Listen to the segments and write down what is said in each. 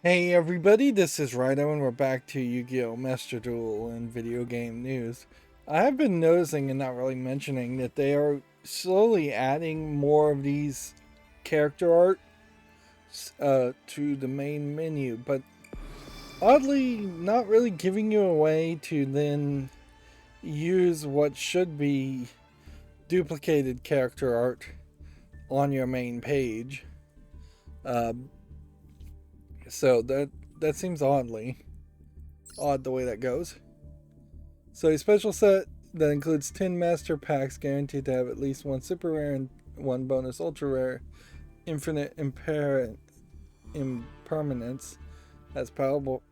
Hey everybody, this is Rydo and we're back to Yu-Gi-Oh! Master Duel and video game news. I have been noticing and not really mentioning that they are slowly adding more of these character art to the main menu, but oddly not really giving you a way to then use what should be duplicated character art on your main page. Uh, so that seems odd the way that goes. So a special set that includes 10 master packs guaranteed to have at least one super rare and one bonus ultra rare, infinite impermanence has powerful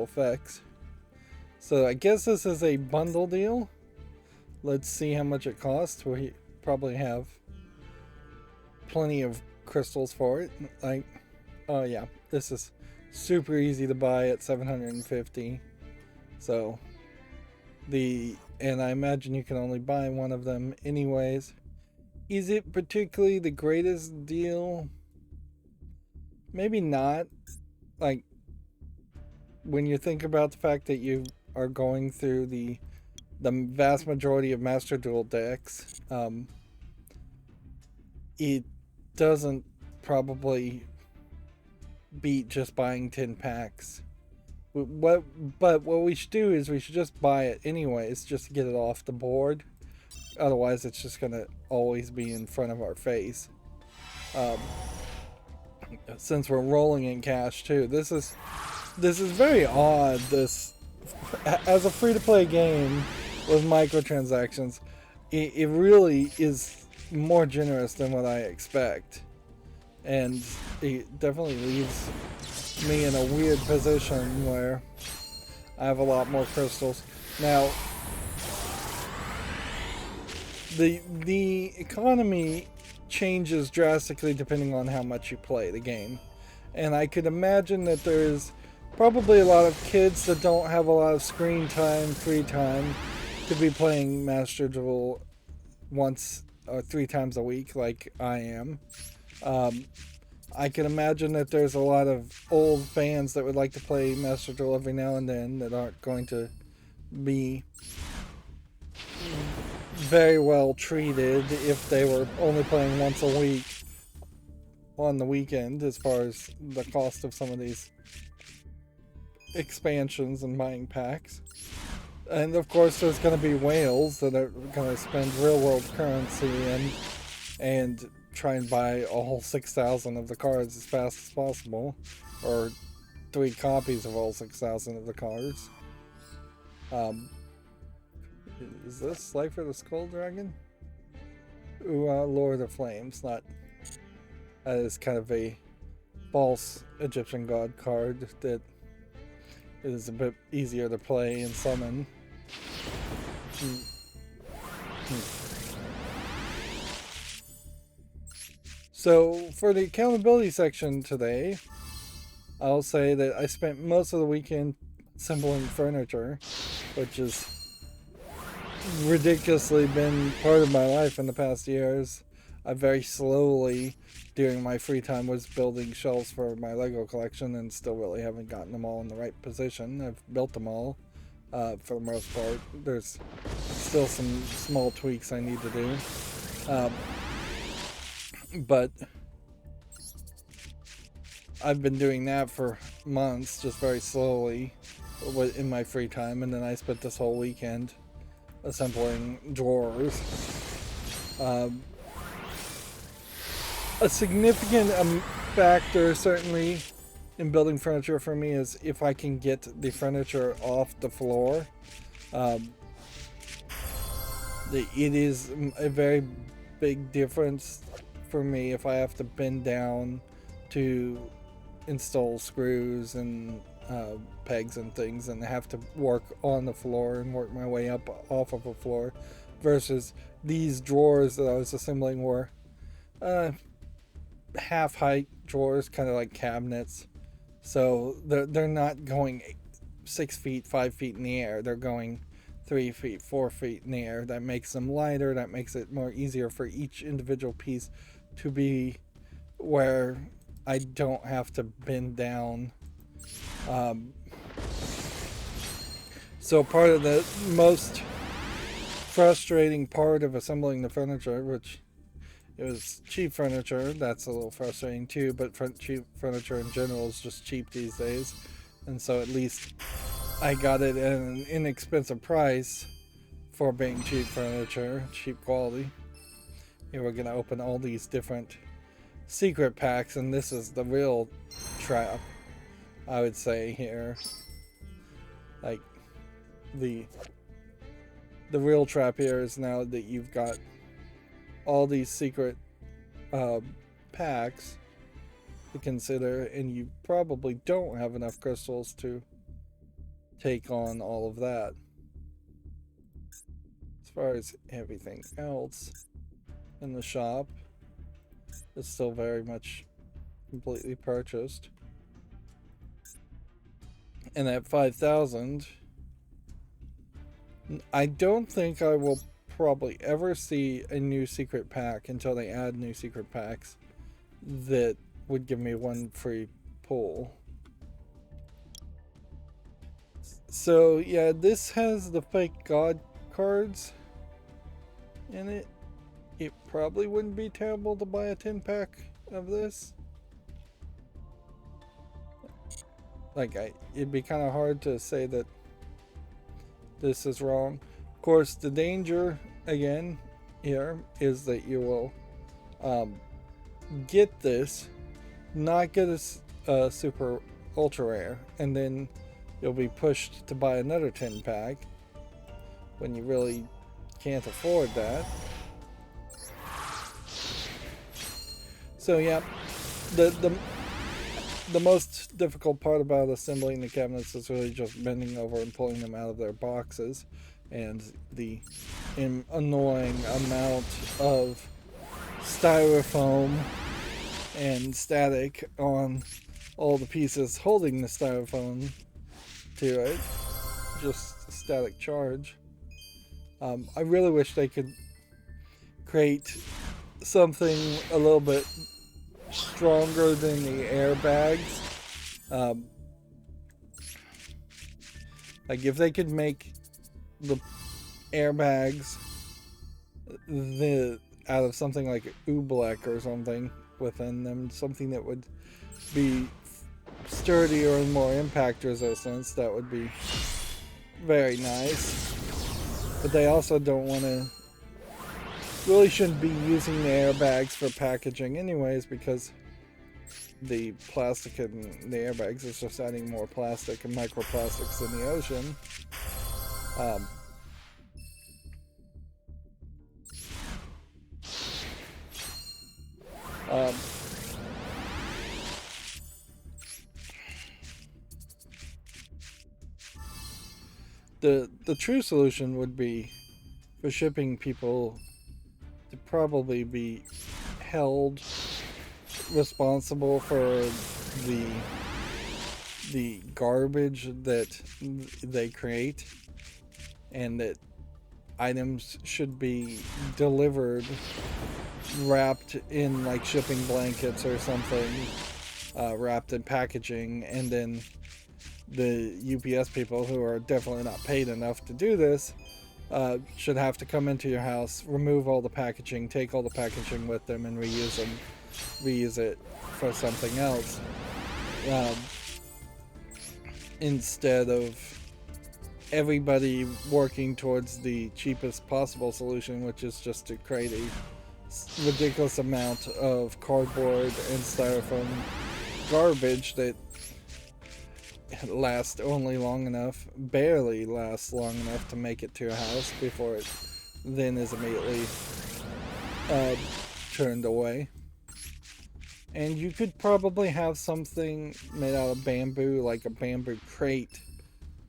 effects. So I guess this is a bundle deal. Let's see how much it costs. We probably have plenty of crystals for it. Like, oh yeah, this is super easy to buy at 750. So and I imagine you can only buy one of them anyways. Is it particularly the greatest deal? Maybe not. Like, when you think about the fact that you are going through the vast majority of Master Duel decks, it doesn't probably beat just buying 10 packs. But what we should do is we should just buy it anyways, just to get it off the board. Otherwise, it's just gonna always be in front of our face. Um, since we're rolling in cash too, this is very odd. This as a free to play game with microtransactions, it really is more generous than what I expect, and it definitely leaves me in a weird position where I have a lot more crystals now. The economy changes drastically depending on how much you play the game. And I could imagine that there is probably a lot of kids that don't have a lot of screen time, free time, to be playing Master Duel once or three times a week like I am. Um, I can imagine that there's a lot of old fans that would like to play Master Duel every now and then that aren't going to be very well treated if they were only playing once a week on the weekend, as far as the cost of some of these expansions and buying packs. And of course, there's going to be whales that are going to spend real world currency and try and buy all 6,000 of the cards as fast as possible, or three copies of all 6,000 of the cards. Um, is this Slifer the Skull Dragon? Ooh, Lord of Flames. Not. That is kind of a false Egyptian god card that is a bit easier to play and summon. So, for the accountability section today, I'll say that I spent most of the weekend assembling furniture, which has ridiculously been part of my life in the past years. I very slowly, during my free time, was building shelves for my Lego collection and still really haven't gotten them all in the right position. I've built them all for the most part. There's still some small tweaks I need to do. Uh, but I've been doing that for months, just very slowly in my free time, and then I spent this whole weekend assembling drawers. A significant factor, certainly, in building furniture for me is if I can get the furniture off the floor. It is a very big difference for me if I have to bend down to install screws and pegs and things and have to work on the floor and work my way up off of the floor, versus these drawers that I was assembling were half height drawers, kind of like cabinets. So they're not going 6 feet, 5 feet in the air. They're going 3 feet, 4 feet in the air. That makes them lighter. That makes it more easier for each individual piece to be where I don't have to bend down Um, so part of the most frustrating part of assembling the furniture, which it was cheap furniture, that's a little frustrating too, but cheap furniture in general is just cheap these days. And so at least I got it at an inexpensive price for being cheap furniture, cheap quality. Here we're going to open all these different secret packs, and this is the real trap, I would say here. Like, the real trap here is now that you've got all these secret packs to consider, and you probably don't have enough crystals to take on all of that. As far as everything else in the shop, it's still very much completely purchased. And at 5,000, I don't think I will probably ever see a new secret pack until they add new secret packs that would give me one free pull. So yeah, this has the fake god cards in it. It probably wouldn't be terrible to buy a 10 pack of this. Like, it'd be kind of hard to say that this is wrong. Of course, the danger again here is that you will get this, not get a super ultra rare, and then you'll be pushed to buy another 10 pack when you really can't afford that. So yeah, the most difficult part about assembling the cabinets is really just bending over and pulling them out of their boxes, and the annoying amount of styrofoam and static on all the pieces holding the styrofoam to it. Just static charge. I really wish they could create something a little bit stronger than the airbags. Like if they could make the airbags out of something like oobleck or something within them, something that would be sturdier and more impact resistance, that would be very nice. But they also don't want to, really shouldn't be using the airbags for packaging anyways, because the plastic in the airbags is just adding more plastic and microplastics in the ocean. The true solution would be for shipping people to probably be held responsible for the garbage that they create, and that items should be delivered wrapped in like shipping blankets or something, wrapped in packaging, and then the UPS people, who are definitely not paid enough to do this, should have to come into your house, remove all the packaging, take all the packaging with them, and reuse it for something else, instead of everybody working towards the cheapest possible solution, which is just to create a ridiculous amount of cardboard and styrofoam garbage that lasts only long enough, barely lasts long enough to make it to your house before it then is immediately turned away. And you could probably have something made out of bamboo, like a bamboo crate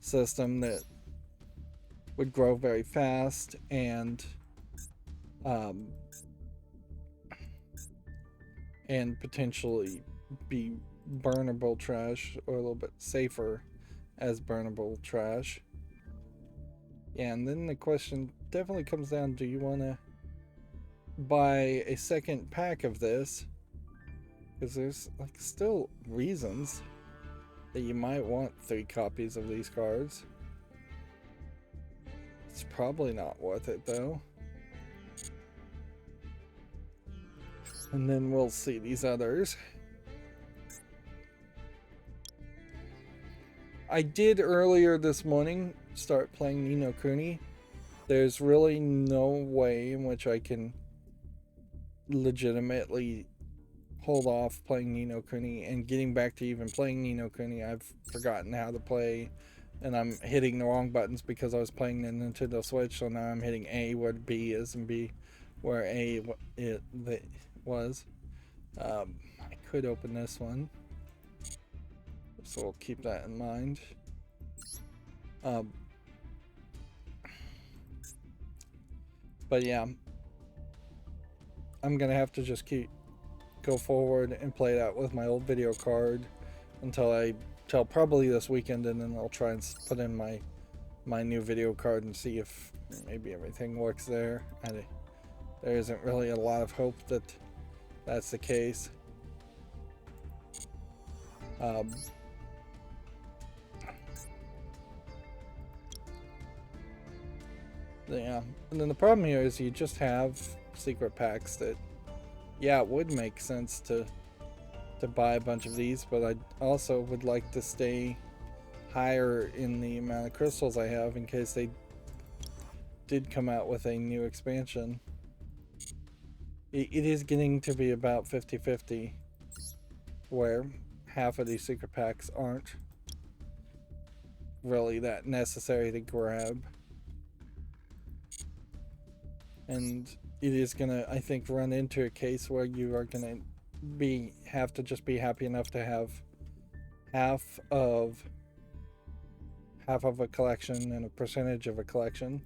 system that would grow very fast and potentially be burnable trash, or a little bit safer as burnable trash. Yeah, and then the question definitely comes down, do you want to buy a second pack of this? Because there's like still reasons that you might want 3 copies of these cards. It's probably not worth it though. And then we'll see these others. I did earlier this morning start playing Ni no Kuni. There's really no way in which I can legitimately hold off playing Ni no Kuni, and getting back to even playing Ni no Kuni, I've forgotten how to play, and I'm hitting the wrong buttons because I was playing the Nintendo Switch, so now I'm hitting A where B is and B where A it was. I could open this one, so we'll keep that in mind. But yeah, I'm gonna have to just go forward and play that with my old video card until probably this weekend, and then I'll try and put in my new video card and see if maybe everything works there. There isn't really a lot of hope that that's the case. Yeah, and then the problem here is you just have secret packs that, yeah, it would make sense to buy a bunch of these, but I also would like to stay higher in the amount of crystals I have in case they did come out with a new expansion. It is getting to be about 50-50, where half of these secret packs aren't really that necessary to grab. And it is gonna, I think, run into a case where you are gonna have to just be happy enough to have half of a collection and a percentage of a collection.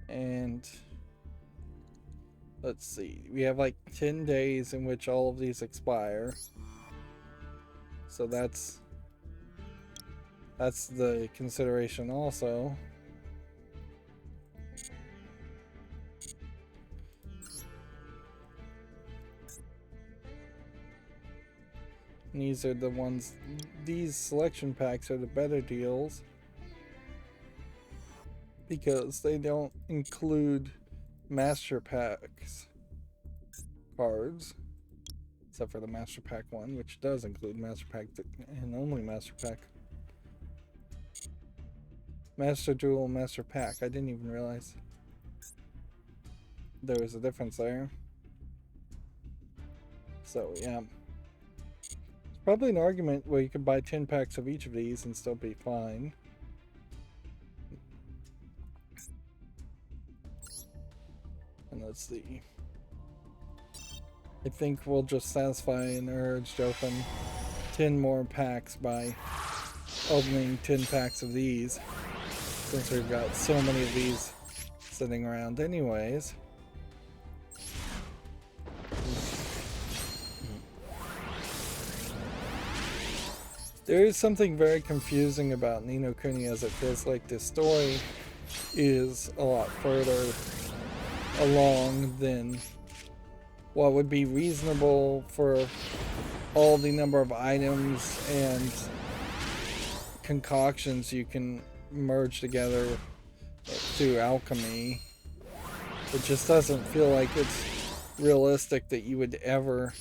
And let's see, we have like 10 days in which all of these expire, so that's the consideration also. And these are the ones, these selection packs are the better deals because they don't include master packs cards, except for the master pack one, which does include master pack and only master pack. Master Duel, Master Pack. I didn't even realize there was a difference there. So, yeah. It's probably an argument where you could buy 10 packs of each of these and still be fine. And let's see. I think we'll just satisfy an urge to open 10 more packs by opening 10 packs of these, since we've got so many of these sitting around anyways. There is something very confusing about Ni no Kuni, as it feels like this story is a lot further along than what would be reasonable for all the number of items and concoctions you can merge together through alchemy. It just doesn't feel like it's realistic that you would ever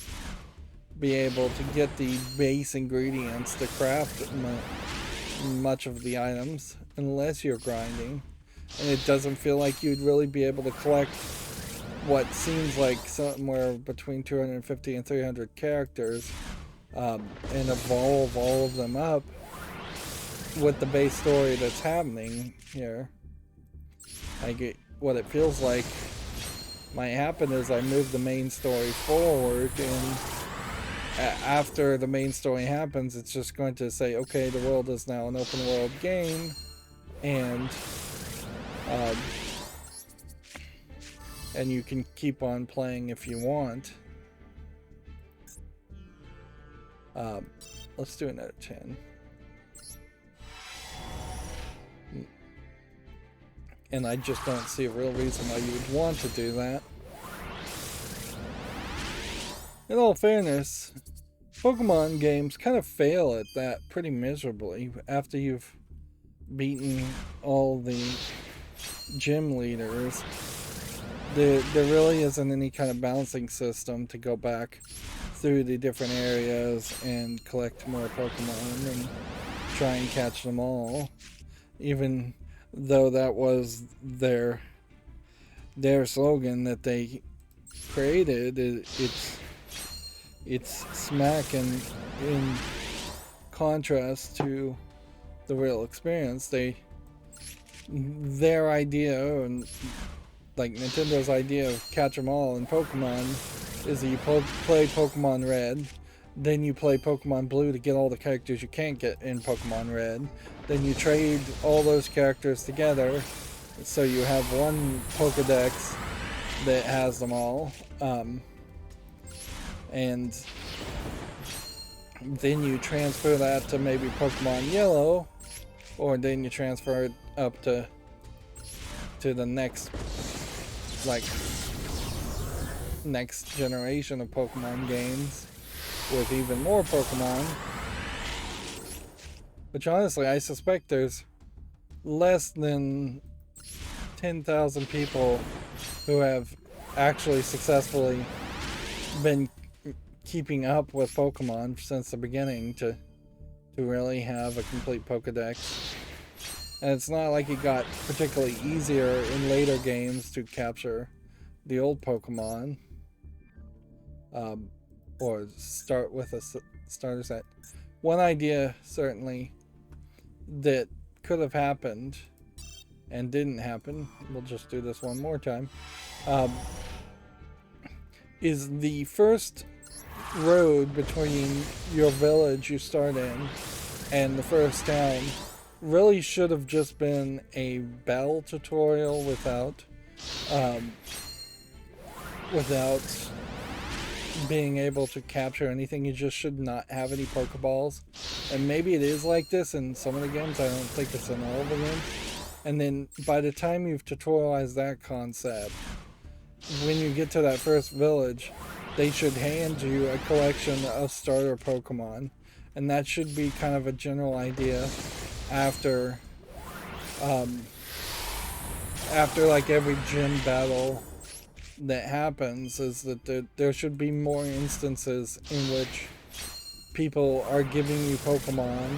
be able to get the base ingredients to craft much of the items unless you're grinding, and it doesn't feel like you'd really be able to collect what seems like somewhere between 250 and 300 characters and evolve all of them up with the base story that's happening here. What it feels like might happen is I move the main story forward, and after the main story happens, it's just going to say, okay, the world is now an open world game, and you can keep on playing if you want. Let's do another 10. And I just don't see a real reason why you would want to do that. in all fairness, Pokemon games kind of fail at that pretty miserably after you've beaten all the gym leaders. There really isn't any kind of balancing system to go back through the different areas and collect more Pokemon and try and catch them all. Even though that was their slogan that they created, it's smack and in contrast to the real experience. Their idea, and like Nintendo's idea of catch 'em all in Pokemon, is that you play Pokemon Red, then you play Pokemon Blue to get all the characters you can't get in Pokemon Red, then you trade all those characters together so you have one Pokedex that has them all, and then you transfer that to maybe Pokemon Yellow, or then you transfer it up to the next, like, next generation of Pokemon games with even more Pokemon. Which honestly, I suspect there's less than 10,000 people who have actually successfully been keeping up with Pokemon since the beginning to really have a complete Pokedex. And it's not like it got particularly easier in later games to capture the old Pokemon, or start with a starter set. One idea certainly that could have happened and didn't happen, we'll just do this one more time, is the first road between your village you start in and the first town really should have just been a battle tutorial without being able to capture anything. You just should not have any Pokeballs. And maybe it is like this in some of the games. I don't think it's in all of the games. And then by the time you've tutorialized that concept, when you get to that first village, they should hand you a collection of starter Pokemon. And that should be kind of a general idea after like every gym battle that happens, is that there should be more instances in which people are giving you Pokemon,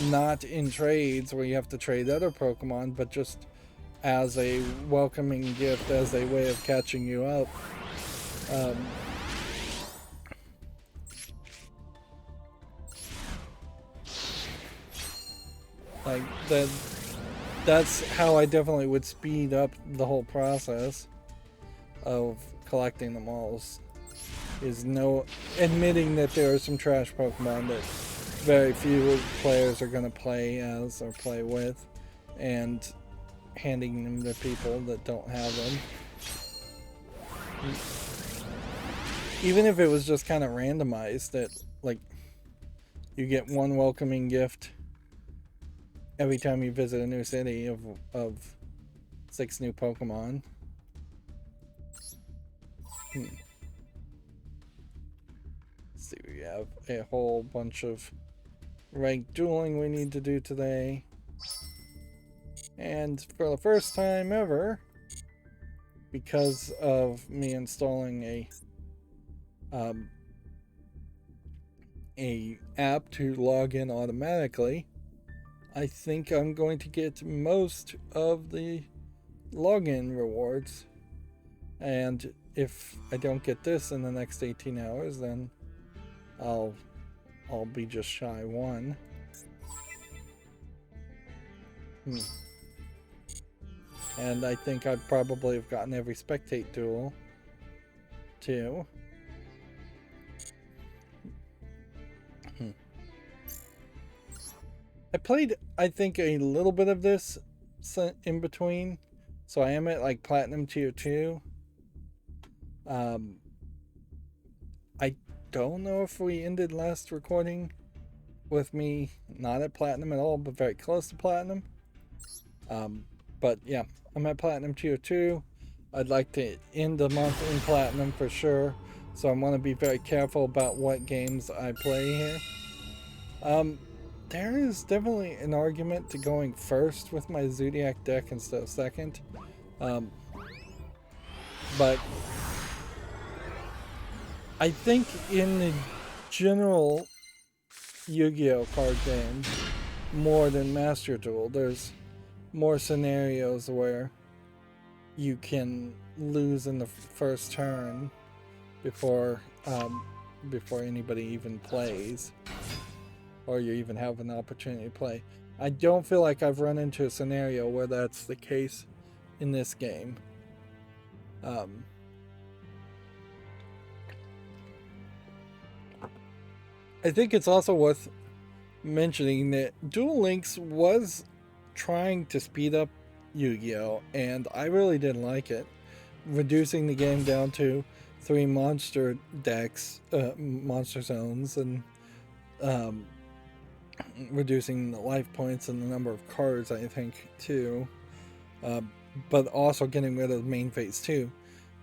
not in trades where you have to trade other Pokemon, but just as a welcoming gift, as a way of catching you up. Like that's how I definitely would speed up the whole process of collecting them all, is no admitting that there are some trash Pokemon that very few players are going to play as or play with, and handing them to people that don't have them. Even if it was just kind of randomized, that like you get one welcoming gift every time you visit a new city of 6 new Pokemon. Let's see, we have a whole bunch of ranked dueling we need to do today. And for the first time ever, because of me installing a app to log in automatically, I think I'm going to get most of the login rewards. And if I don't get this in the next 18 hours, then I'll be just shy one. And I think I probably have gotten every spectate duel too. I played, I think, a little bit of this in between, so I am at like Platinum Tier 2. I don't know if we ended last recording with me not at Platinum at all, but very close to Platinum. But yeah, I'm at Platinum Tier 2. I'd like to end the month in Platinum for sure. so I want to be very careful about what games I play here. There is definitely an argument to going first with my Zodiac deck instead of second. But I think in the general Yu-Gi-Oh card game, more than Master Duel, there's more scenarios where you can lose in the first turn before before anybody even plays, or you even have an opportunity to play. I don't feel like I've run into a scenario where that's the case in this game. I think it's also worth mentioning that Duel Links was trying to speed up Yu-Gi-Oh, and I really didn't like it. Reducing the game down to 3 monster decks, monster zones, and reducing the life points and the number of cards, I think, too. But also getting rid of main phase 2.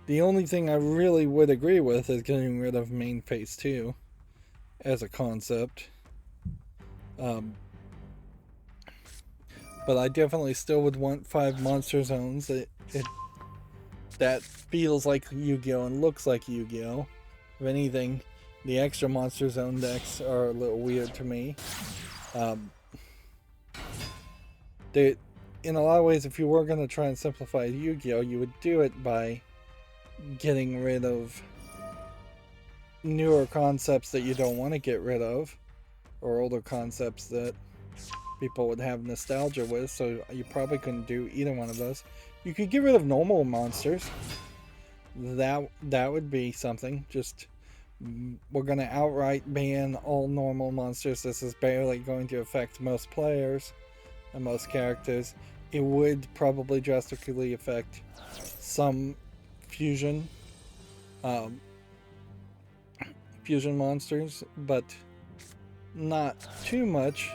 The only thing I really would agree with is getting rid of main phase 2 as a concept. But I definitely still would want 5 monster zones. That feels like Yu-Gi-Oh! And looks like Yu-Gi-Oh! If anything, the extra monster zone decks are a little weird to me. In a lot of ways, if you were going to try and simplify Yu-Gi-Oh! You would do it by getting rid of newer concepts that you don't want to get rid of, or older concepts that people would have nostalgia with, so you probably couldn't do either one of those. You could get rid of normal monsters. That would be something. Just, we're going to outright ban all normal monsters. This is barely going to affect most players and most characters. It would probably drastically affect some fusion fusion monsters, but not too much.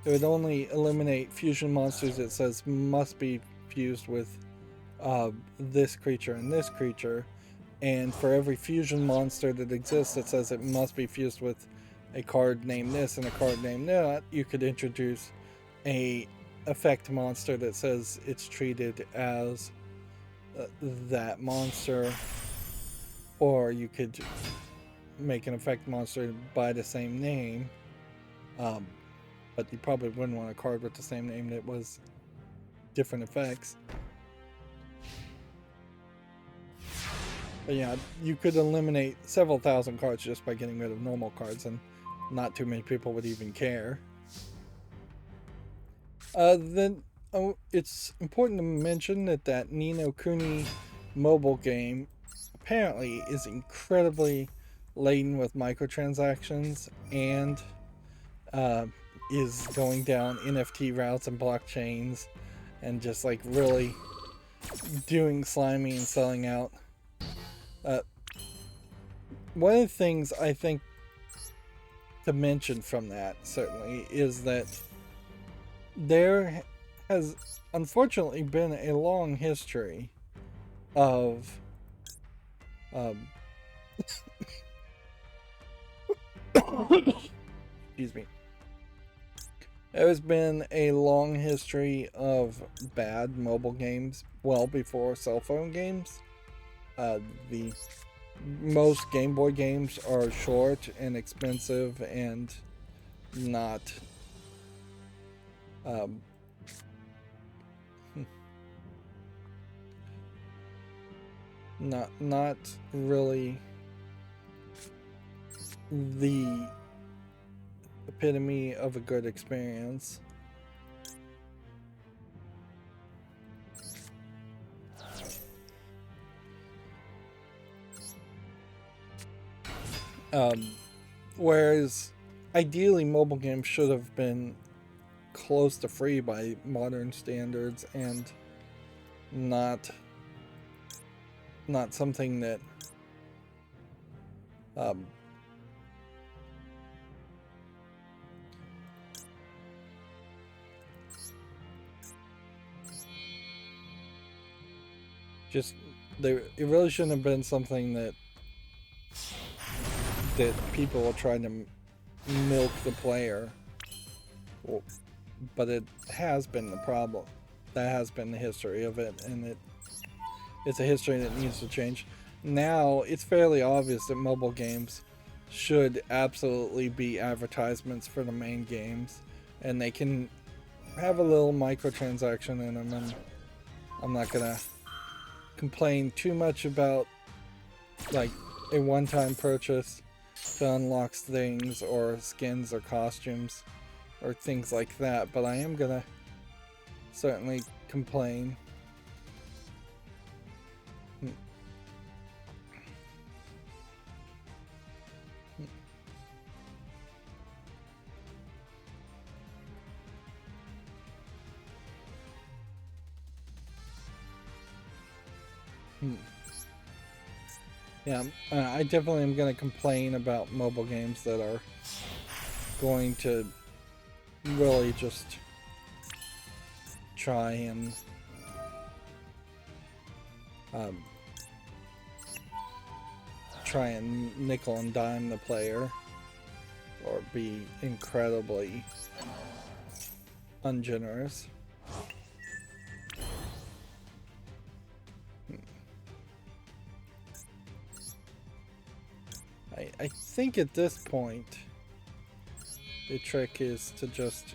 It would only eliminate fusion monsters that says must be fused with this creature and this creature, and for every fusion monster that exists that says it must be fused with a card named this and a card named that, you could introduce a effect monster that says it's treated as that monster, or you could make an effect monster by the same name, but you probably wouldn't want a card with the same name that was different effects. But yeah, you could eliminate several thousand cards just by getting rid of normal cards, and not too many people would even care. Then it's important to mention that Ni no Kuni mobile game apparently is incredibly laden with microtransactions, and is going down NFT routes and blockchains, and just like really doing slimy and selling out. One of the things I think to mention from that, certainly, is that there has unfortunately been a long history of excuse me. There's been a long history of bad mobile games well before cell phone games. The most Game Boy games are short and expensive and not not really the epitome of a good experience. Whereas ideally mobile games should have been close to free by modern standards, and not something that it really shouldn't have been something that that people will try to milk the player. Well, but it has been the problem. That has been the history of it, and it's a history that needs to change. Now, it's fairly obvious that mobile games should absolutely be advertisements for the main games, and they can have a little microtransaction in them, and I'm not gonna complain too much about like a one-time purchase to unlock things or skins or costumes or things like that, but I am gonna certainly complain. Yeah, I definitely am going to complain about mobile games that are going to really just try and nickel and dime the player or be incredibly ungenerous. I think at this point the trick is to just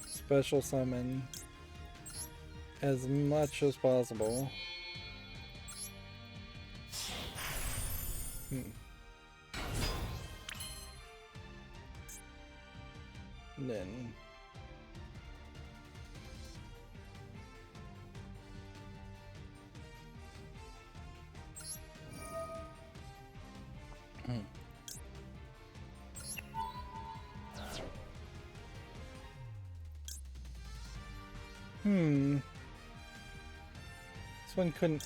special summon as much as possible. Then this one couldn't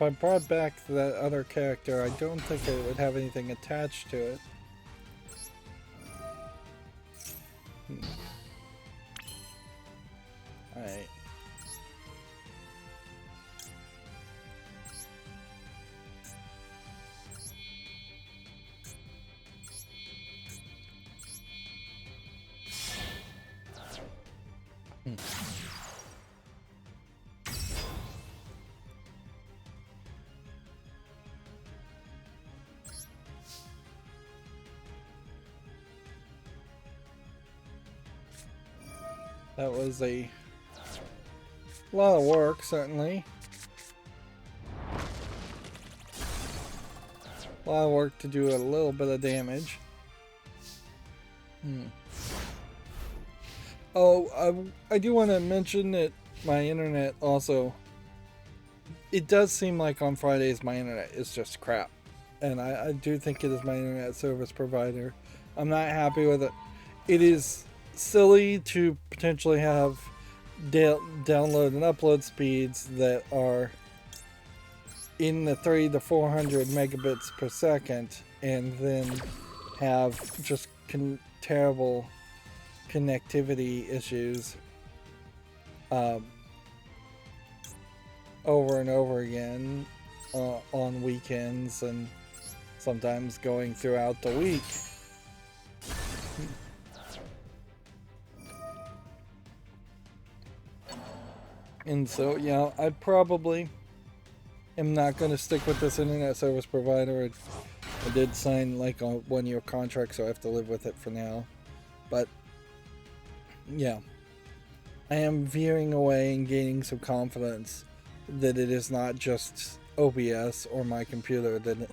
If I brought back that other character, I don't think it would have anything attached to it. Alright. That was a lot of work, certainly. A lot of work to do a little bit of damage. Oh, I do want to mention that my internet also... It does seem like on Fridays my internet is just crap. And I do think it is my internet service provider. I'm not happy with it. It is silly to potentially have download and upload speeds that are in the 300 to 400 megabits per second and then have just terrible connectivity issues over and over again on weekends and sometimes going throughout the week. And so, yeah, I probably am not going to stick with this internet service provider. I did sign like a 1-year contract, so I have to live with it for now. But, yeah, I am veering away and gaining some confidence that it is not just OBS or my computer that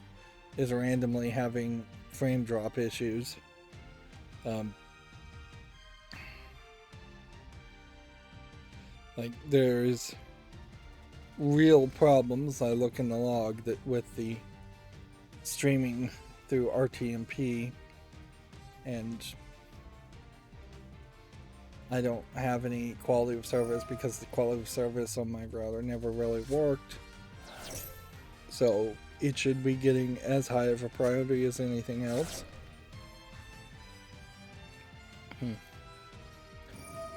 is randomly having frame drop issues. Like, there's real problems. I look in the log that with the streaming through RTMP, and I don't have any quality of service because the quality of service on my router never really worked. So it should be getting as high of a priority as anything else.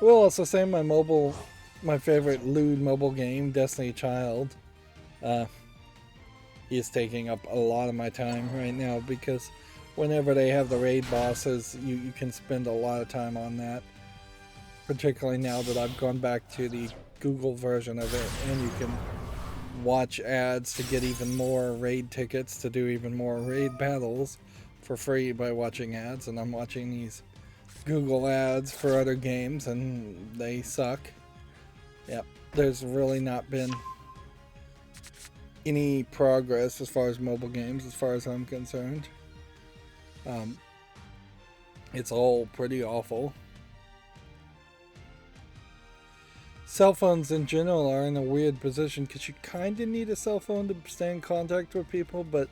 We'll also say my favorite lewd mobile game, Destiny Child, uh, is taking up a lot of my time right now because whenever they have the raid bosses, you can spend a lot of time on that. Particularly now that I've gone back to the Google version of it, and you can watch ads to get even more raid tickets to do even more raid battles for free by watching ads. And I'm watching these Google ads for other games, and they suck. Yep, there's really not been any progress as far as mobile games, as far as I'm concerned. It's all pretty awful. Cell phones in general are in a weird position because you kind of need a cell phone to stay in contact with people, but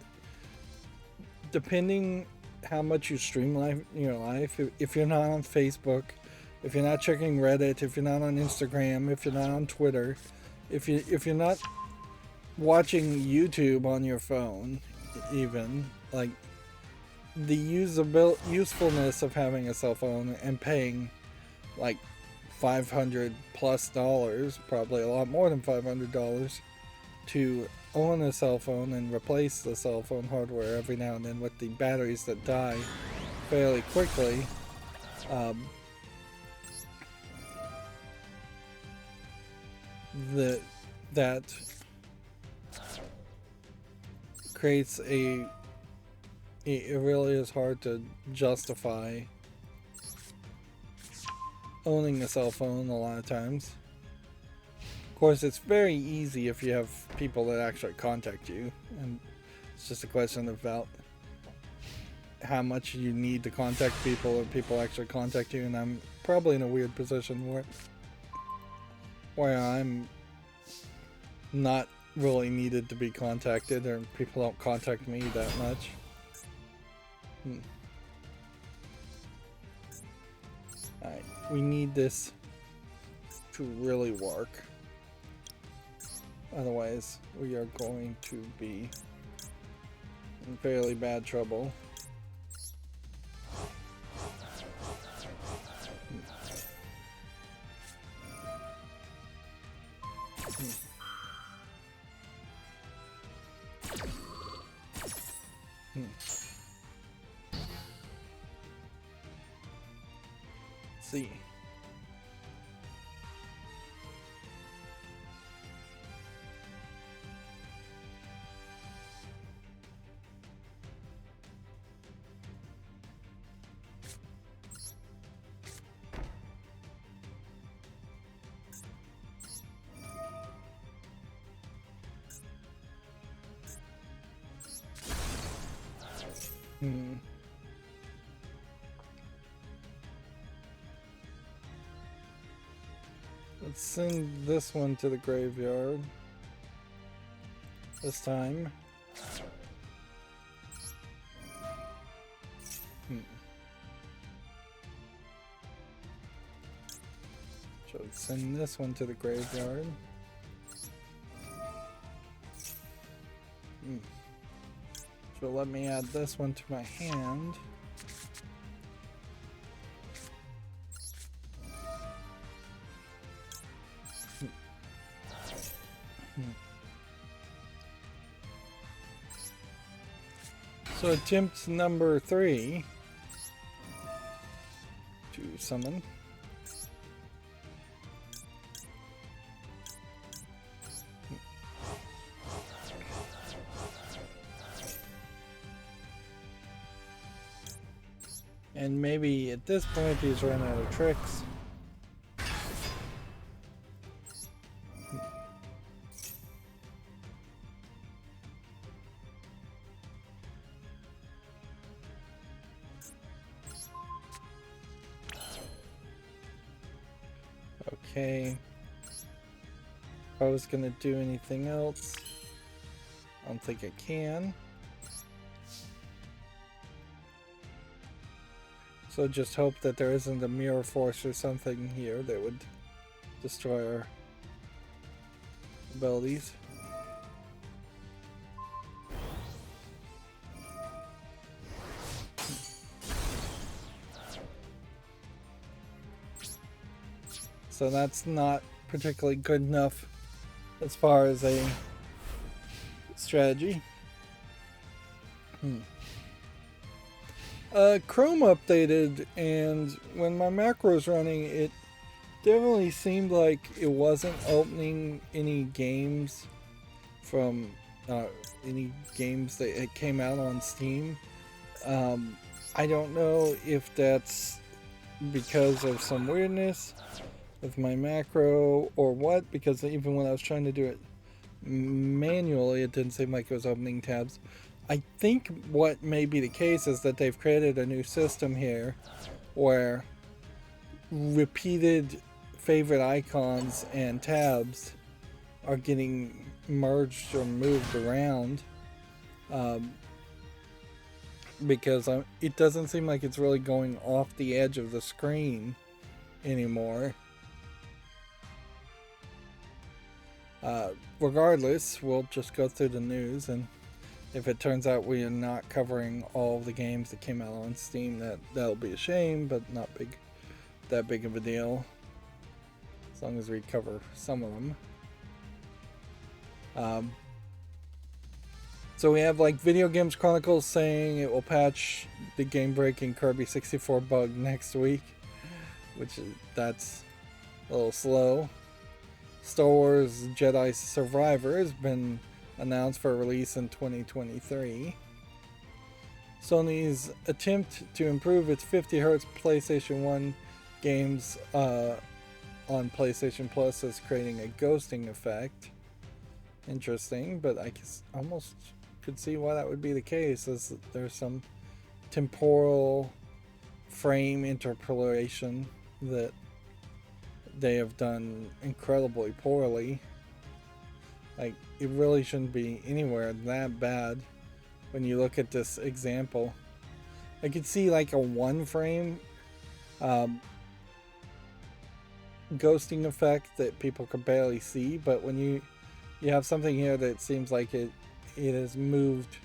depending how much you streamline your life, if you're not on Facebook, if you're not checking Reddit, if you're not on Instagram, if you're not on Twitter, if you're not watching YouTube on your phone, even, like, the usefulness of having a cell phone and paying like $500 plus, probably a lot more than $500, to own a cell phone and replace the cell phone hardware every now and then with the batteries that die fairly quickly. That creates it really is hard to justify owning a cell phone a lot of times. Of course, it's very easy if you have people that actually contact you, and it's just a question about how much you need to contact people or people actually contact you, and I'm probably in a weird position where I'm not really needed to be contacted, or people don't contact me that much. Alright, we need this to really work. Otherwise, we are going to be in fairly bad trouble. See. Let's send this one to the graveyard this time. So let's send this one to the graveyard. So let me add this one to my hand. So attempt number 3 to summon. And maybe at this point he's run out of tricks. Okay. If I was gonna do anything else, I don't think I can. So just hope that there isn't a mirror force or something here that would destroy our abilities. So that's not particularly good enough as far as a strategy. Chrome updated, and when my macro was running, it definitely seemed like it wasn't opening any games from any games that it came out on Steam. I don't know if that's because of some weirdness with my macro or what, because even when I was trying to do it manually, it didn't seem like it was opening tabs. I think what may be the case is that they've created a new system here where repeated favorite icons and tabs are getting merged or moved around, because it doesn't seem like it's really going off the edge of the screen anymore. Regardless, we'll just go through the news, and if it turns out we are not covering all of the games that came out on Steam, that'll be a shame, but not that big of a deal, as long as we cover some of them. So we have like Video Games Chronicles saying it will patch the game-breaking Kirby 64 bug next week, that's a little slow. Star Wars Jedi Survivor has been announced for release in 2023. Sony's attempt to improve its 50Hz PlayStation 1 games on PlayStation Plus is creating a ghosting effect. Interesting, but I guess almost could see why that would be the case, as there's some temporal frame interpolation that they have done incredibly poorly. Like, it really shouldn't be anywhere that bad when you look at this example. I could see like a 1 frame ghosting effect that people could barely see, but when you have something here that seems like it has moved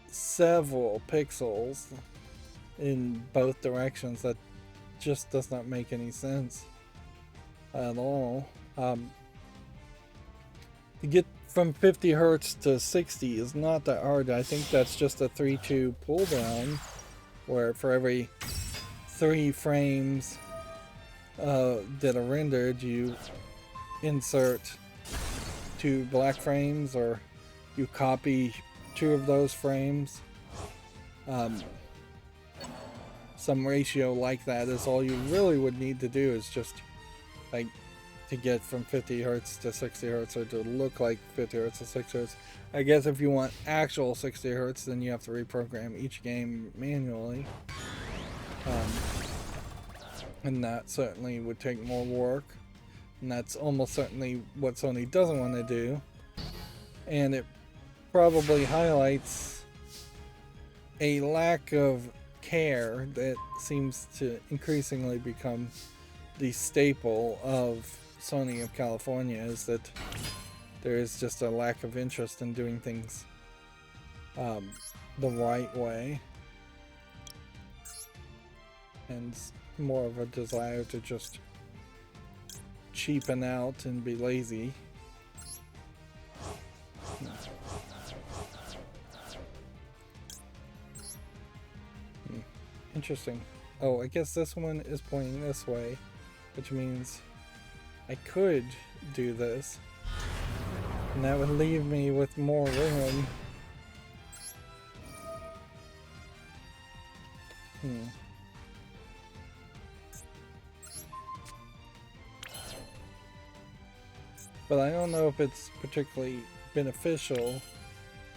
several pixels in both directions, that just does not make any sense at all. To get from 50 hertz to 60 is not that hard. I think that's just a 3-2 pull down, where for every 3 frames that are rendered, you insert 2 black frames, or you copy 2 of those frames. Some ratio like that is all you really would need to do, is just like to get from 50 hertz to 60 hertz, or to look like 50 hertz to 60 hertz. I guess if you want actual 60 hertz, then you have to reprogram each game manually. And that certainly would take more work. And that's almost certainly what Sony doesn't want to do. And it probably highlights a lack of care that seems to increasingly become the staple of Sony of California, is that there is just a lack of interest in doing things the right way, and more of a desire to just cheapen out and be lazy. Interesting. Oh, I guess this one is pointing this way, which means I could do this, and that would leave me with more room. But I don't know if it's particularly beneficial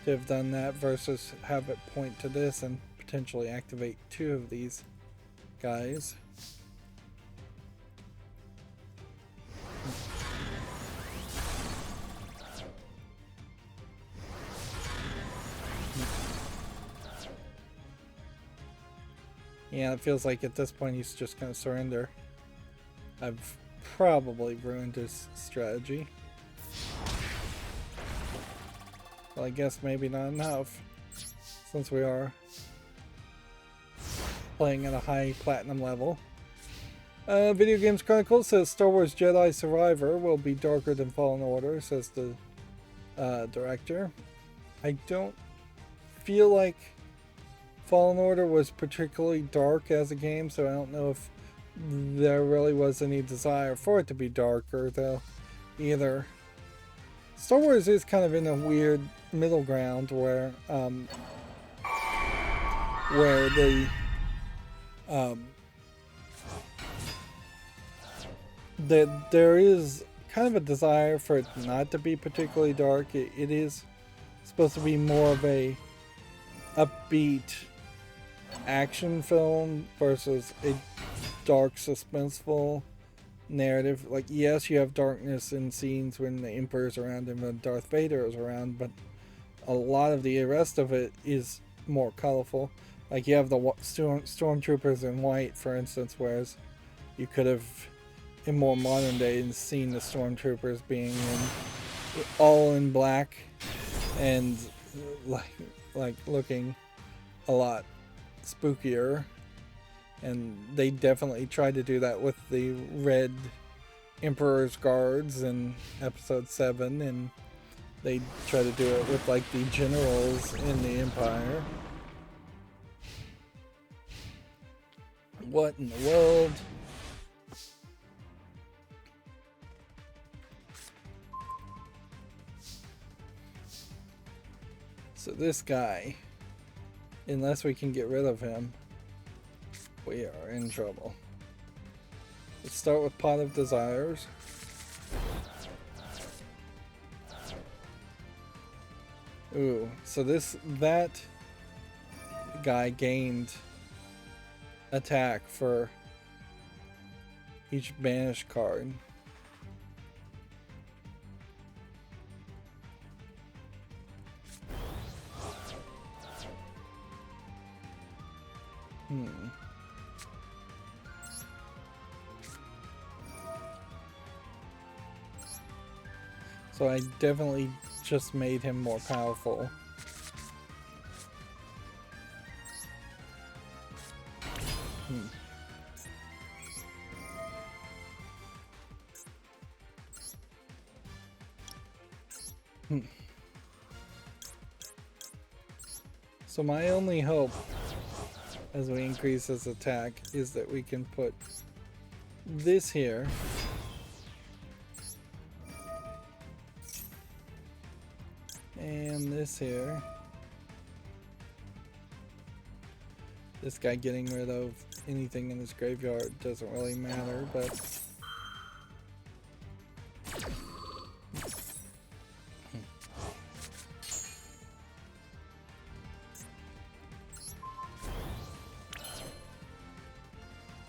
to have done that versus have it point to this and potentially activate 2 of these guys. Yeah, it feels like at this point he's just gonna surrender. I've probably ruined his strategy. Well, I guess maybe not enough, since we are playing at a high platinum level. Video Games Chronicle says Star Wars Jedi Survivor will be darker than Fallen Order, says the director. I don't feel like Fallen Order was particularly dark as a game, so I don't know if there really was any desire for it to be darker, though, either. Star Wars is kind of in a weird middle ground where there is kind of a desire for it not to be particularly dark. It is supposed to be more of a upbeat action film versus a dark, suspenseful narrative. Like, yes, you have darkness in scenes when the Emperor's around and when Darth Vader is around, but a lot of the rest of it is more colorful. Like, you have the stormtroopers in white, for instance, whereas you could have, in more modern days, seen the stormtroopers being all in black and like looking a lot spookier. And they definitely tried to do that with the red Emperor's Guards in episode 7, and they try to do it with like the generals in the Empire. What in the world? So this guy, unless we can get rid of him, we are in trouble. Let's start with Pot of Desires. Ooh, so that guy gained attack for each banished card. So I definitely just made him more powerful. So my only hope as we increase his attack is that we can put this here. And this here. This guy getting rid of anything in his graveyard doesn't really matter, but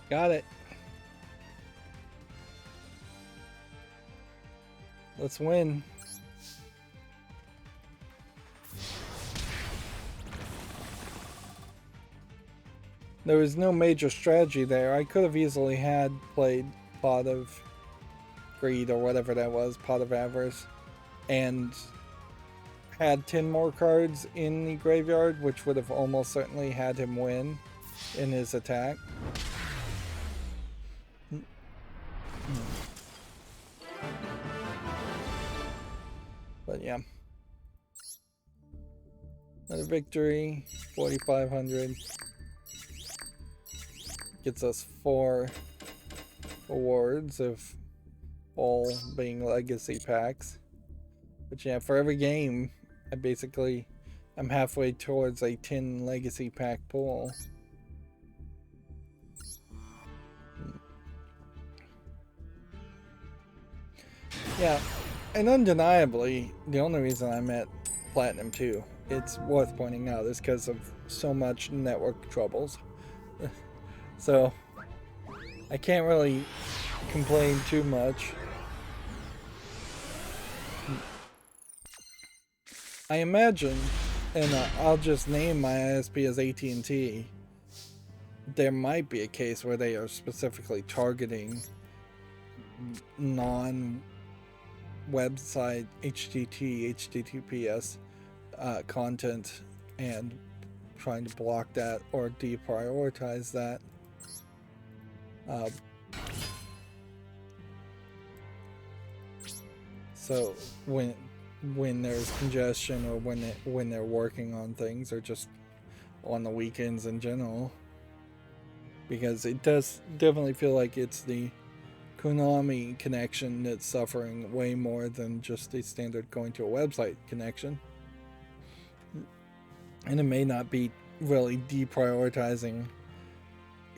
got it. Let's win. There was no major strategy there. I could have easily had played Pot of Greed or whatever that was, Pot of Avarice, and had 10 more cards in the graveyard, which would have almost certainly had him win in his attack. But yeah. Another victory, 4,500. Gets us 4 awards of all being legacy packs. But yeah, for every game, I'm halfway towards a 10 legacy pack pull. Yeah, and undeniably, the only reason I'm at Platinum 2, it's worth pointing out, is because of so much network troubles. So, I can't really complain too much. I imagine, and I'll just name my ISP as AT&T, there might be a case where they are specifically targeting non-website HTTPS content and trying to block that or deprioritize that. So when there's congestion, or when they're working on things, or just on the weekends in general, because it does definitely feel like it's the Konami connection that's suffering way more than just the standard going to a website connection. And it may not be really deprioritizing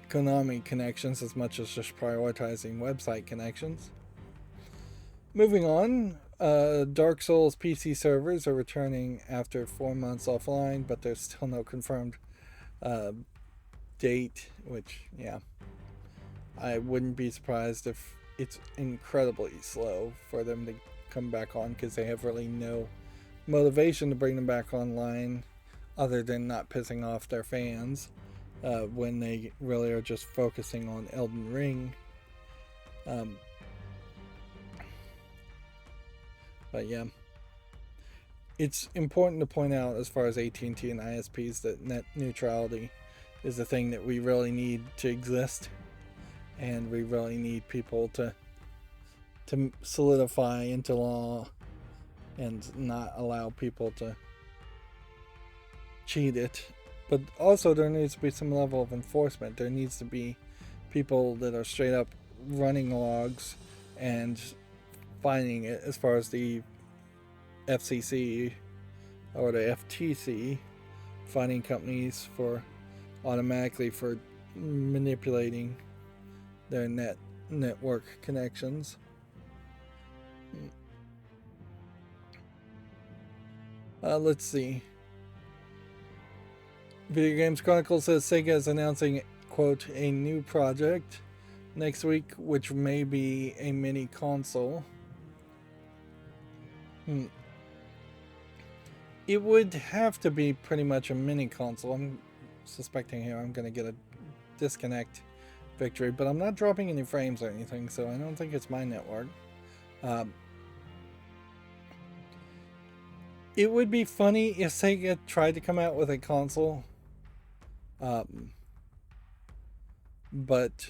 Konami connections as much as just prioritizing website connections. Moving on, Dark Souls PC servers are returning after 4 months offline, but there's still no confirmed date, which, yeah, I wouldn't be surprised if it's incredibly slow for them to come back on, because they have really no motivation to bring them back online other than not pissing off their fans when they really are just focusing on Elden Ring. But yeah, it's important to point out, as far as AT&T and ISPs, that net neutrality is the thing that we really need to exist, and we really need people to solidify into law and not allow people to cheat it. But also there needs to be some level of enforcement. There needs to be people that are straight up running logs and finding it, as far as the FCC or the FTC finding companies for automatically for manipulating their network connections. Let's see. Video Games Chronicle says Sega is announcing, quote, a new project next week, which may be a mini console. It would have to be pretty much a mini console. I'm suspecting here I'm going to get a disconnect victory, but I'm not dropping any frames or anything, so I don't think it's my network. It would be funny if Sega tried to come out with a console, but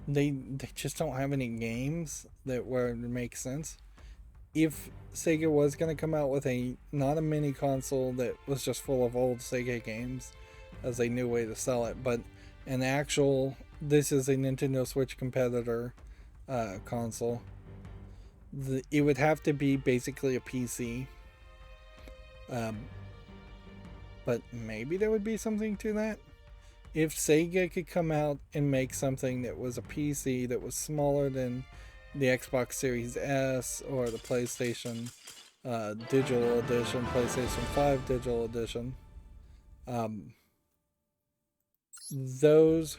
they just don't have any games that where it makes sense. If Sega was going to come out with not a mini console that was just full of old Sega games as a new way to sell it, but an actual, this is a Nintendo Switch competitor console, it would have to be basically a PC. But maybe there would be something to that. If Sega could come out and make something that was a PC that was smaller than the Xbox Series S or the PlayStation Digital Edition, PlayStation 5 Digital Edition, those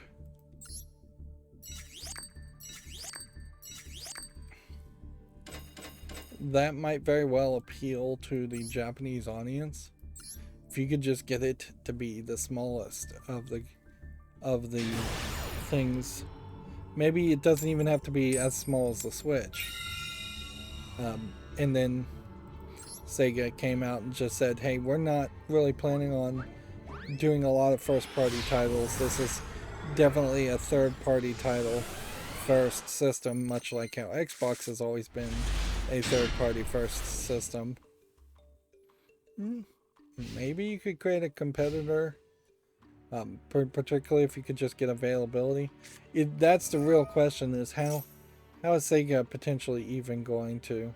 that might very well appeal to the Japanese audience. If you could just get it to be the smallest of the things. Maybe it doesn't even have to be as small as the Switch. And then Sega came out and just said, hey, we're not really planning on doing a lot of first-party titles. This is definitely a third-party title first system, much like how Xbox has always been a third-party first system. Maybe you could create a competitor, particularly if you could just get availability. That's the real question, is how is Sega potentially even going to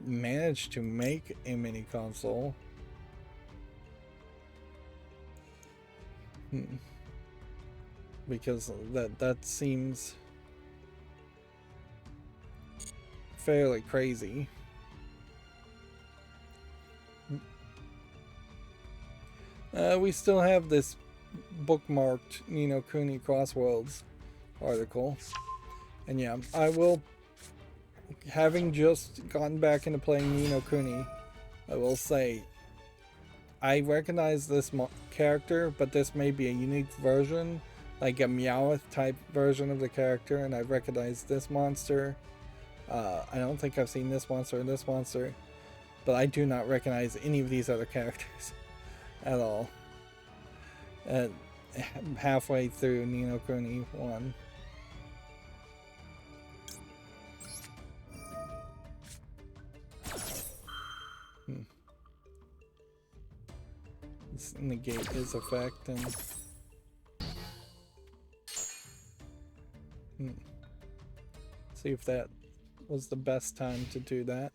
manage to make a mini console? Because that seems fairly crazy. We still have this bookmarked Ni no Kuni Crossworlds article. And yeah, I will, having just gotten back into playing Ni no Kuni, I will say, I recognize this character, but this may be a unique version, like a Meowth type version of the character, and I recognize this monster. I don't think I've seen this monster or this monster, but I do not recognize any of these other characters at all. Halfway through Ni no Kuni 1. negate his effect and see if that was the best time to do that.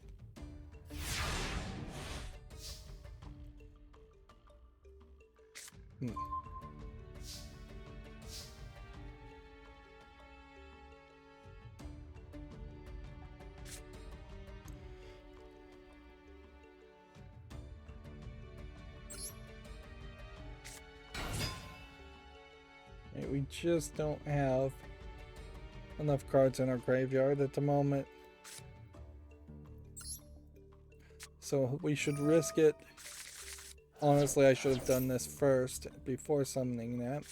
We just don't have enough cards in our graveyard at the moment, so we should risk it. Honestly, I should have done this first before summoning that.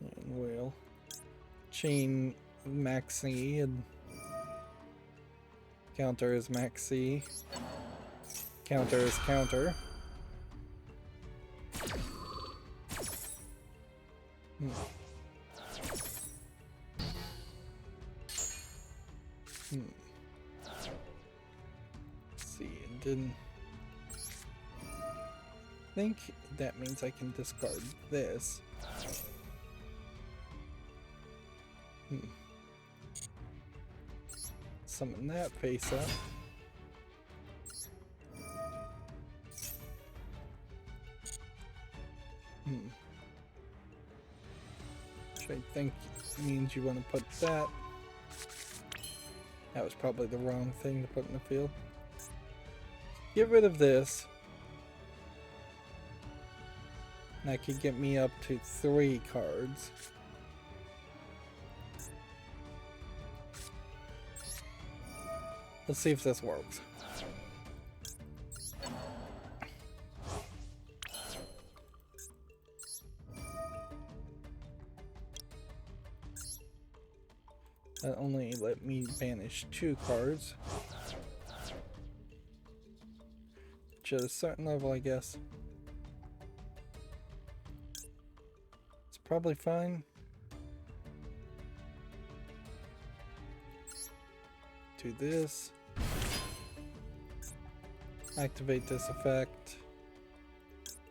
And we'll chain Maxi and counter is Maxi. Counter is counter. Let's see, it didn't. I think that means I can discard this. Summon that face up. Which I think means you want to put that. That was probably the wrong thing to put in the field. Get rid of this. That could get me up to 3 cards. Let's see if this works. That only let me banish 2 cards. Which at a certain level, I guess, it's probably fine. Do this. Activate this effect.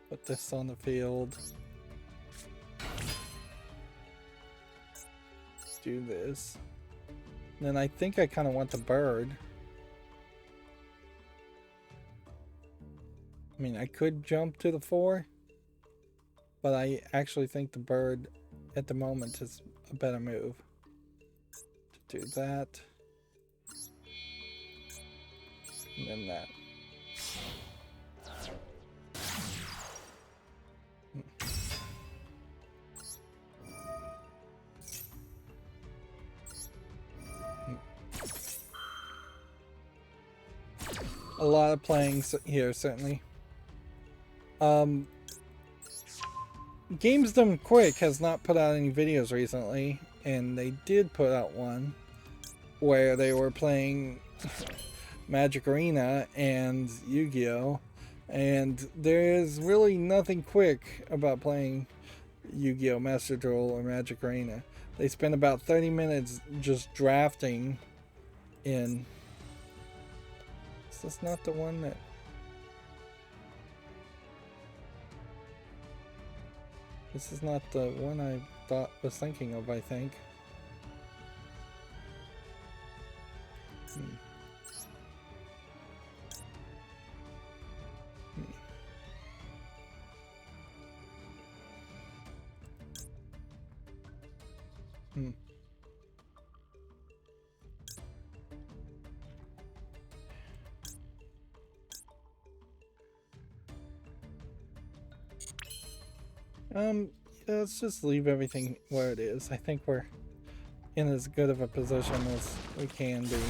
Put this on the field. Do this. Then I think I kind of want the bird. I mean, I could jump to the 4, but I actually think the bird at the moment is a better move. To do that. And then that. A lot of playing here, certainly. Games Done Quick has not put out any videos recently, and they did put out one where they were playing Magic Arena and Yu-Gi-Oh! And there's really nothing quick about playing Yu-Gi-Oh! Master Duel or Magic Arena. They spend about 30 minutes just drafting in. Is this not the one that... This is not the one I was thinking of, I think. Yeah, let's just leave everything where it is. I think we're in as good of a position as we can be.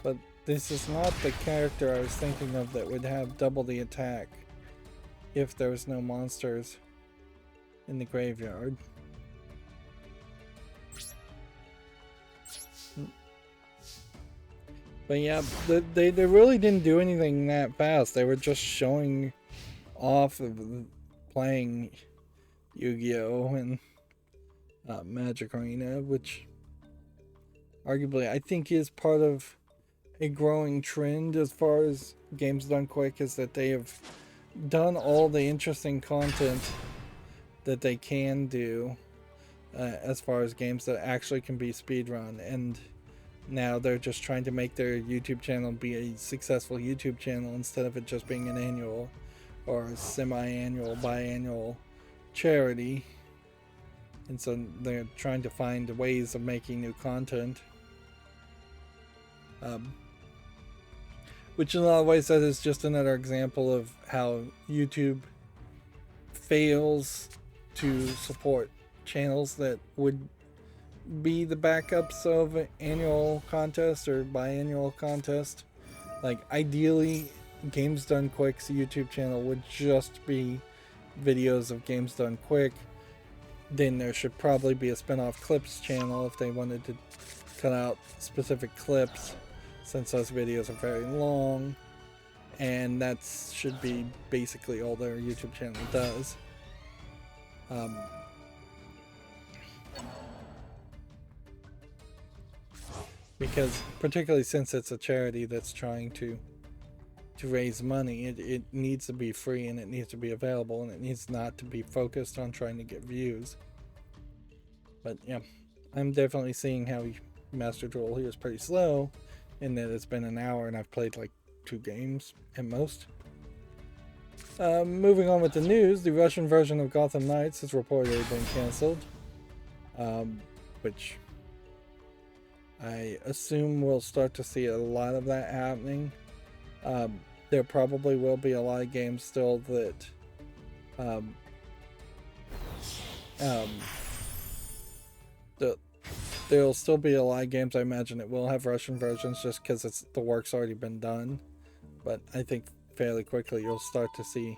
But this is not the character I was thinking of that would have double the attack if there was no monsters in the graveyard. But yeah, they really didn't do anything that fast. They were just showing off of playing Yu-Gi-Oh! And Magic Arena, which arguably I think is part of a growing trend as far as games done quick, is that they have done all the interesting content that they can do as far as games that actually can be speedrun, and now they're just trying to make their YouTube channel be a successful YouTube channel instead of it just being an annual or semi-annual, biannual charity. And so they're trying to find ways of making new content. Which in a lot of ways that is just another example of how YouTube fails to support channels that would be the backups of an annual contest or biannual contest. Like ideally, Games Done Quick's YouTube channel would just be videos of games done quick. Then there should probably be a spin-off clips channel if they wanted to cut out specific clips, since those videos are very long, and that should be basically all their YouTube channel does. Because particularly since it's a charity that's trying to raise money, it needs to be free, and it needs to be available, and it needs not to be focused on trying to get views. But yeah, I'm definitely seeing how Master Duel here is pretty slow, in that it's been an hour and I've played like 2 games at most. Moving on with the news, the Russian version of Gotham Knights has reportedly been cancelled, which I assume we'll start to see a lot of that happening. There probably will be a lot of games still that there'll still be a lot of games, I imagine, it will have Russian versions just because the work's already been done. But I think fairly quickly you'll start to see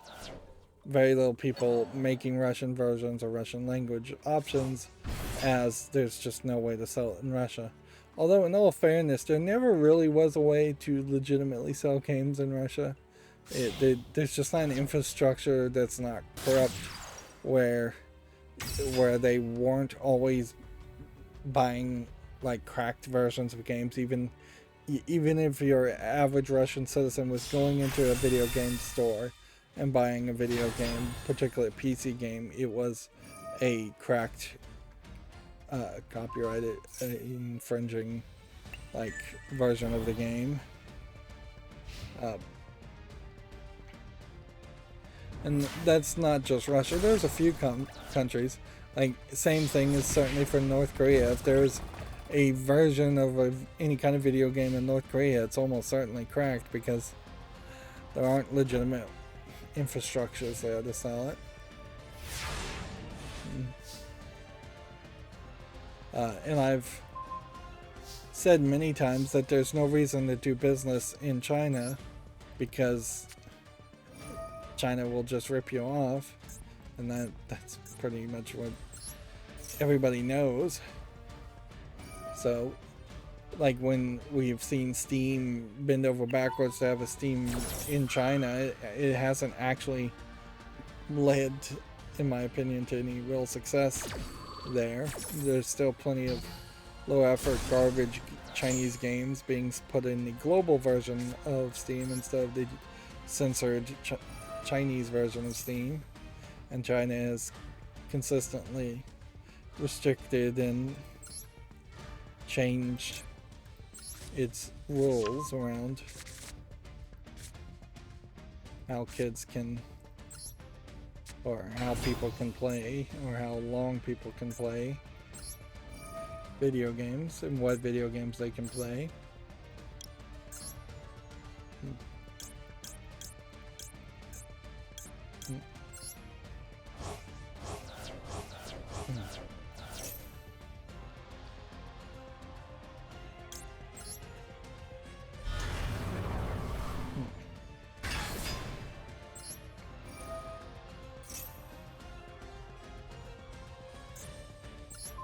very little people making Russian versions or Russian language options, as there's just no way to sell it in Russia. Although in all fairness, there never really was a way to legitimately sell games in Russia. There's just not an infrastructure that's not corrupt where they weren't always buying like cracked versions of games. Even if your average Russian citizen was going into a video game store and buying a video game, particularly a PC game, it was a cracked, copyrighted, infringing like version of the game. And that's not just Russia. There's a few countries. Like, same thing is certainly for North Korea. If there's a version of any kind of video game in North Korea, it's almost certainly cracked because there aren't legitimate infrastructures there to sell it. And I've said many times that there's no reason to do business in China because China will just rip you off, and that's pretty much what everybody knows. So, like when we've seen Steam bend over backwards to have a Steam in China, it hasn't actually led, in my opinion, to any real success there. There's still plenty of low effort garbage Chinese games being put in the global version of Steam instead of the censored Chinese version of Steam, and China has consistently restricted and changed its rules around how kids can, or how people can play, or how long people can play video games, and what video games they can play.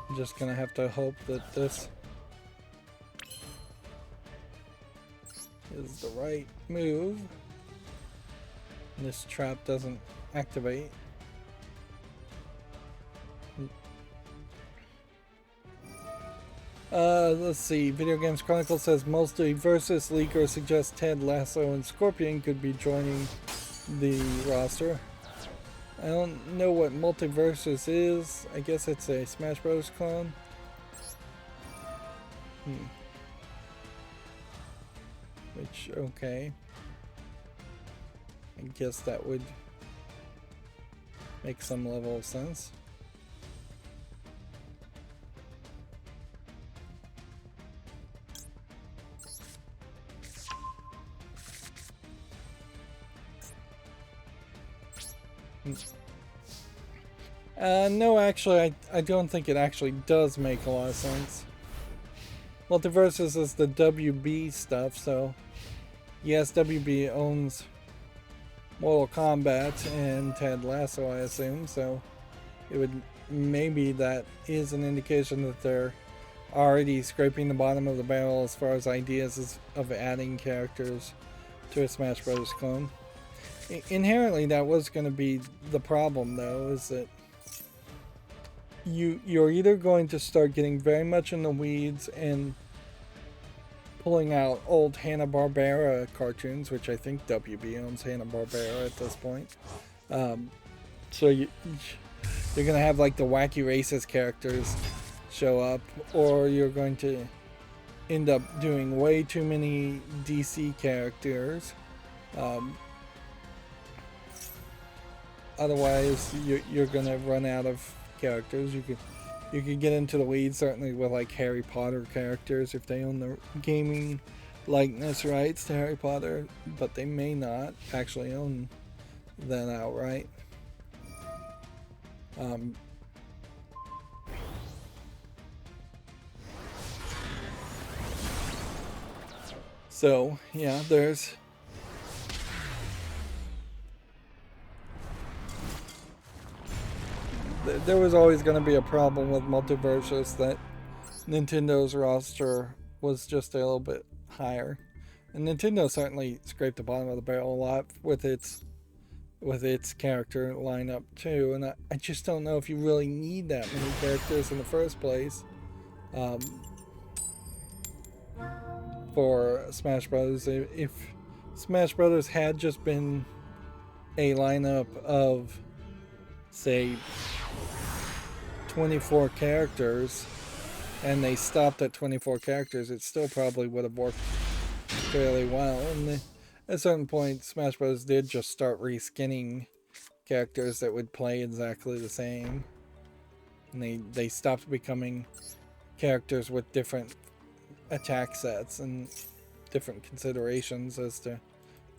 I'm just gonna have to hope that this is the right move. This trap doesn't activate. Let's see. Video Games Chronicle says Multiversus leaker suggests Ted Lasso and Scorpion could be joining the roster. I don't know what Multiversus is. I guess it's a Smash Bros. Clone. Which, okay. I guess that would make some level of sense. No, actually, I don't think it actually does make a lot of sense. Multiversus is the WB stuff, so yes, WB owns Mortal Kombat and Ted Lasso, I assume, so it would maybe that is an indication that they're already scraping the bottom of the barrel as far as ideas of adding characters to a Smash Bros. Clone. Inherently, that was going to be the problem, though, is that you're either going to start getting very much in the weeds and pulling out old Hanna-Barbera cartoons, which I think WB owns Hanna-Barbera at this point. So you're going to have like the wacky racist characters show up, or you're going to end up doing way too many DC characters. Otherwise, you're going to run out of characters. You could get into the weeds certainly with like Harry Potter characters if they own the gaming likeness rights to Harry Potter, but they may not actually own that outright. So yeah, there was always going to be a problem with Multiversus, that Nintendo's roster was just a little bit higher, and Nintendo certainly scraped the bottom of the barrel a lot with its character lineup too. And I just don't know if you really need that many characters in the first place for Smash Bros. If Smash Bros. Had just been a lineup of, say, 24 characters, and they stopped at 24 characters, it still probably would have worked fairly well. And at a certain point, Smash Bros. Did just start reskinning characters that would play exactly the same. And they stopped becoming characters with different attack sets and different considerations as to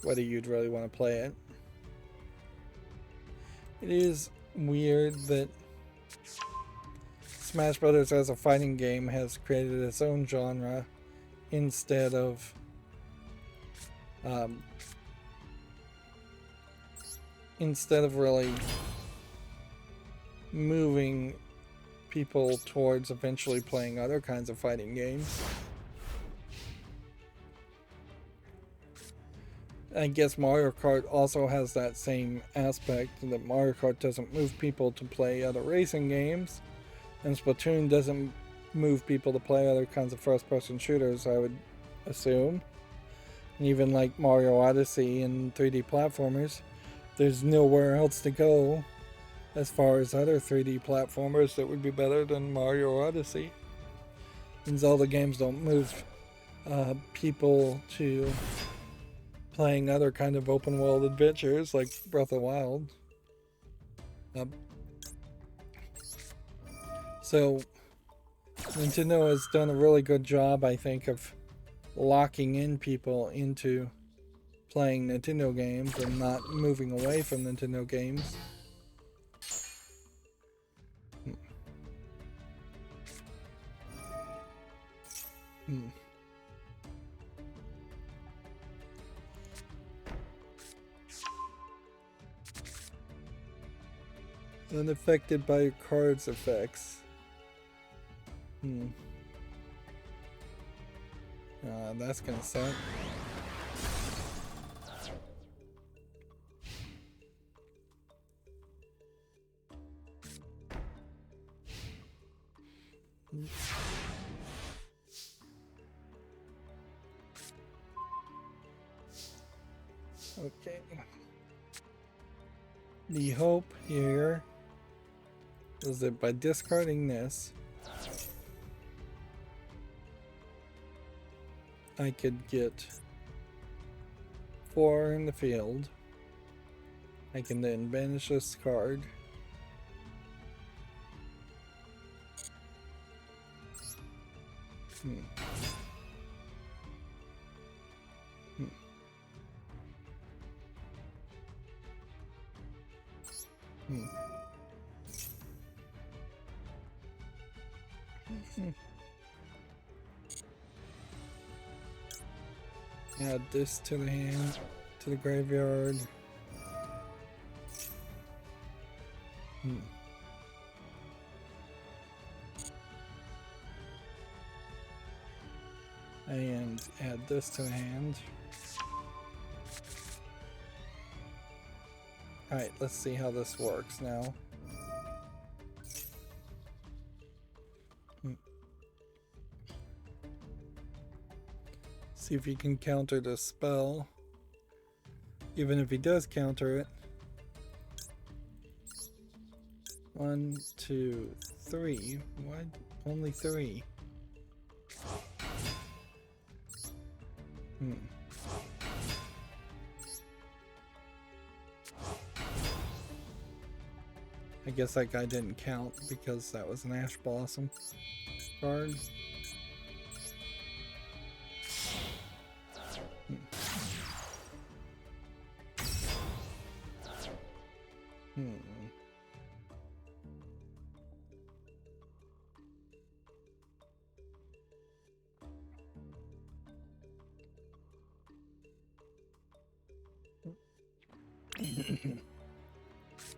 whether you'd really want to play it. It is weird that Smash Brothers as a fighting game has created its own genre instead of really moving people towards eventually playing other kinds of fighting games. I guess Mario Kart also has that same aspect, that Mario Kart doesn't move people to play other racing games, and Splatoon doesn't move people to play other kinds of first-person shooters, I would assume. And even like Mario Odyssey and 3D platformers, there's nowhere else to go as far as other 3D platformers that would be better than Mario Odyssey. And Zelda games don't move people to playing other kind of open world adventures like Breath of the Wild. So Nintendo has done a really good job, I think, of locking in people into playing Nintendo games and not moving away from Nintendo games. Unaffected by your card's effects. That's gonna suck. Okay. The hope here is that by discarding this, I could get 4 in the field. I can then banish this card. Hmm. Hmm. Add this to the hand, to the graveyard. And add this to the hand. Alright, let's see how this works now. See if he can counter the spell. Even if he does counter it. 1, 2, 3. Why only 3? I guess that guy didn't count because that was an Ash Blossom card.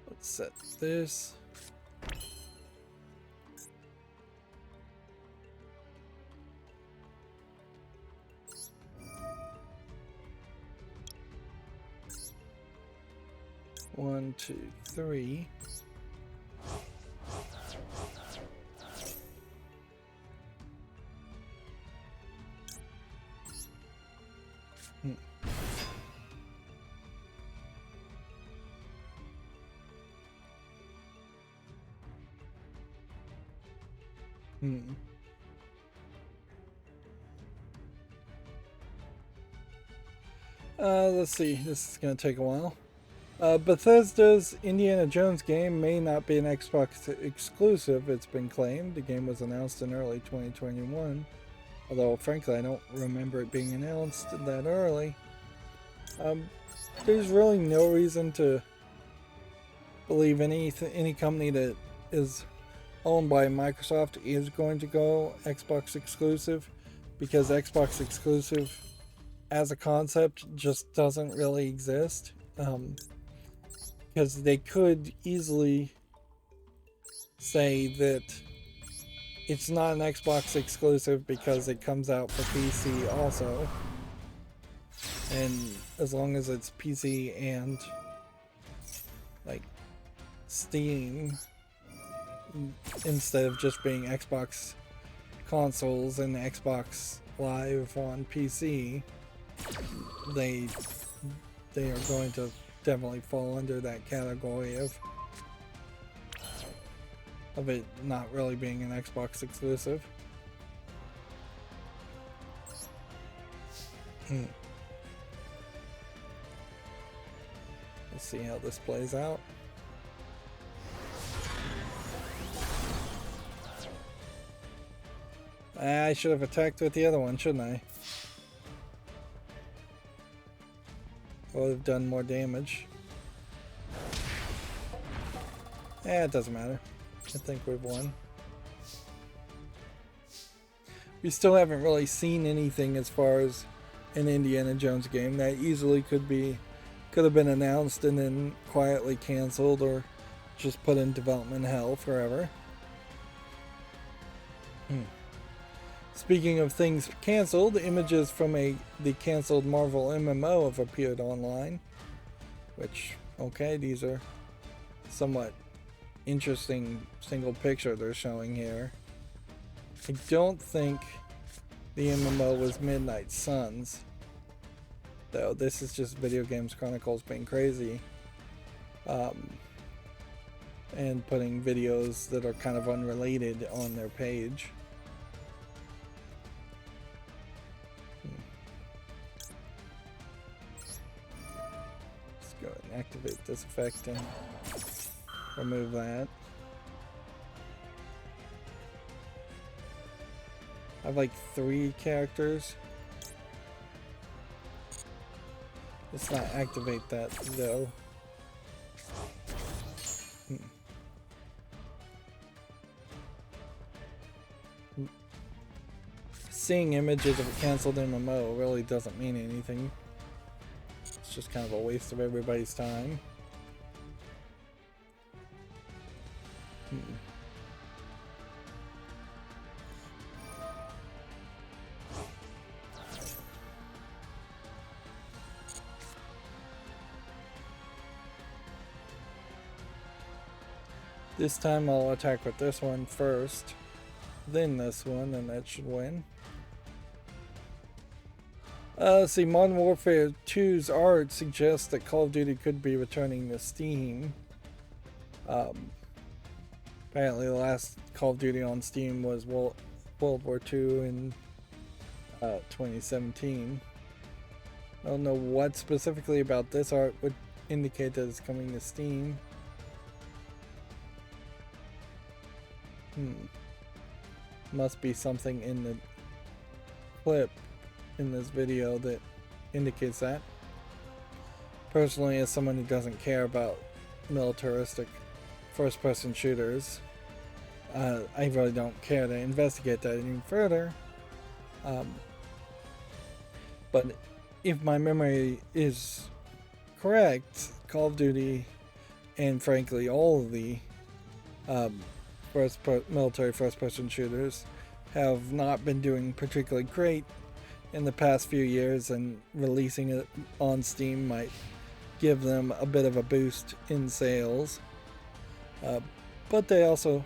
Let's set this. One, two, three. Let's see. This is going to take a while. Bethesda's Indiana Jones game may not be an Xbox exclusive, it's been claimed. The game was announced in early 2021. Although, frankly, I don't remember it being announced that early. There's really no reason to believe any company that is owned by Microsoft is going to go Xbox exclusive, because Xbox exclusive as a concept just doesn't really exist. Because they could easily say that it's not an Xbox exclusive because it comes out for PC also. And as long as it's PC and like Steam, instead of just being Xbox consoles and Xbox Live on PC, they are going to definitely fall under that category of it not really being an Xbox exclusive. Let's see how this plays out. I should have attacked with the other one, shouldn't I? Would have done more damage. It doesn't matter. I think we've won. We still haven't really seen anything as far as an Indiana Jones game. That easily could have been announced and then quietly canceled or just put in development hell forever. Speaking of things canceled, images from the canceled Marvel MMO have appeared online. Which, okay, these are somewhat interesting single picture they're showing here. I don't think the MMO was Midnight Suns. though. This is just Video Games Chronicles being crazy. And putting videos that are kind of unrelated on their page. Let's go ahead and activate this effect and remove that. I have like 3 characters. Let's not activate that though. Seeing images of a cancelled MMO really doesn't mean anything. It's just kind of a waste of everybody's time. This time I'll attack with this one first, then this one, and that should win. See, Modern Warfare 2's art suggests that Call of Duty could be returning to Steam. Apparently the last Call of Duty on Steam was World War II in 2017. I don't know what specifically about this art would indicate that it's coming to Steam. Must be something in the clip in this video that indicates that. Personally, as someone who doesn't care about militaristic first-person shooters, I really don't care to investigate that any further. But if my memory is correct, Call of Duty, and frankly all of the military first-person shooters have not been doing particularly great in the past few years, and releasing it on Steam might give them a bit of a boost in sales. But they also,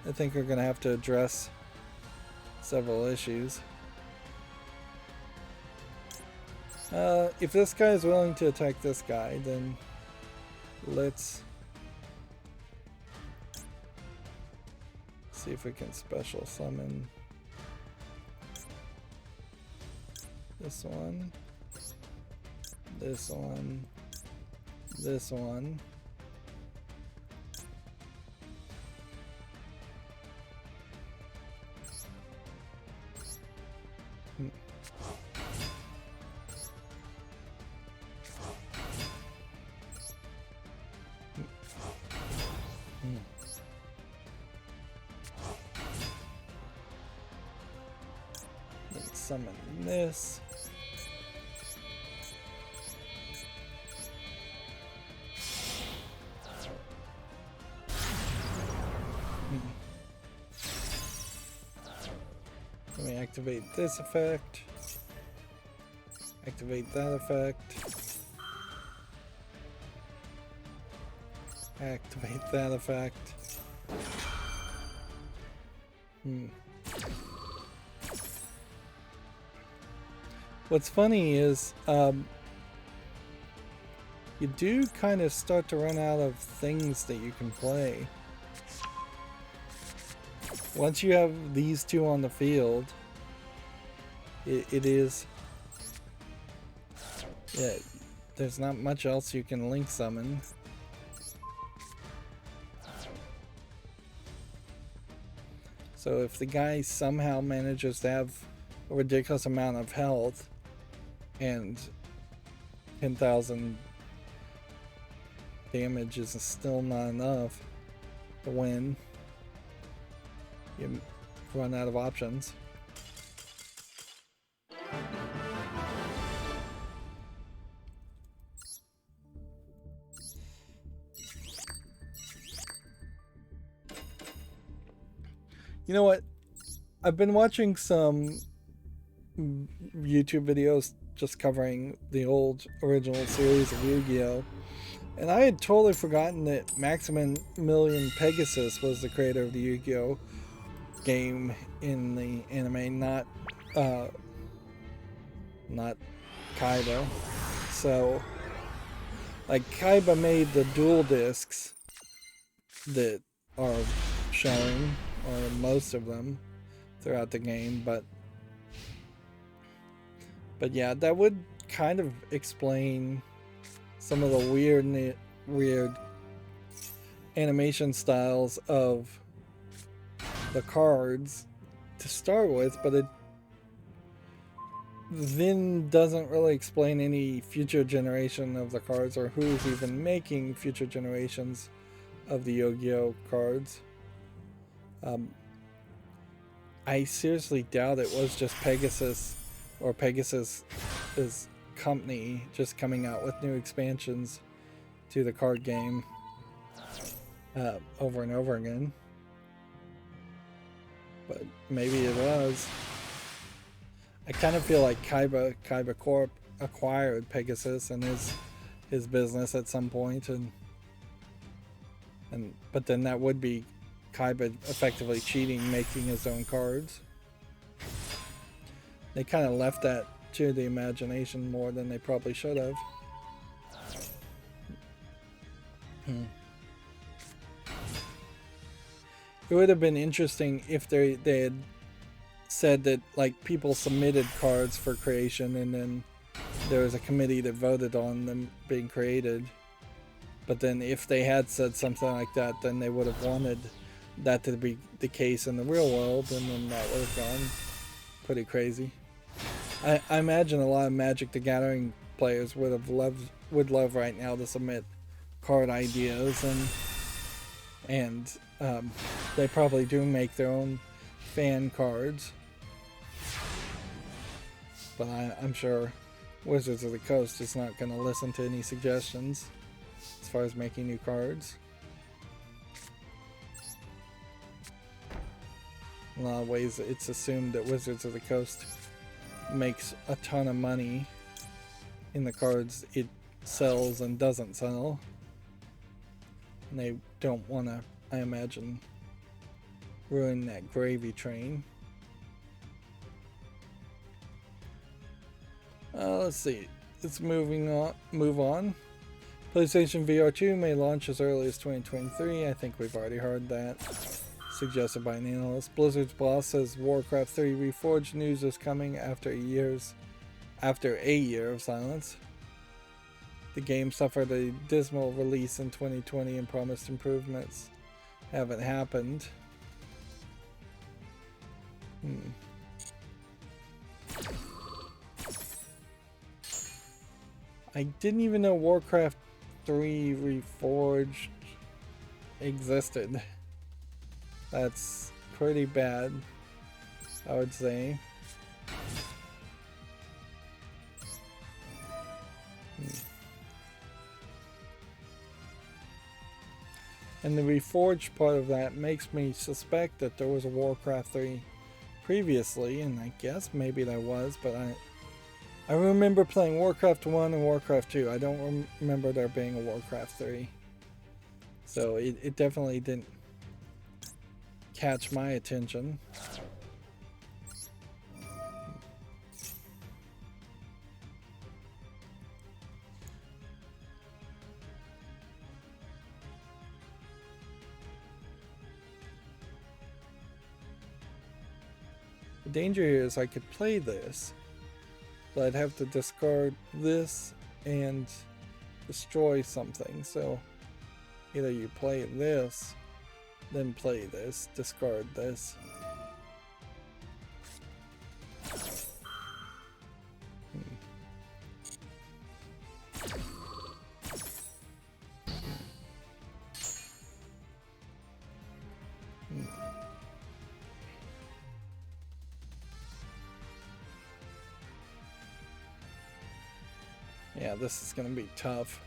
I think, are going to have to address several issues. If this guy is willing to attack this guy, then let's see if we can special summon this one, this one, this one. Let's summon this. Let me activate this effect. Activate that effect. Activate that effect. What's funny is you do kind of start to run out of things that you can play. Once you have these two on the field, it is, yeah, there's not much else you can link summon. So if the guy somehow manages to have a ridiculous amount of health and 10,000 damage is still not enough to win, you run out of options. You know what? I've been watching some YouTube videos just covering the old original series of Yu-Gi-Oh! And I had totally forgotten that Maximilian Pegasus was the creator of the Yu-Gi-Oh! Game in the anime, not Kaido. So, like, Kaiba made the dual discs that are shown, or most of them, throughout the game, but yeah, that would kind of explain some of the weird animation styles of the cards to start with, but it then doesn't really explain any future generation of the cards or who's even making future generations of the Yu-Gi-Oh cards. I seriously doubt it was just Pegasus or Pegasus's company just coming out with new expansions to the card game over and over again. But maybe it was. I kind of feel like Kaiba Corp acquired Pegasus and his business at some point, but then that would be Kaiba effectively cheating, making his own cards. They kind of left that to the imagination more than they probably should have. It would have been interesting if they had said that, like, people submitted cards for creation and then there was a committee that voted on them being created. But then if they had said something like that, then they would have wanted that to be the case in the real world, and then that would have gone pretty crazy. I imagine a lot of Magic the Gathering players would love right now to submit card ideas, and they probably do make their own fan cards. But I'm sure Wizards of the Coast is not going to listen to any suggestions as far as making new cards. In a lot of ways, it's assumed that Wizards of the Coast makes a ton of money in the cards it sells and doesn't sell. And they don't want to, I imagine, ruin that gravy train. Let's see. Let's move on. PlayStation VR 2 may launch as early as 2023. I think we've already heard that. Suggested by an analyst. Blizzard's boss says Warcraft 3 Reforged news is coming after a year of silence. The game suffered a dismal release in 2020 and promised improvements haven't happened. I didn't even know Warcraft 3 Reforged existed. That's pretty bad, I would say. And the Reforged part of that makes me suspect that there was a Warcraft 3 previously, and I guess maybe there was, but I remember playing Warcraft 1 and Warcraft 2. I don't remember there being a Warcraft 3. So it definitely didn't catch my attention. The danger here is I could play this, but I'd have to discard this and destroy something. So either you play this, then play this, discard this. Yeah, this is going to be tough.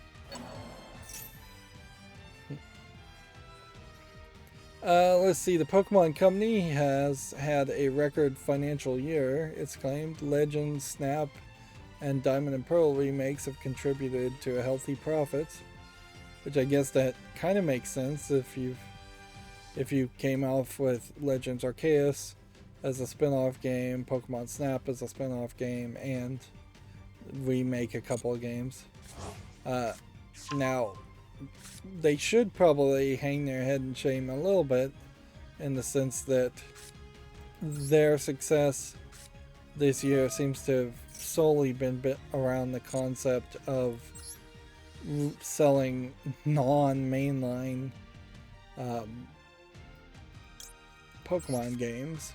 Let's see, the Pokemon Company has had a record financial year. It's claimed Legends, Snap, and Diamond and Pearl remakes have contributed to a healthy profit, which I guess that kind of makes sense if you came off with Legends Arceus as a spin-off game, Pokemon Snap as a spin-off game, and remake a couple of games. Now, they should probably hang their head in shame a little bit, in the sense that their success this year seems to have solely been built around the concept of selling non-mainline Pokemon games.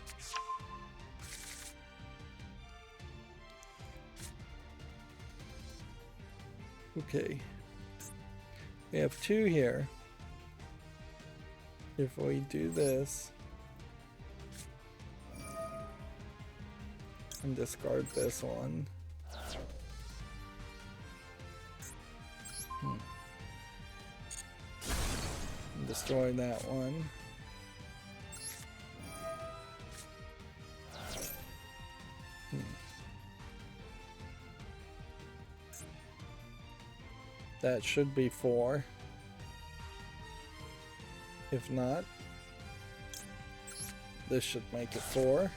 Okay, we have 2 here. If we do this and discard this one, and destroy that one, that should be 4. If not, this should make it 4.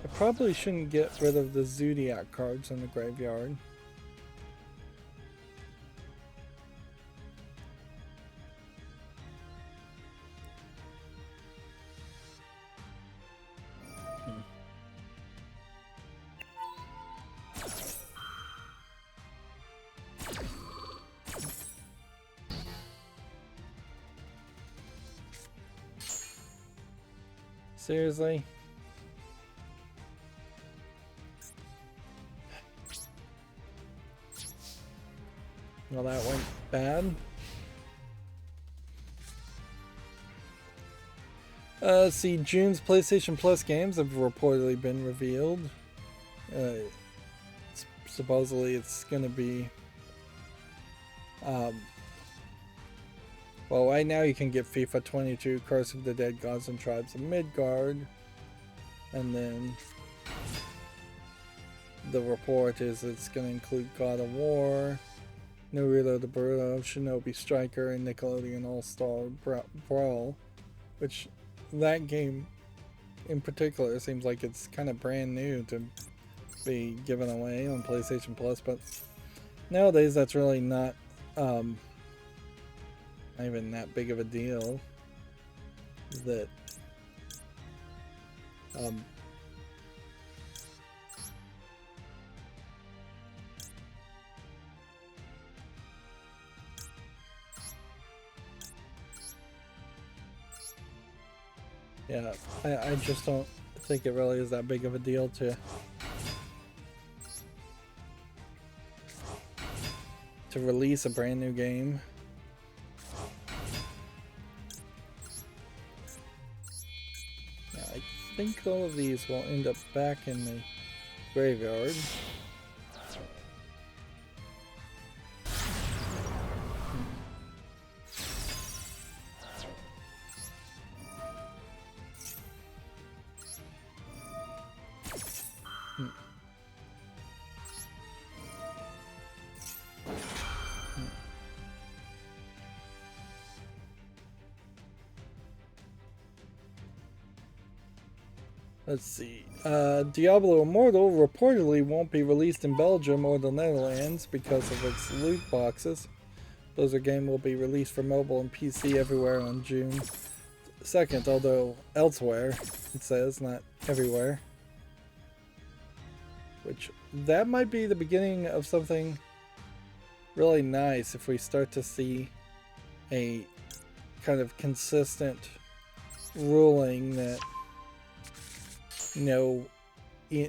I probably shouldn't get rid of the Zodiac cards in the graveyard. Seriously? Well, that went bad. See, June's PlayStation Plus games have reportedly been revealed. Supposedly it's gonna be... well, right now you can get FIFA 22, Curse of the Dead Gods and Tribes of Midgard. And then the report is it's going to include God of War, Naruto the Boruto, Shinobi Striker, and Nickelodeon All-Star Brawl. Which, that game in particular seems like it's kind of brand new to be given away on PlayStation Plus. But nowadays that's really not even that big of a deal. That yeah, I just don't think it really is that big of a deal to release a brand new game. I think all of these will end up back in the graveyard. Let's see. Diablo Immortal reportedly won't be released in Belgium or the Netherlands because of its loot boxes. Blizzard game will be released for mobile and PC everywhere on June 2nd, although elsewhere, it says, not everywhere. Which, that might be the beginning of something really nice if we start to see a kind of consistent ruling that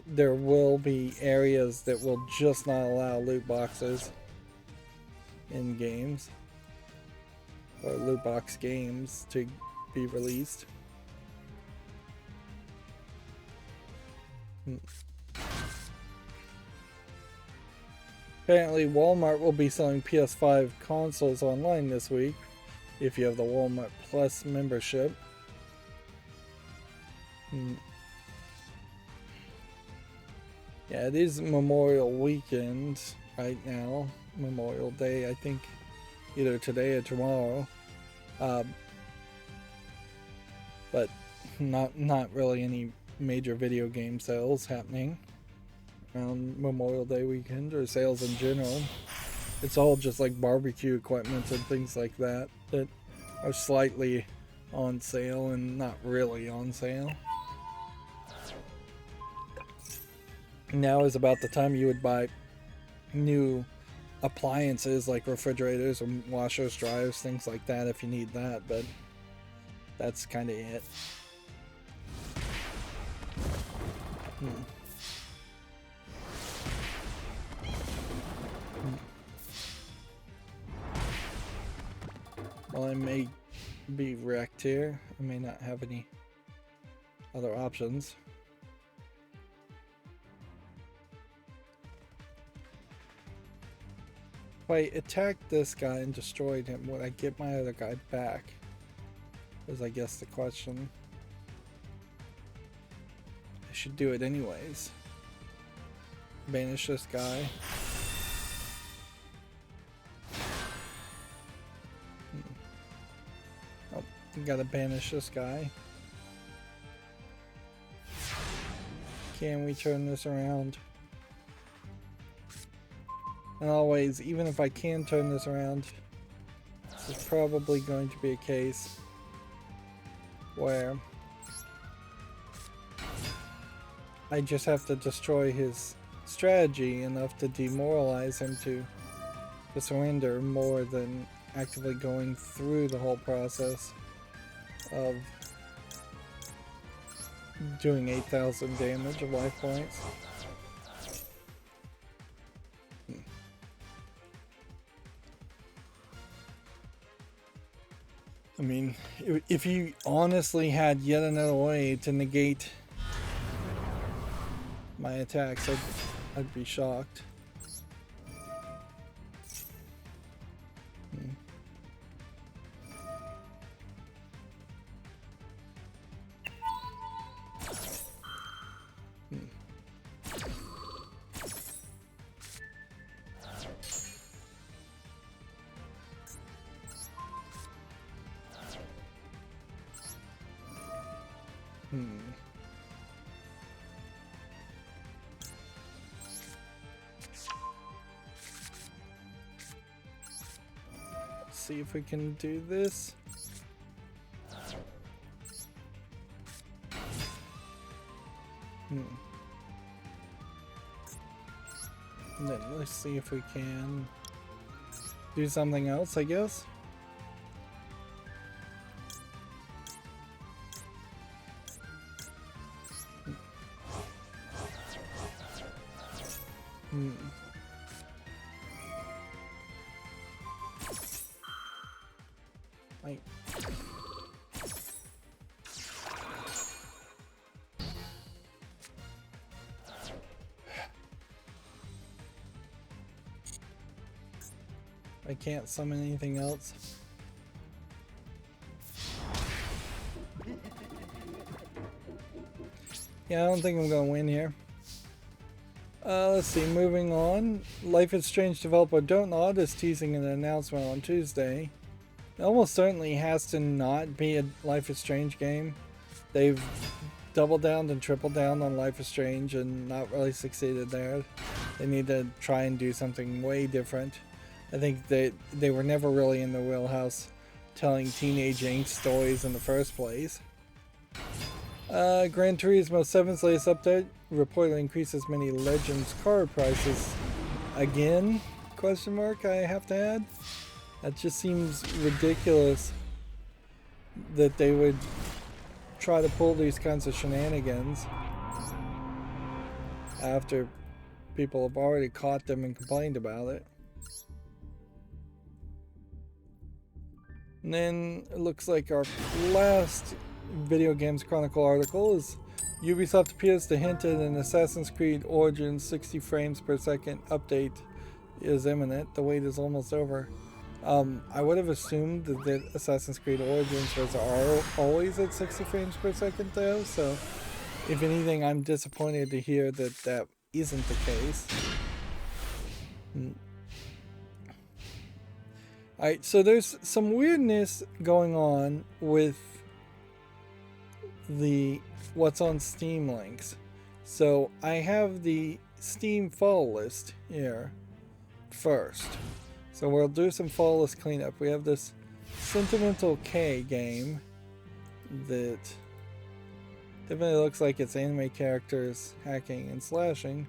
there will be areas that will just not allow loot boxes in games, or loot box games to be released. Apparently Walmart will be selling PS5 consoles online this week if you have the Walmart Plus membership. Yeah, it is Memorial Weekend, right now, Memorial Day, I think either today or tomorrow. But not really any major video game sales happening around Memorial Day weekend, or sales in general. It's all just like barbecue equipment and things like that that are slightly on sale and not really on sale. Now is about the time you would buy new appliances like refrigerators and washers, dryers, things like that if you need that, but that's kind of it. Well, I may be wrecked here. I may not have any other options. If I attacked this guy and destroyed him, would I get my other guy back? Is I guess the question. I should do it anyways. Banish this guy. Oh, gotta banish this guy. Can we turn this around? And always, even if I can turn this around, this is probably going to be a case where I just have to destroy his strategy enough to demoralize him to surrender more than actively going through the whole process of doing 8,000 damage of life points. I mean, if you honestly had yet another way to negate my attacks, I'd be shocked. See if we can do this. Then let's see if we can do something else, I guess. I can't summon anything else. Yeah, I don't think I'm gonna win here. Let's see, moving on. Life is Strange developer Don't Nod is teasing an announcement on Tuesday. It almost certainly has to not be a Life is Strange game. They've doubled down and tripled down on Life is Strange and not really succeeded there. They need to try and do something way different. I think they were never really in the wheelhouse telling teenage angst stories in the first place. Gran Turismo 7's latest update reportedly increases many Legends card prices again? Question mark, I have to add. That just seems ridiculous that they would try to pull these kinds of shenanigans after people have already caught them and complained about it. And then it looks like our last Video Games Chronicle article is Ubisoft appears to hint at an Assassin's Creed Origins 60 frames per second update is imminent. The wait is almost over. I would have assumed that Assassin's Creed Origins was always at 60 frames per second though, so if anything I'm disappointed to hear that that isn't the case. Alright, so there's some weirdness going on with the what's on Steam links. So I have the Steam fall list here first. So we'll do some fall list cleanup. We have this Sentimental K game that definitely looks like it's anime characters hacking and slashing,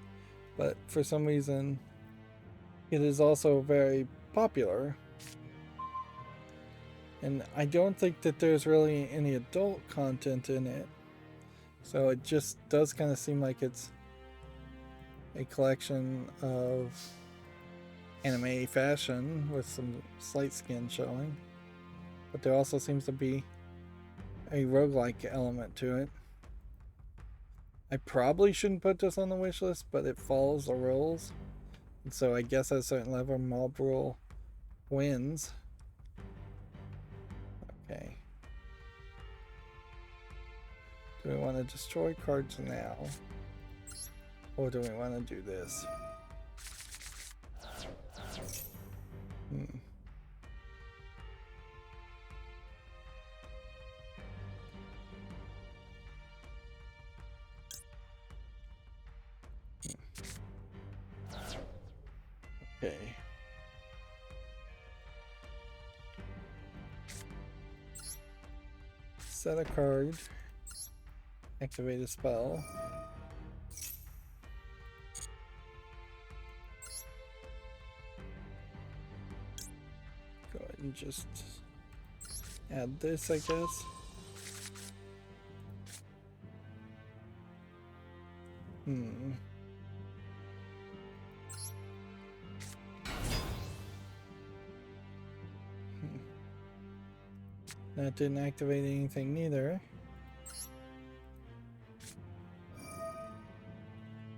but for some reason it is also very popular. And I don't think that there's really any adult content in it. So it just does kind of seem like it's a collection of anime fashion with some slight skin showing. But there also seems to be a roguelike element to it. I probably shouldn't put this on the wish list, but it follows the rules. And so I guess at a certain level, mob rule wins. Okay. Do we want to destroy cards now? Or do we want to do this? Okay. Set a card. Activate a spell. Go ahead and just add this, I guess. That didn't activate anything neither.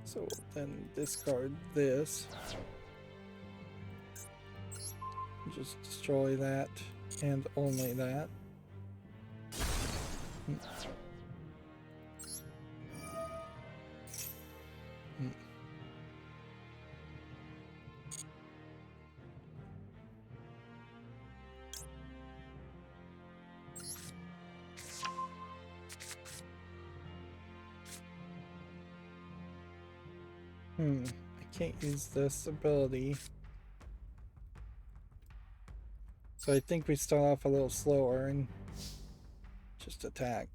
So then discard this. Just destroy that and only that. I can't use this ability. So I think we start off a little slower and just attack.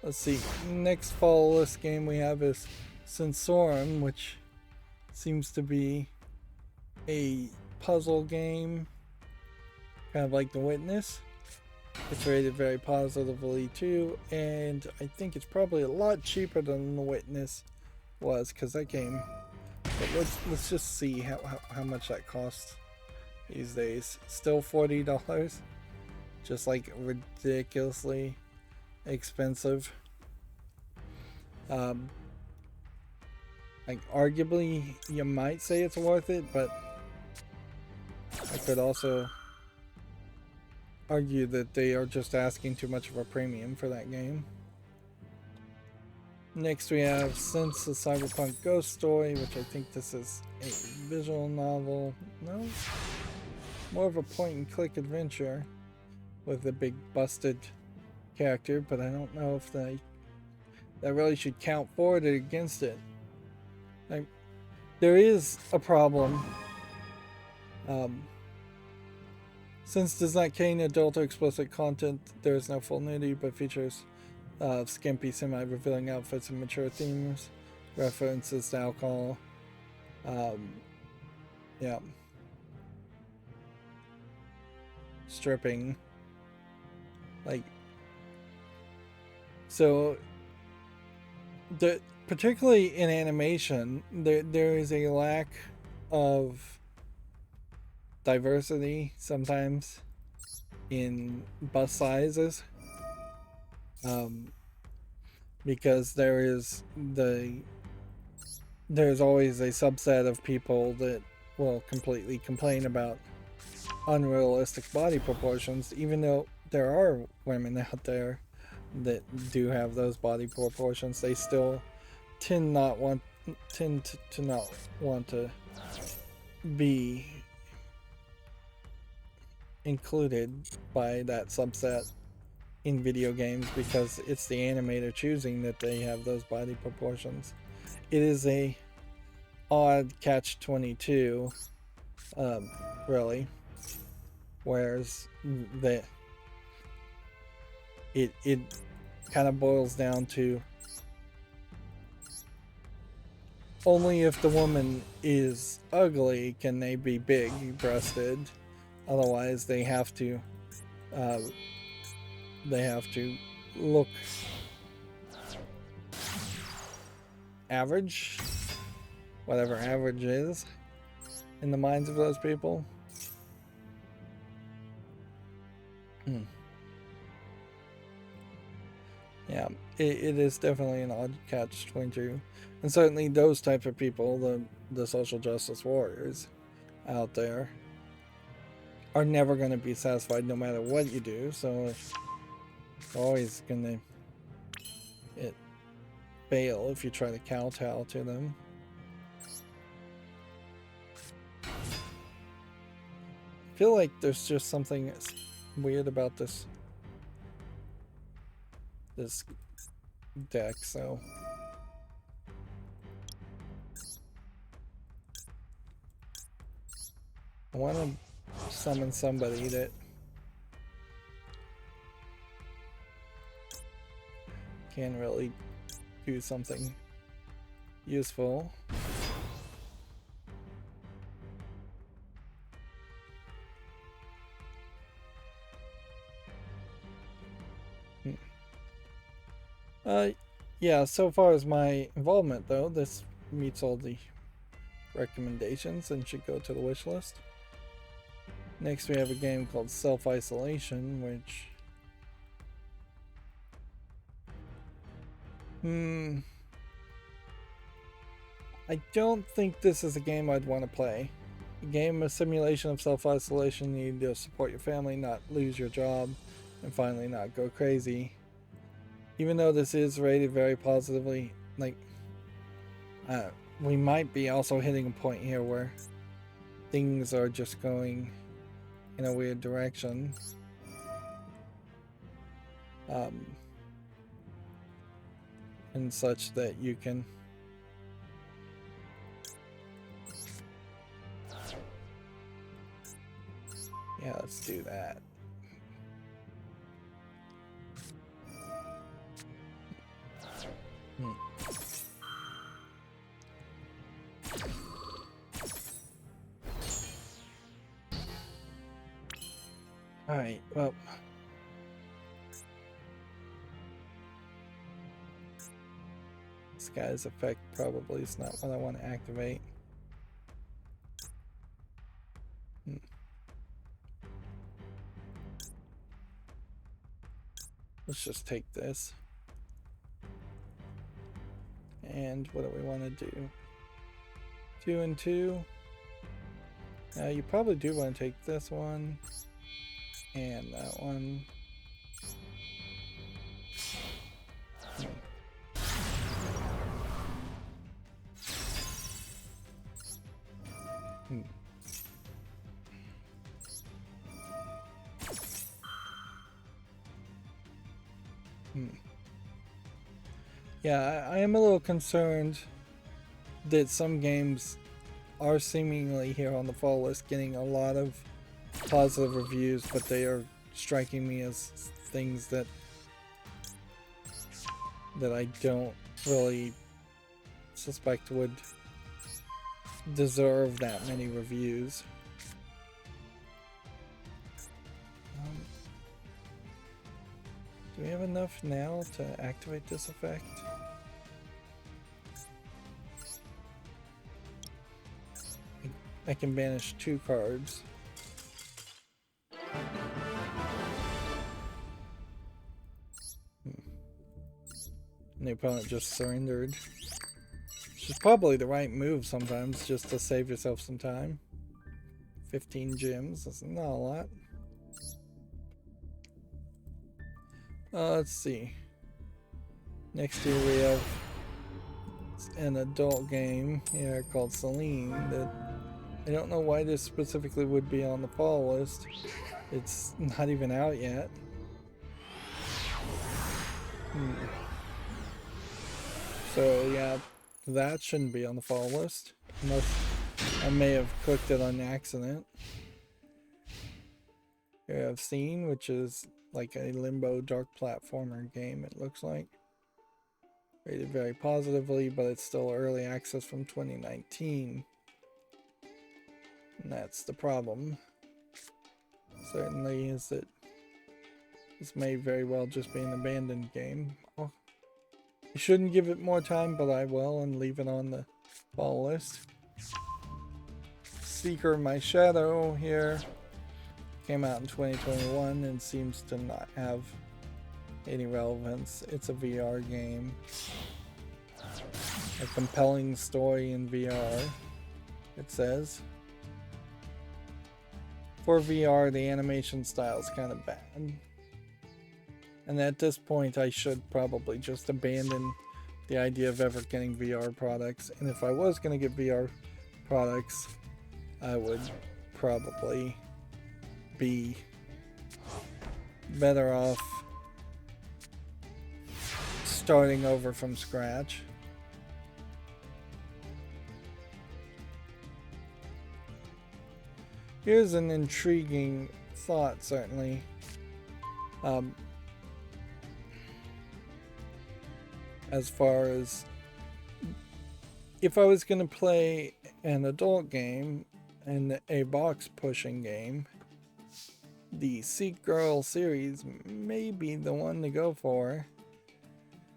Let's see, next fall list game we have is Sensorum, which seems to be a puzzle game, kind of like The Witness. It's rated very positively too, and I think it's probably a lot cheaper than The Witness was, because that game. But let's just see how much that costs these days. Still $40, just like ridiculously expensive. Like arguably you might say it's worth it, but I could also argue that they are just asking too much of a premium for that game. Next we have Since the Cyberpunk Ghost Story, which I think this is a visual novel. No? More of a point and click adventure with a big busted character, but I don't know if that really should count for it or against it. There is a problem. Since does not contain adult or explicit content, there is no full nudity, but features skimpy, semi-revealing outfits and mature themes, references to alcohol. Yeah. Stripping. Like, so, particularly in animation, there is a lack of diversity sometimes in bust sizes, because there's always a subset of people that will completely complain about unrealistic body proportions, even though there are women out there that do have those body proportions, they still tend to not want to be included by that subset in video games because it's the animator choosing that they have those body proportions. It is a odd catch-22, really, whereas it kind of boils down to only if the woman is ugly can they be big-breasted. Otherwise, they have to look average, whatever average is in the minds of those people. Yeah, it is definitely an odd catch-22, and certainly those type of people, the social justice warriors out there, are never going to be satisfied no matter what you do. So it's always going to fail if you try to kowtow to them. I feel like there's just something weird about this deck, so I want to summon somebody that can really do something useful. Yeah, so far as my involvement though, this meets all the recommendations and should go to the wish list. Next we have a game called Self-Isolation, which I don't think this is a game I'd want to play. A game, a simulation of self-isolation. You need to support your family, not lose your job, and finally not go crazy. Even though this is rated very positively, like, we might be also hitting a point here where things are just going in a weird direction. And such that you can let's do that. Alright, well, this guy's effect probably is not what I want to activate. Let's just take this. And what do we want to do? 2 and 2. Now you probably do want to take this one and that one. Yeah, I am a little concerned that some games are seemingly here on the fall list getting a lot of positive reviews, but they are striking me as things that I don't really suspect would deserve that many reviews. Do we have enough now to activate this effect? I can banish 2 cards. And the opponent just surrendered. Which is probably the right move sometimes, just to save yourself some time. 15 gems, that's not a lot. Let's see. Next year we have an adult game here called Celine that I don't know why this specifically would be on the fall list. It's not even out yet. So yeah, that shouldn't be on the fall list unless I may have clicked it on accident. Here I've seen, which is like a limbo dark platformer game, it looks like. Rated very positively, but it's still early access from 2019. And that's the problem. Certainly is that this may very well just be an abandoned game. I shouldn't give it more time, but I will and leave it on the fall list. Seeker of My Shadow here came out in 2021 and seems to not have any relevance. It's a VR game. A compelling story in VR, it says. For VR, the animation style is kind of bad. And at this point, I should probably just abandon the idea of ever getting VR products. And if I was going to get VR products, I would probably be better off starting over from scratch. Here's an intriguing thought, certainly. As far as if I was going to play an adult game and a box pushing game, the Seek Girl series may be the one to go for.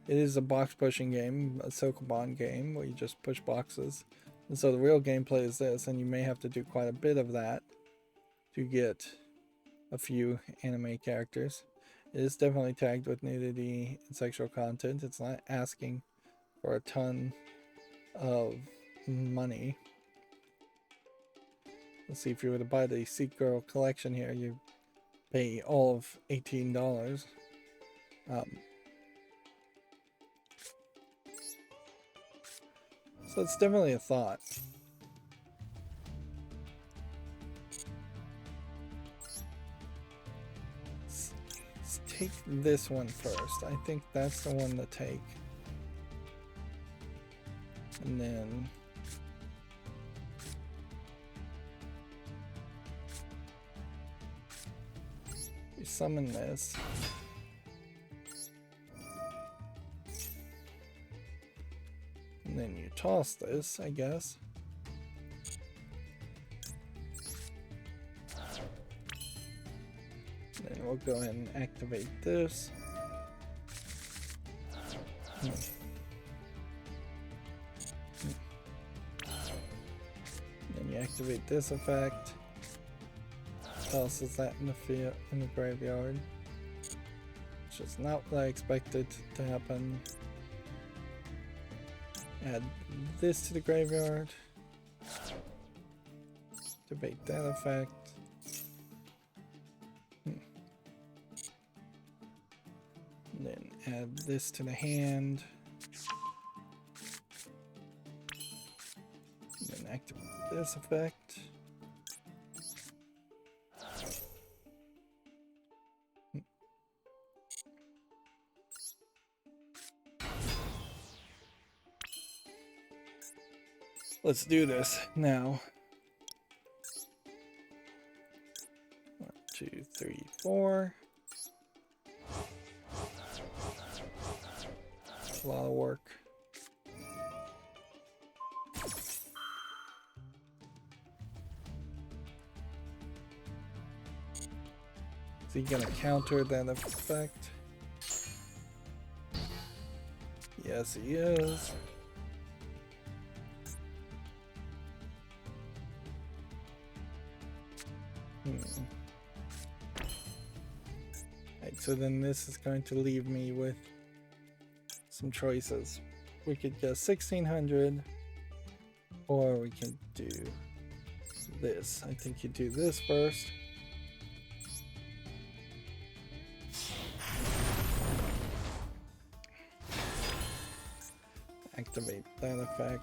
It is a box pushing game, a Sokoban game where you just push boxes. And so the real gameplay is this, and you may have to do quite a bit of that to get a few anime characters. It is definitely tagged with nudity and sexual content. It's not asking for a ton of money. Let's see, if you were to buy the Seek Girl collection here, you pay all of $18. So it's definitely a thought. Let's take this one first. I think that's the one to take. And then you summon this. And then you toss this, I guess. Then we'll go ahead and activate this. Then you activate this effect. Tosses that in the field, in the graveyard. Which is not what I expected to happen. Add this to the graveyard. Activate that effect. Then add this to the hand. Then activate this effect. Let's do this now. 1, 2, 3, 4. A lot of work. Is he gonna counter that effect? Yes, he is. Right, so then this is going to leave me with some choices. We could go 1600, or we can do this. I think you do this first. that effect.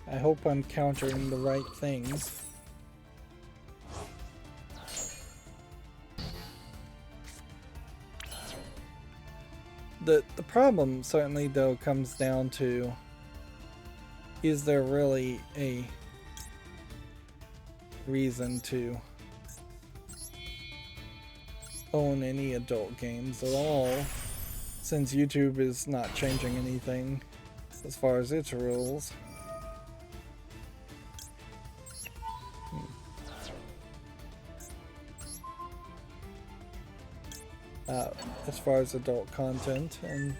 I hope I'm countering the right things. The problem certainly though comes down to, is there really a reason to own any adult games at all, since YouTube is not changing anything as far as its rules? As far as adult content, and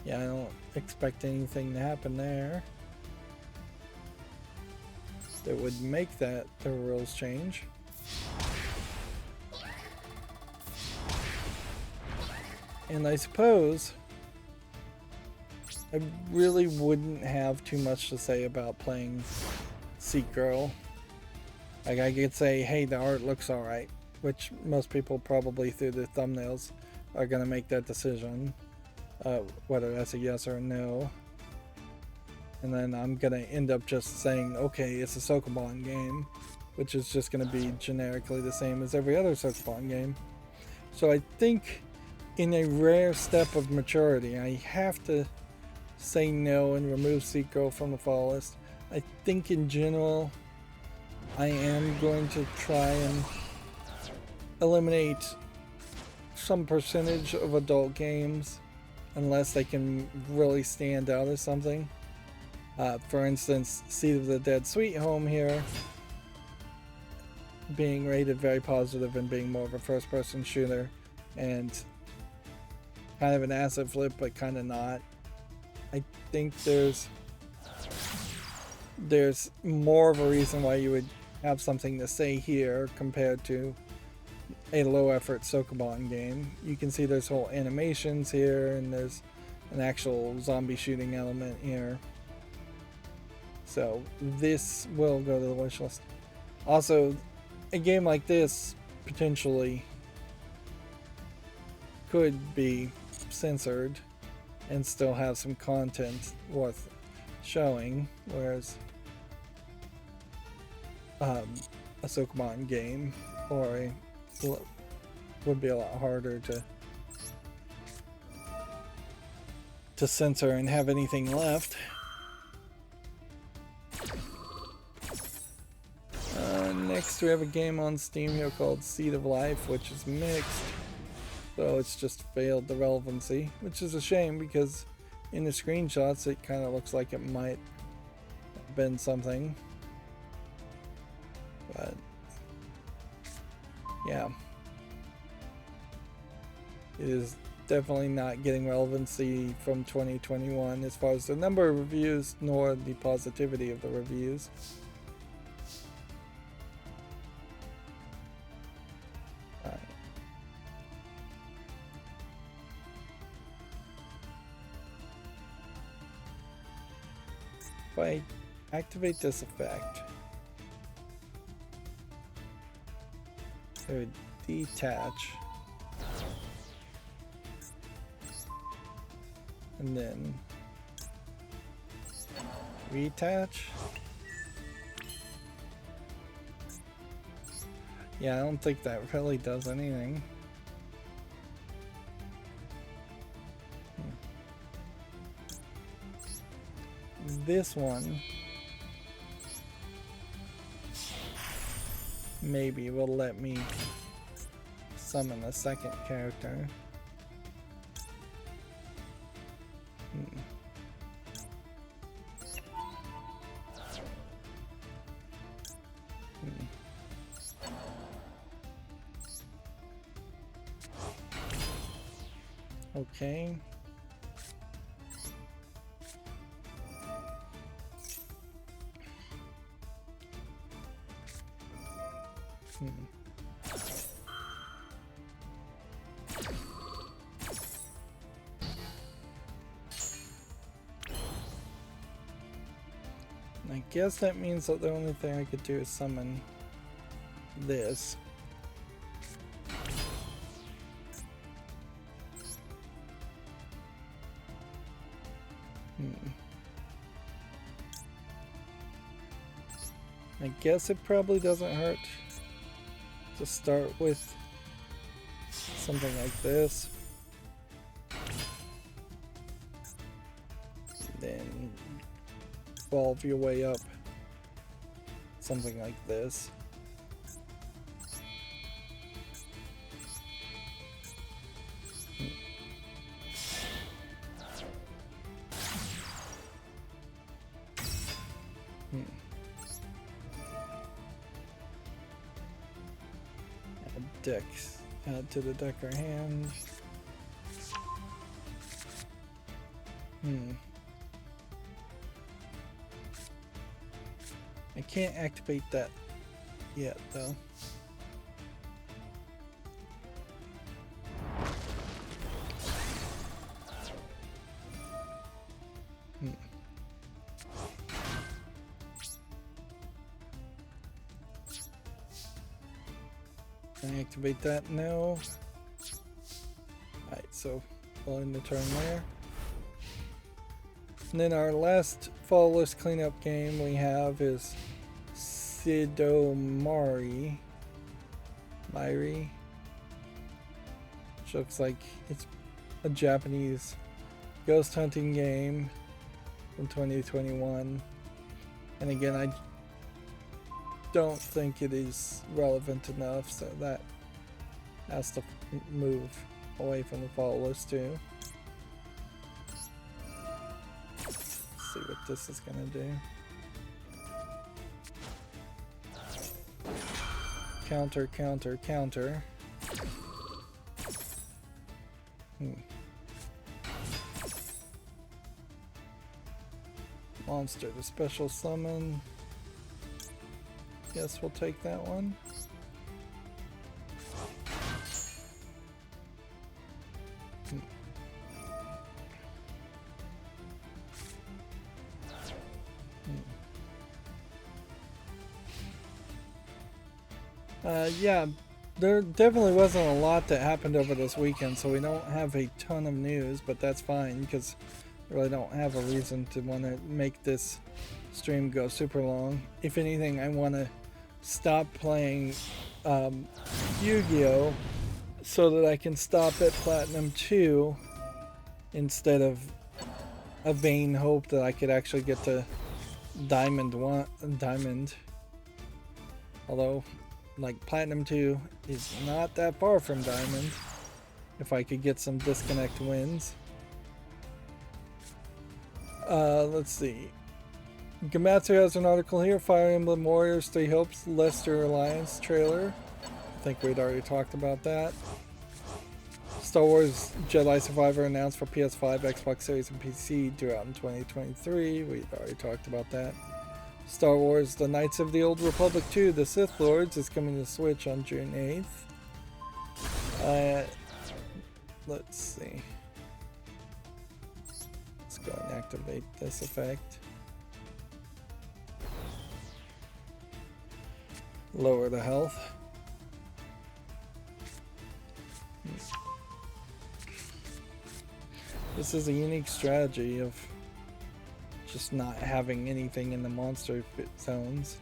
yeah, I don't expect anything to happen there that would make the rules change. And I suppose I really wouldn't have too much to say about playing Seek Girl. Like, I could say, hey, the art looks alright, which most people probably through the thumbnails are going to make that decision, whether that's a yes or a no. And then I'm going to end up just saying, okay, it's a Sokoban game, which is just going to be generically the same as every other Sokoban game. So I think in a rare step of maturity, I have to say no and remove Seek Girl from the follow list. I think in general, I am going to try and eliminate some percentage of adult games unless they can really stand out as something. For instance, Seed of the Dead Sweet Home here being rated very positive and being more of a first-person shooter and kind of an asset flip, but kind of not. I think there's more of a reason why you would have something to say here compared to a low-effort Sokoban game. You can see there's whole animations here, and there's an actual zombie shooting element here. So this will go to the wish list. Also, a game like this potentially could be censored and still have some content worth showing, whereas a Sokoban game or would be a lot harder to censor and have anything left. Next we have a game on Steam here called Seed of Life, which is mixed, so it's just failed the relevancy, which is a shame because in the screenshots it kind of looks like it might have been something, but yeah, it is definitely not getting relevancy from 2021 as far as the number of reviews nor the positivity of the reviews. If I activate this effect, I would detach and then retach. Yeah, I don't think that really does anything. This one maybe will let me summon a second character. Okay. Hmm. I guess that means that the only thing I could do is summon this. I guess it probably doesn't hurt to start with something like this. Then evolve your way up. Something like this. Decks. Add to the deck or hand. I can't activate that yet, though. Can I activate that? No. Alright, so we'll end the turn there. And then our last fall list cleanup game we have is Sidomari. Which looks like it's a Japanese ghost hunting game from 2021. And again, I don't think it is relevant enough, so that has to move away from the fall list too. Let's see what this is gonna do. Counter, counter, counter. Monster to special summon. Guess we'll take that one. Yeah, there definitely wasn't a lot that happened over this weekend, so we don't have a ton of news, but that's fine because I really don't have a reason to want to make this stream go super long. If anything, I want to stop playing Yu-Gi-Oh! So that I can stop at Platinum 2 instead of a vain hope that I could actually get to Diamond 1. Although, like, Platinum 2 is not that far from Diamond if I could get some disconnect wins. Let's see. Gamatsu has an article here, Fire Emblem Warriors 3 Hopes Leicester Alliance trailer. I think we'd already talked about that. Star Wars Jedi Survivor announced for PS5, Xbox Series, and PC due out in 2023. We've already talked about that. Star Wars The Knights of the Old Republic 2, The Sith Lords is coming to Switch on June 8th. Let's see. Let's go and activate this effect. Lower the health. This is a unique strategy of just not having anything in the monster zones.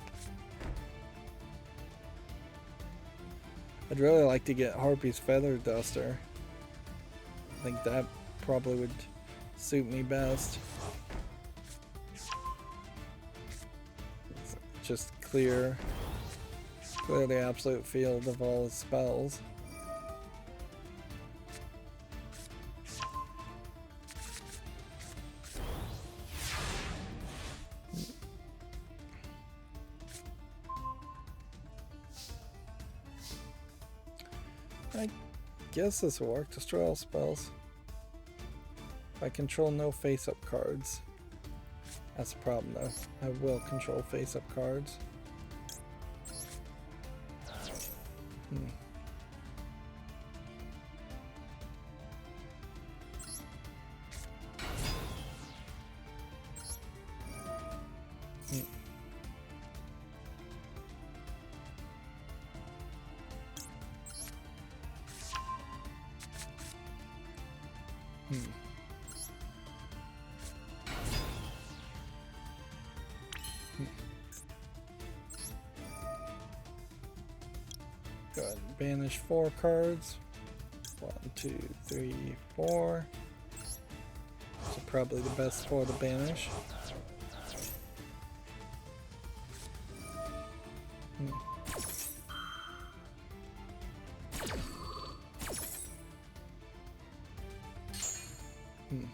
I'd really like to get Harpy's Feather Duster. I think that probably would suit me best. Just clear the absolute field of all his spells. I guess this will work. Destroy all spells. I control no face-up cards. That's a problem though. I will control face-up cards. Hmm. Hmm. Hmm. Go ahead and banish 4 cards. 1, 2, 3, 4. So probably the best 4 to banish. Hmm. Hmm.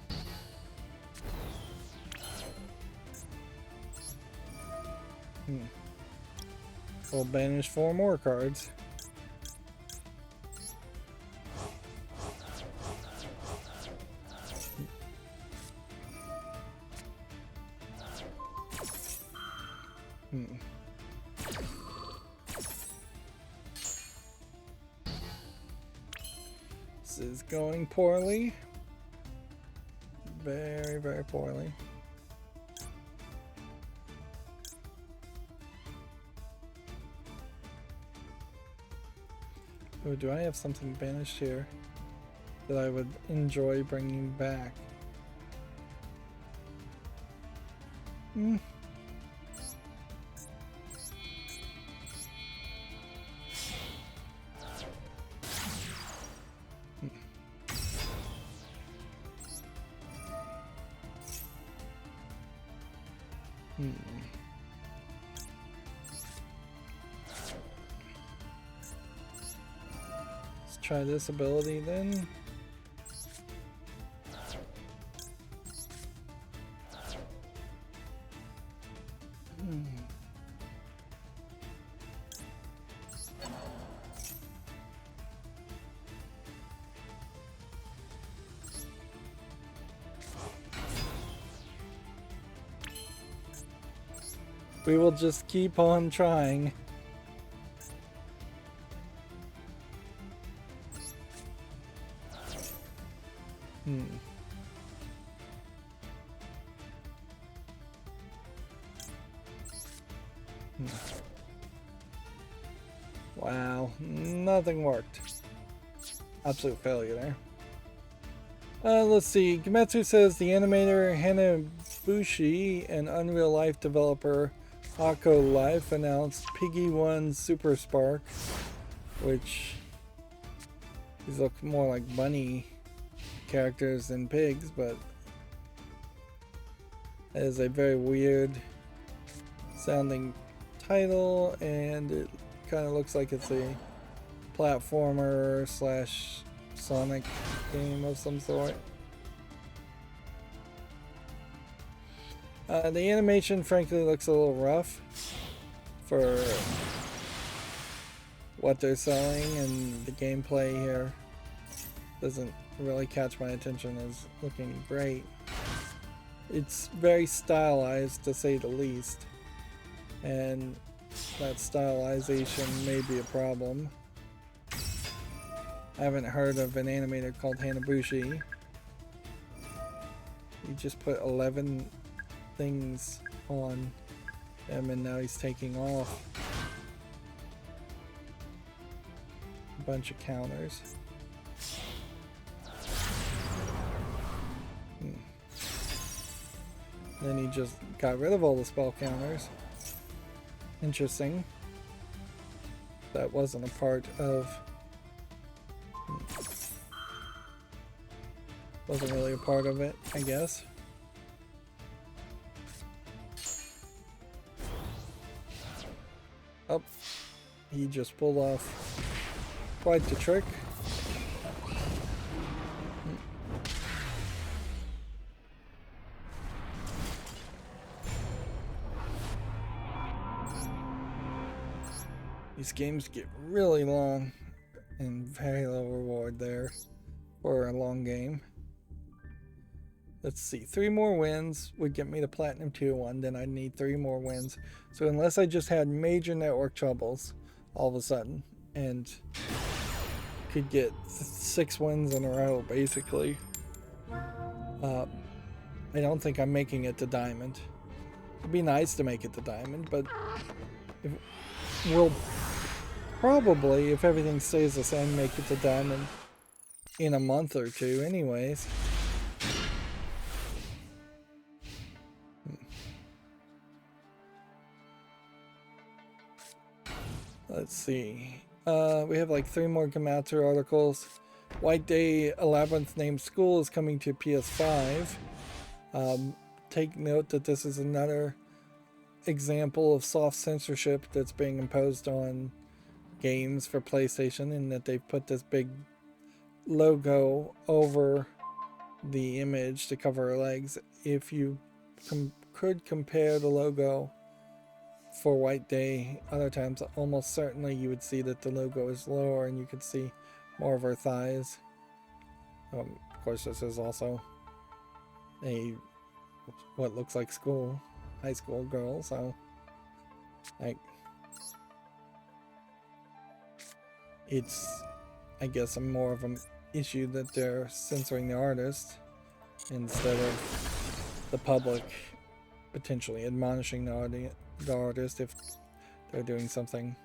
Hmm. We'll banish 4 more cards. Hmm. This is going poorly. Very, very poorly. Oh, do I have something banished here that I would enjoy bringing back? Hmm. Hmm. Let's try this ability then. Hmm. We will just keep on trying. Hmm. Hmm. Wow, nothing worked. Absolute failure there. Let's see. Gemetsu says the animator Hanabushi and Unreal Life developer Ako Life announced Piggy 1 Super Spark, which these look more like bunny characters than pigs, but it is a very weird sounding title, and it kind of looks like it's a platformer slash Sonic game of some sort. The animation frankly looks a little rough for what they're selling, and the gameplay here doesn't really catch my attention as looking great. It's very stylized to say the least, and that stylization may be a problem. I haven't heard of an animator called Hanabushi. He just put 11 things on him and now he's taking off a bunch of counters. Then he just got rid of all the spell counters. Interesting. That wasn't a part of... Wasn't really a part of it, I guess. Oh, he just pulled off quite the trick. These games get really long and very low reward there for a long game. Let's see, 3 more wins would get me to Platinum Tier 1, then I'd need 3 more wins. So unless I just had major network troubles all of a sudden, and could get 6 wins in a row, basically. I don't think I'm making it to Diamond. It'd be nice to make it to Diamond, but we'll probably, if everything stays the same, make it to Diamond in a month or two anyways. Let's see. We have like 3 more Gematsu articles. White Day, a Labyrinth named School is coming to PS5. Take note that this is another example of soft censorship that's being imposed on games for PlayStation, and that they've put this big logo over the image to cover her legs. If you could compare the logo for White Day other times, almost certainly you would see that the logo is lower and you could see more of her thighs. Of course, this is also a what looks like high school girl, so like it's, I guess, more of an issue that they're censoring the artist instead of the public potentially admonishing the artist if they're doing something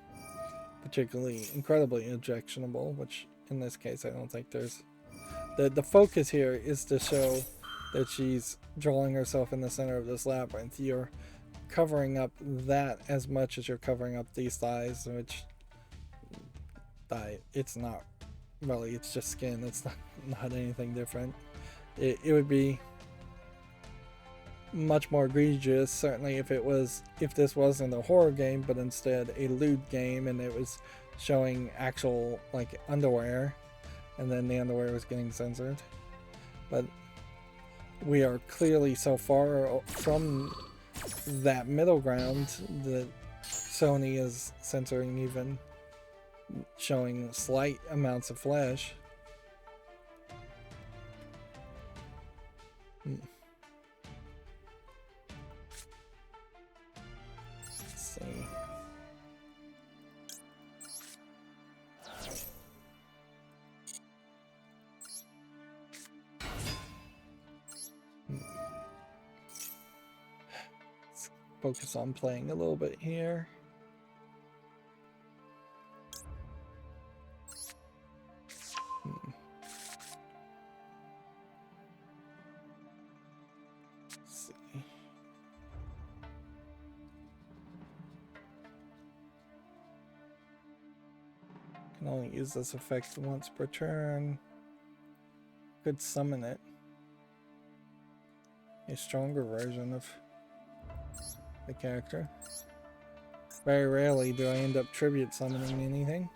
particularly incredibly objectionable, which in this case I don't think there's. The focus here is to show that she's drawing herself in the center of this labyrinth. You're covering up that as much as you're covering up these thighs, which it's not really, it's just skin. It's not anything different. It would be much more egregious, certainly, if this wasn't a horror game, but instead a lewd game, and it was showing actual like underwear, and then the underwear was getting censored. But we are clearly so far from that middle ground that Sony is censoring even showing slight amounts of flesh. Let's see. Let's focus on playing a little bit here. Can only use this effect once per turn. Could summon it. A stronger version of the character. Very rarely do I end up tribute summoning anything.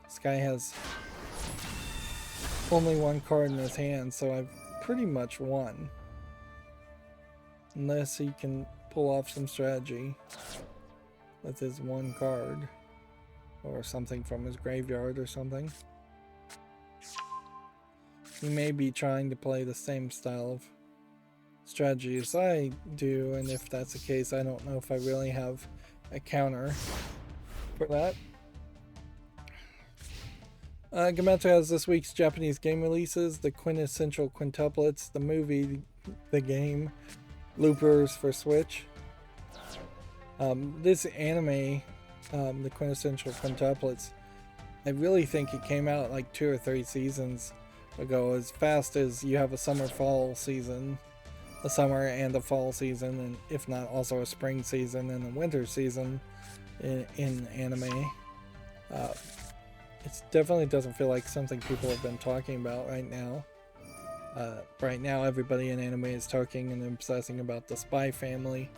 This guy has only 1 card in his hand, so I've pretty much won. Unless he can pull off some strategy with his 1 card. Or something from his graveyard or something. He may be trying to play the same style of strategy as I do, and if that's the case, I don't know if I really have a counter for that. Gematsu has this week's Japanese game releases: the Quintessential Quintuplets, the movie, the game, Loopers for Switch. This anime, the Quintessential Quintuplets, I really think it came out like 2 or 3 seasons ago, as fast as you have a summer-fall season, a summer and a fall season, and if not also a spring season and a winter season in anime. It definitely doesn't feel like something people have been talking about right now. Right now everybody in anime is talking and obsessing about the Spy Family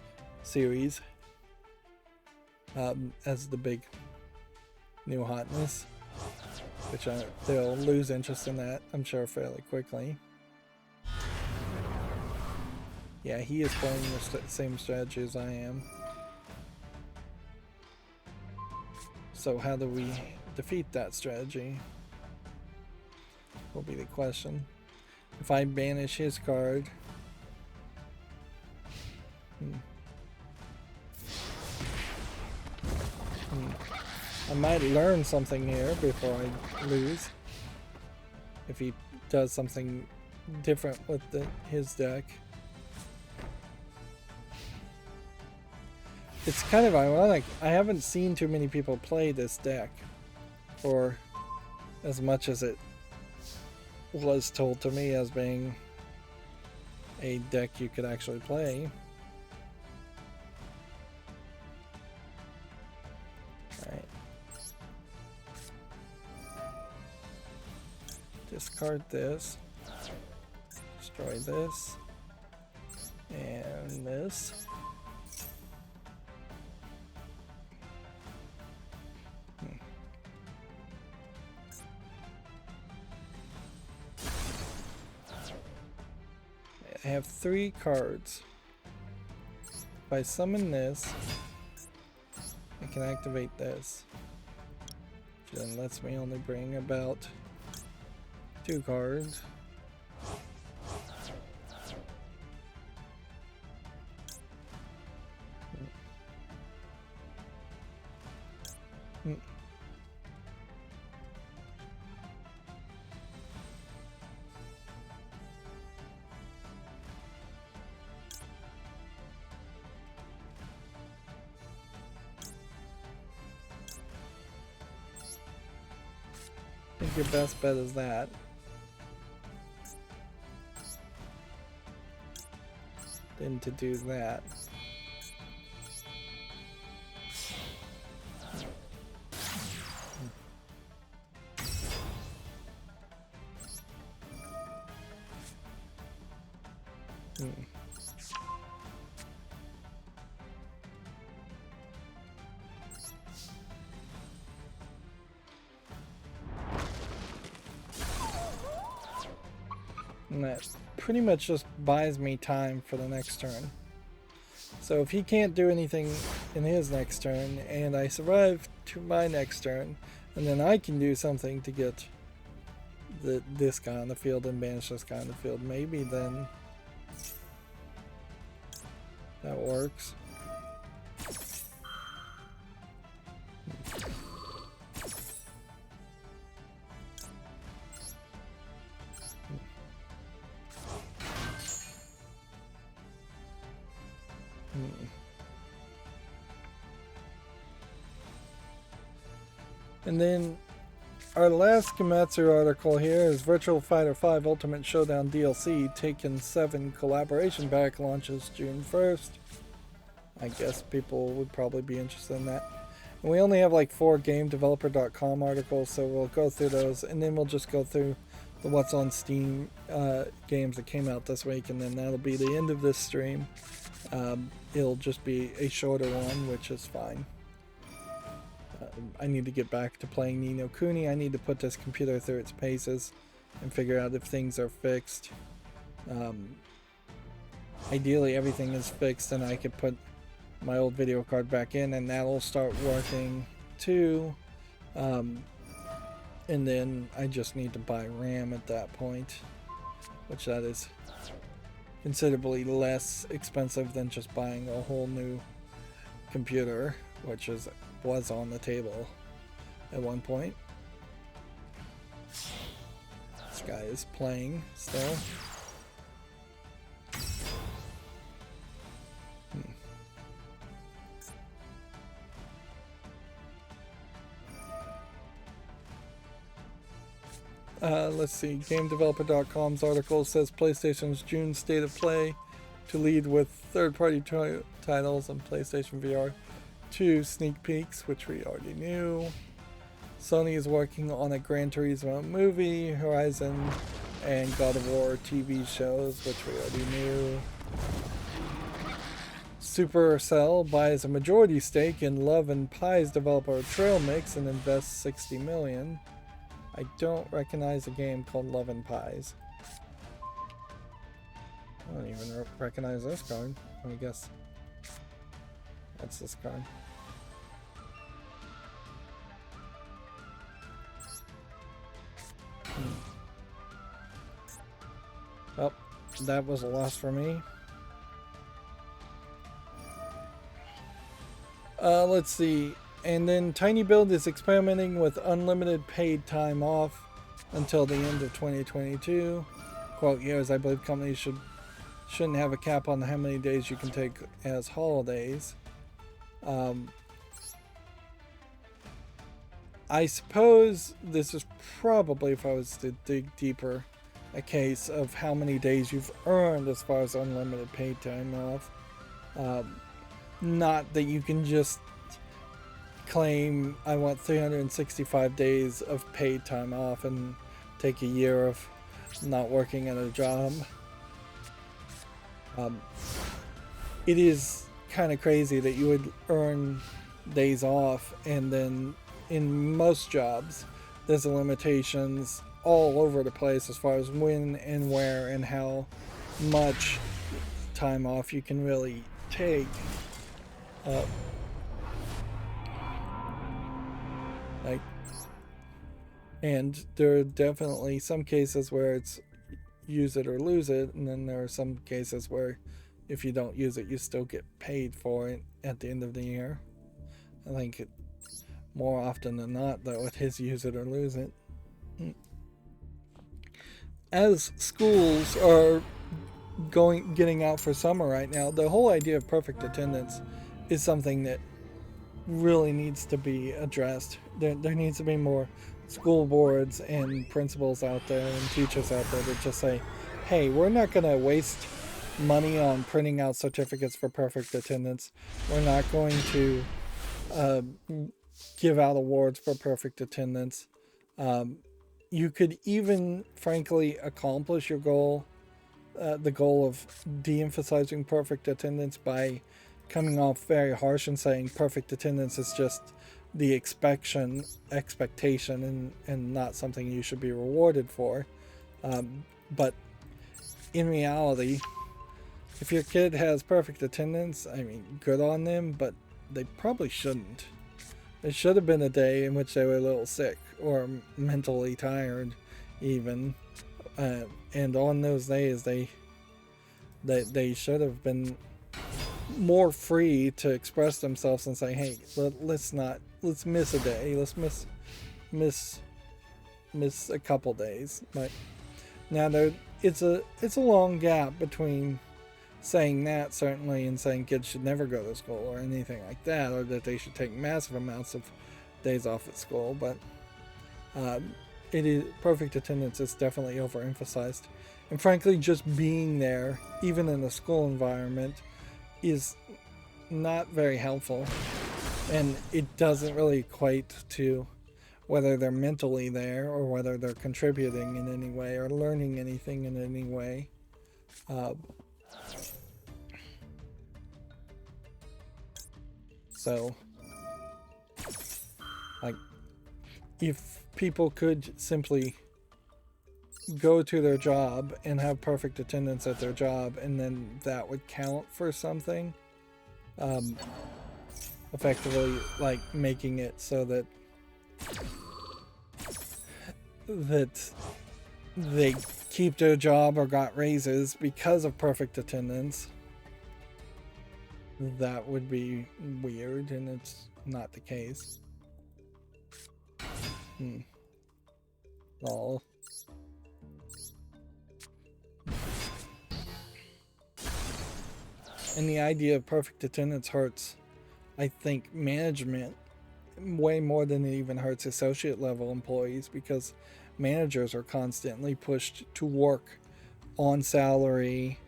series as the big new hotness, which they'll lose interest in that, I'm sure, fairly quickly. Yeah, he is playing the same strategy as I am. So how do we defeat that strategy? Will be the question. If I banish his card, I might learn something here before I lose. If he does something different with his deck. It's kind of ironic. I haven't seen too many people play this deck. Or as much as it was told to me as being a deck you could actually play. Alright. Discard this. Destroy this. And this. I have 3 cards. If I summon this, I can activate this. Which then lets me only bring about 2 cards. I think your best bet is that. Then to do that. And that pretty much just buys me time for the next turn. So if he can't do anything in his next turn, and I survive to my next turn, and then I can do something to get this guy on the field and banish this guy on the field, maybe then that works. And then our last Kimetsu article here is Virtual Fighter 5 Ultimate Showdown DLC Taken 7 collaboration pack launches June 1st. I guess people would probably be interested in that. And we only have like 4 GameDeveloper.com articles, so we'll go through those, and then we'll just go through the What's on Steam games that came out this week, and then that'll be the end of this stream. It'll just be a shorter one, which is fine. I need to get back to playing Ni no Kuni. I need to put this computer through its paces and figure out if things are fixed. Ideally everything is fixed and I could put my old video card back in and that'll start working too. And then I just need to buy RAM at that point, which that is considerably less expensive than just buying a whole new computer, which was on the table at one point. This guy is playing still. Let's see, GameDeveloper.com's article says PlayStation's June State of Play to lead with third-party titles on PlayStation VR 2 sneak peeks, which we already knew. Sony is working on a Gran Turismo movie, Horizon, and God of War TV shows, which we already knew. Supercell buys a majority stake in Love and Pies developer Trail Mix and invests $60 million. I don't recognize a game called Love and Pies. I don't even recognize this card. I guess that's this card. Oh, that was a loss for me. Let's see. And then Tiny Build is experimenting with unlimited paid time off until the end of 2022. Quote years, I believe companies shouldn't have a cap on how many days you can take as holidays. I suppose this is probably, if I was to dig deeper, a case of how many days you've earned as far as unlimited paid time off. Not that you can just claim I want 365 days of paid time off and take a year of not working at a job. It is kind of crazy that you would earn days off, and then in most jobs there's limitations all over the place as far as when and where and how much time off you can really take. And there are definitely some cases where it's use it or lose it, and then there are some cases where if you don't use it, you still get paid for it at the end of the year. I think more often than not, though, it is use it or lose it. As schools are getting out for summer right now, the whole idea of perfect attendance is something that really needs to be addressed. There needs to be more school boards and principals out there and teachers out there that just say, hey, we're not going to waste money on printing out certificates for perfect attendance. We're not going to give out awards for perfect attendance. You could even, frankly, accomplish your goal, the goal of de-emphasizing perfect attendance by coming off very harsh and saying perfect attendance is just the expectation and not something you should be rewarded for. But in reality, if your kid has perfect attendance, I mean, good on them, but they probably shouldn't. It should have been a day in which they were a little sick or mentally tired even. And on those days, they should have been more free to express themselves and say, hey, let's miss a day. Let's miss a couple days. But now it's a long gap between saying that, certainly, and saying kids should never go to school or anything like that, or that they should take massive amounts of days off at school. But perfect attendance is definitely overemphasized. And frankly, just being there, even in a school environment, is not very helpful. And it doesn't really equate to whether they're mentally there or whether they're contributing in any way or learning anything in any way. So, like, if people could simply go to their job and have perfect attendance at their job, and then that would count for something, effectively, like, making it so that they keep their job or got raises because of perfect attendance, that would be weird, and it's not the case. Lol. And the idea of perfect attendance hurts, I think, management way more than it even hurts associate level employees, because managers are constantly pushed to work on salary,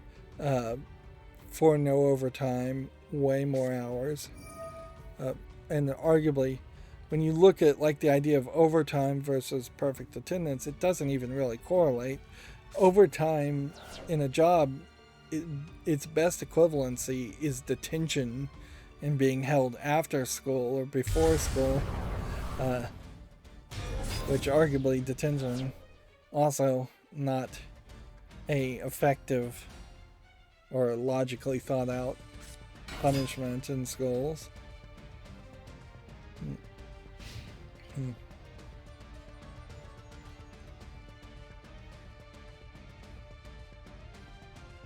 for no overtime, way more hours. And arguably, when you look at like the idea of overtime versus perfect attendance, it doesn't even really correlate. Overtime in a job, its best equivalency is detention and being held after school or before school, which arguably detention also not a effective or logically thought out punishment in schools.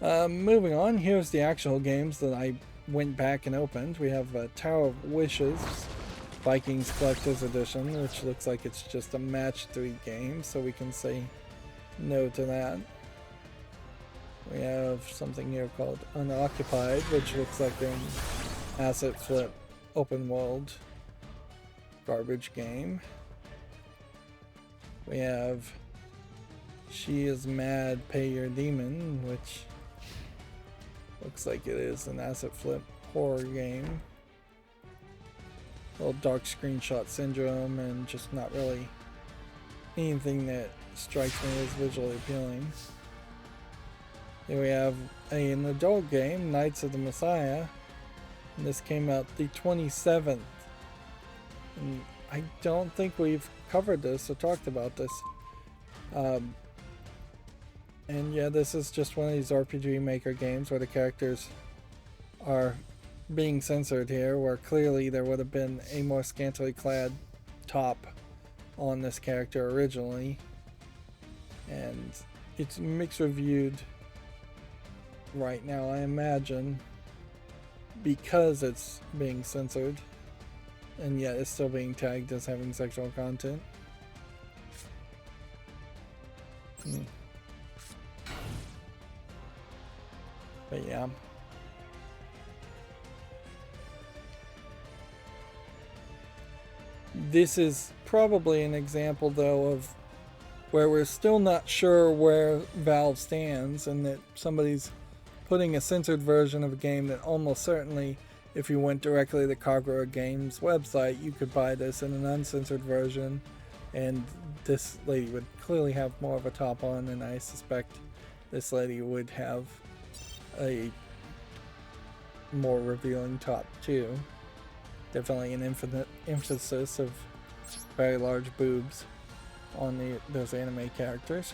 Moving on, here's the actual games that I went back and opened. We have Tower of Wishes, Vikings Collector's Edition, which looks like it's just a match 3 game, so we can say no to that. We have something here called Unoccupied, which looks like an asset flip open world garbage game. We have She Is Mad, Pay Your Demon, which looks like it is an asset flip horror game. A little dark screenshot syndrome and just not really anything that strikes me as visually appealing. Here we have an adult game, Knights of the Messiah. And this came out the 27th. And I don't think we've covered this or talked about this. And yeah, this is just one of these RPG Maker games where the characters are being censored here, where clearly there would have been a more scantily clad top on this character originally. And it's mixed reviewed right now, I imagine, because it's being censored, and yet it's still being tagged as having sexual content. But yeah. This is probably an example, though, of where we're still not sure where Valve stands, and that somebody's putting a censored version of a game that almost certainly, if you went directly to the Kagura Games website, you could buy this in an uncensored version, and this lady would clearly have more of a top on, and I suspect this lady would have a more revealing top too. Definitely an infinite emphasis of very large boobs on those anime characters.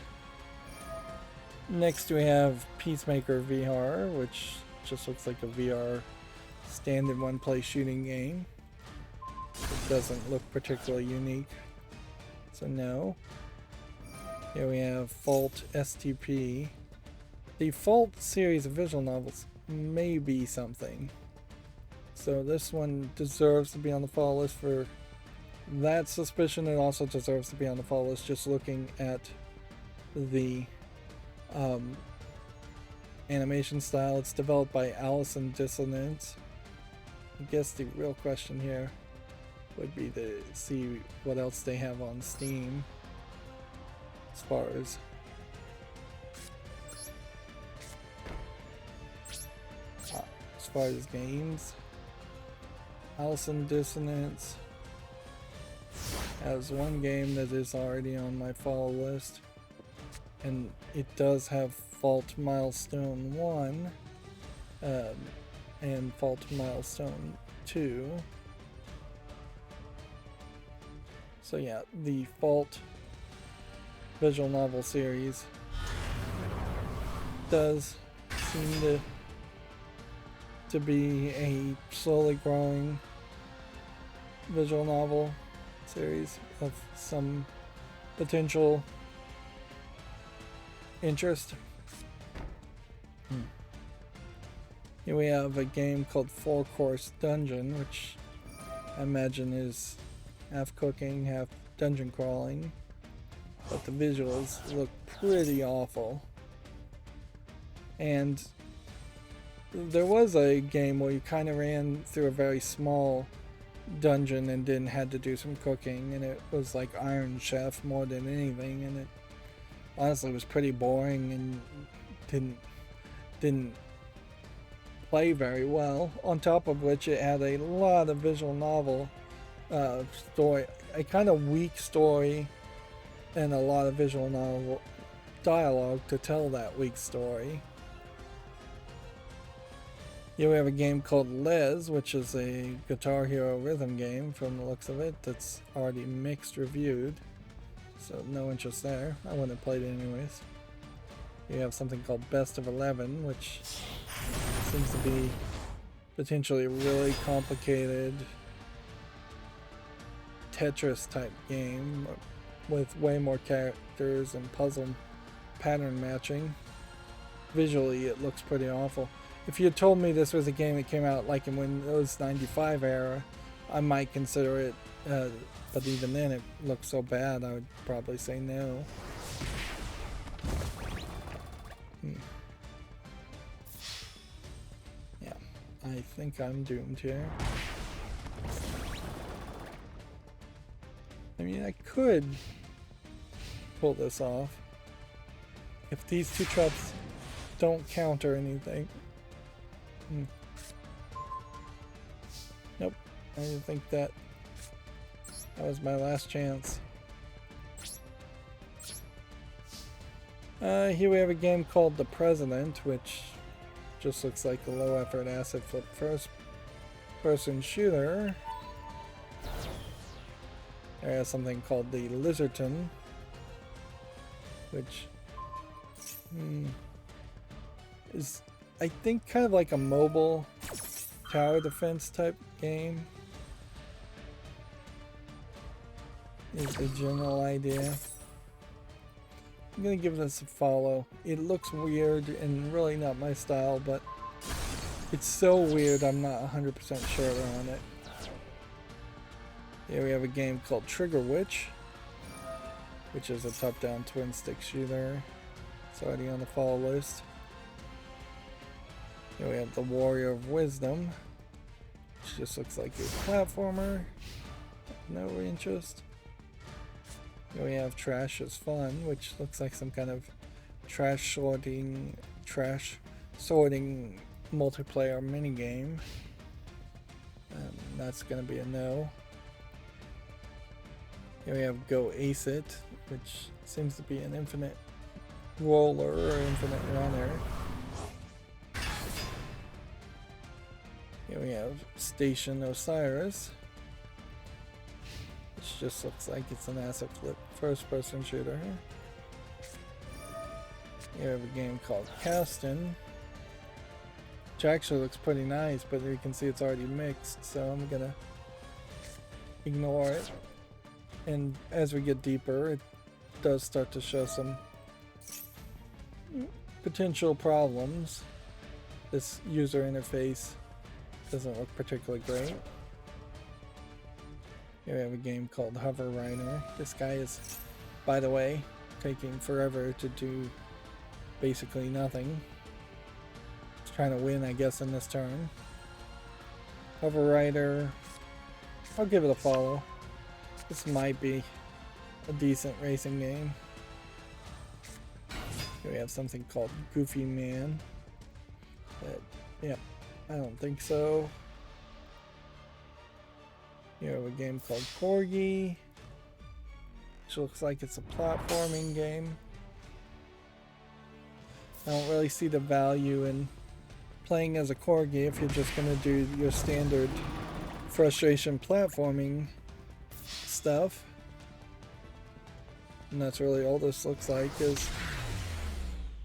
Next we have Peacemaker VR, which just looks like a VR standard one-play shooting game. It doesn't look particularly unique, so no. Here we have Fault STP. The Fault series of visual novels may be something. So this one deserves to be on the fall list for that suspicion. It also deserves to be on the fall list just looking at the animation style. It's developed by Alice in Dissonance. I guess the real question here would be to see what else they have on Steam as far as games. Alice in Dissonance has one game that is already on my fall list, and it does have Fault Milestone 1 and Fault Milestone 2. So yeah, the Fault visual novel series does seem to be a slowly growing visual novel series of some potential interest. Here we have a game called 4-Course Dungeon, which I imagine is half cooking, half dungeon crawling, but the visuals look pretty awful. And there was a game where you kind of ran through a very small dungeon and then had to do some cooking, and it was like Iron Chef more than anything, and it honestly was pretty boring and didn't play very well. On top of which, it had a lot of visual novel story, a kind of weak story, and a lot of visual novel dialogue to tell that weak story. Here we have a game called Les, which is a Guitar Hero rhythm game from the looks of it that's already mixed reviewed, so no interest there. I wouldn't have played it anyways. You have something called Best of 11, which seems to be potentially a really complicated Tetris type game with way more characters and puzzle pattern matching. Visually it looks pretty awful. If you had told me this was a game that came out like in Windows 95 era, I might consider it, but even then it looks so bad I would probably say no. Yeah, I think I'm doomed here. I mean, I could pull this off if these two traps don't counter anything. Nope, I didn't think that was my last chance. Here we have a game called The President, which just looks like a low effort asset flip first person shooter. There is something called the Lizardton, which is, I think, kind of like a mobile tower defense type game. Is the general idea. I'm gonna give this a follow. It looks weird and really not my style, but it's so weird I'm not 100% sure on it. Here we have a game called Trigger Witch, which is a top-down twin-stick shooter. It's already on the follow list. Here we have The Warrior of Wisdom, which just looks like a platformer. No interest. Here we have Trash is Fun, which looks like some kind of trash sorting multiplayer minigame. That's going to be a no. Here we have Go Ace It, which seems to be an infinite roller or infinite runner. Here we have Station Osiris, which just looks like it's an asset flip first person shooter. Here we have a game called Caston, which actually looks pretty nice, but you can see it's already mixed, so I'm gonna ignore it. And as we get deeper, it does start to show some potential problems. This user interface doesn't look particularly great. Here we have a game called Hover Rider. This guy is, by the way, taking forever to do basically nothing. He's trying to win, I guess, in this turn. Hover Rider, I'll give it a follow. This might be a decent racing game. Here we have something called Goofy Man. But, yeah, I don't think so. Here we have a game called Corgi, which looks like it's a platforming game. I don't really see the value in playing as a Corgi if you're just going to do your standard frustration platforming stuff. And that's really all this looks like, is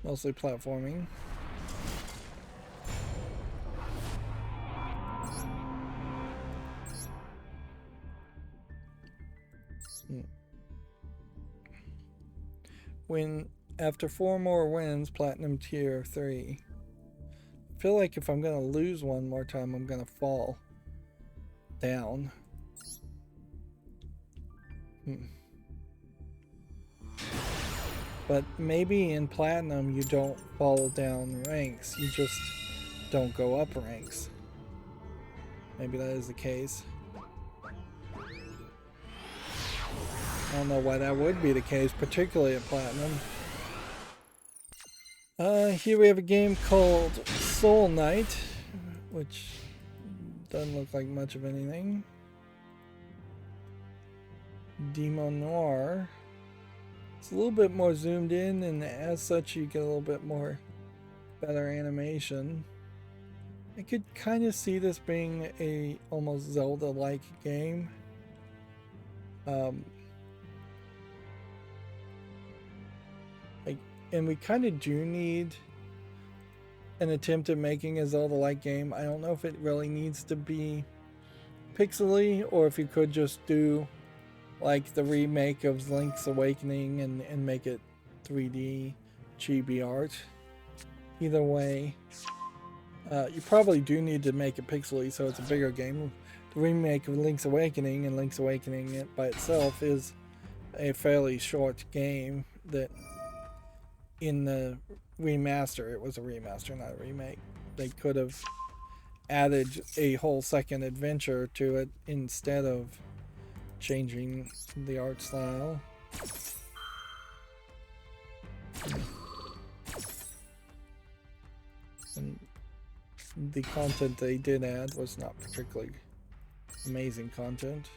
mostly platforming. When after 4 more wins, Platinum Tier 3. I feel like if I'm gonna lose one more time, I'm gonna fall down. But maybe in Platinum you don't fall down ranks, you just don't go up ranks. Maybe that is the case. I don't know why that would be the case, particularly at Platinum. Here we have a game called Soul Knight, which doesn't look like much of anything. Demo Noir. It's a little bit more zoomed in, and as such you get a little bit more better animation. I could kind of see this being a almost Zelda-like game. And we kind of do need an attempt at making a Zelda-like game. I don't know if it really needs to be pixely, or if you could just do like the remake of Link's Awakening and make it 3D chibi art. Either way, You probably do need to make it pixely so it's a bigger game. The remake of Link's Awakening and Link's Awakening it by itself is a fairly short game that in the remaster, it was a remaster, not a remake. They could have added a whole second adventure to it instead of changing the art style. And the content they did add was not particularly amazing content.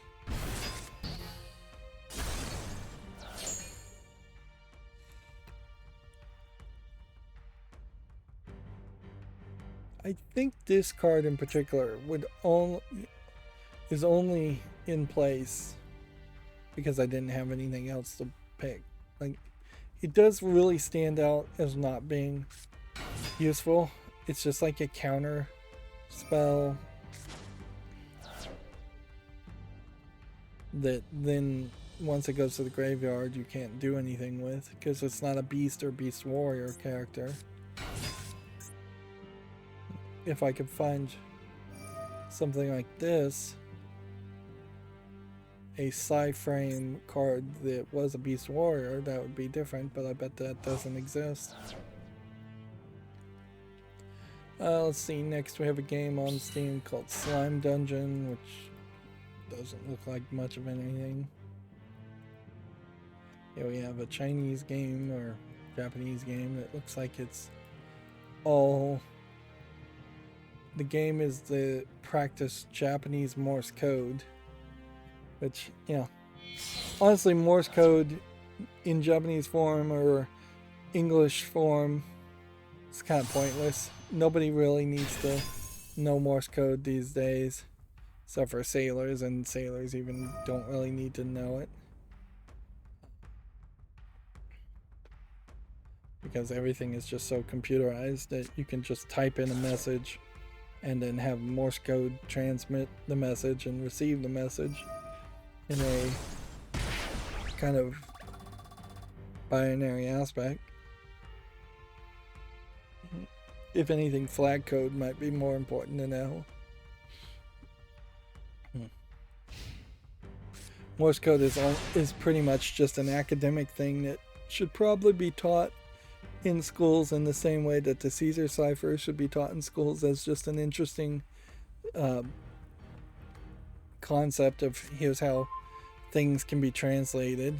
I think this card in particular is only in place because I didn't have anything else to pick. Like, it does really stand out as not being useful. It's just like a counter spell that then once it goes to the graveyard you can't do anything with because it's not a beast or beast warrior character. If I could find something like this, a Psy-Frame card that was a beast warrior, that would be different, but I bet that doesn't exist. Let's see, next we have a game on Steam called Slime Dungeon, which doesn't look like much of anything. Here we have a Chinese game or Japanese game that looks like it's all... The game is the practice Japanese Morse code, which, you know, honestly, Morse code in Japanese form or English form is kind of pointless. Nobody really needs to know Morse code these days, except for sailors, and sailors even don't really need to know it. Because everything is just so computerized that you can just type in a message and then have Morse code transmit the message and receive the message in a kind of binary aspect. If anything, flag code might be more important to know. Morse code is pretty much just an academic thing that should probably be taught in schools in the same way that the Caesar cipher should be taught in schools as just an interesting concept of here's how things can be translated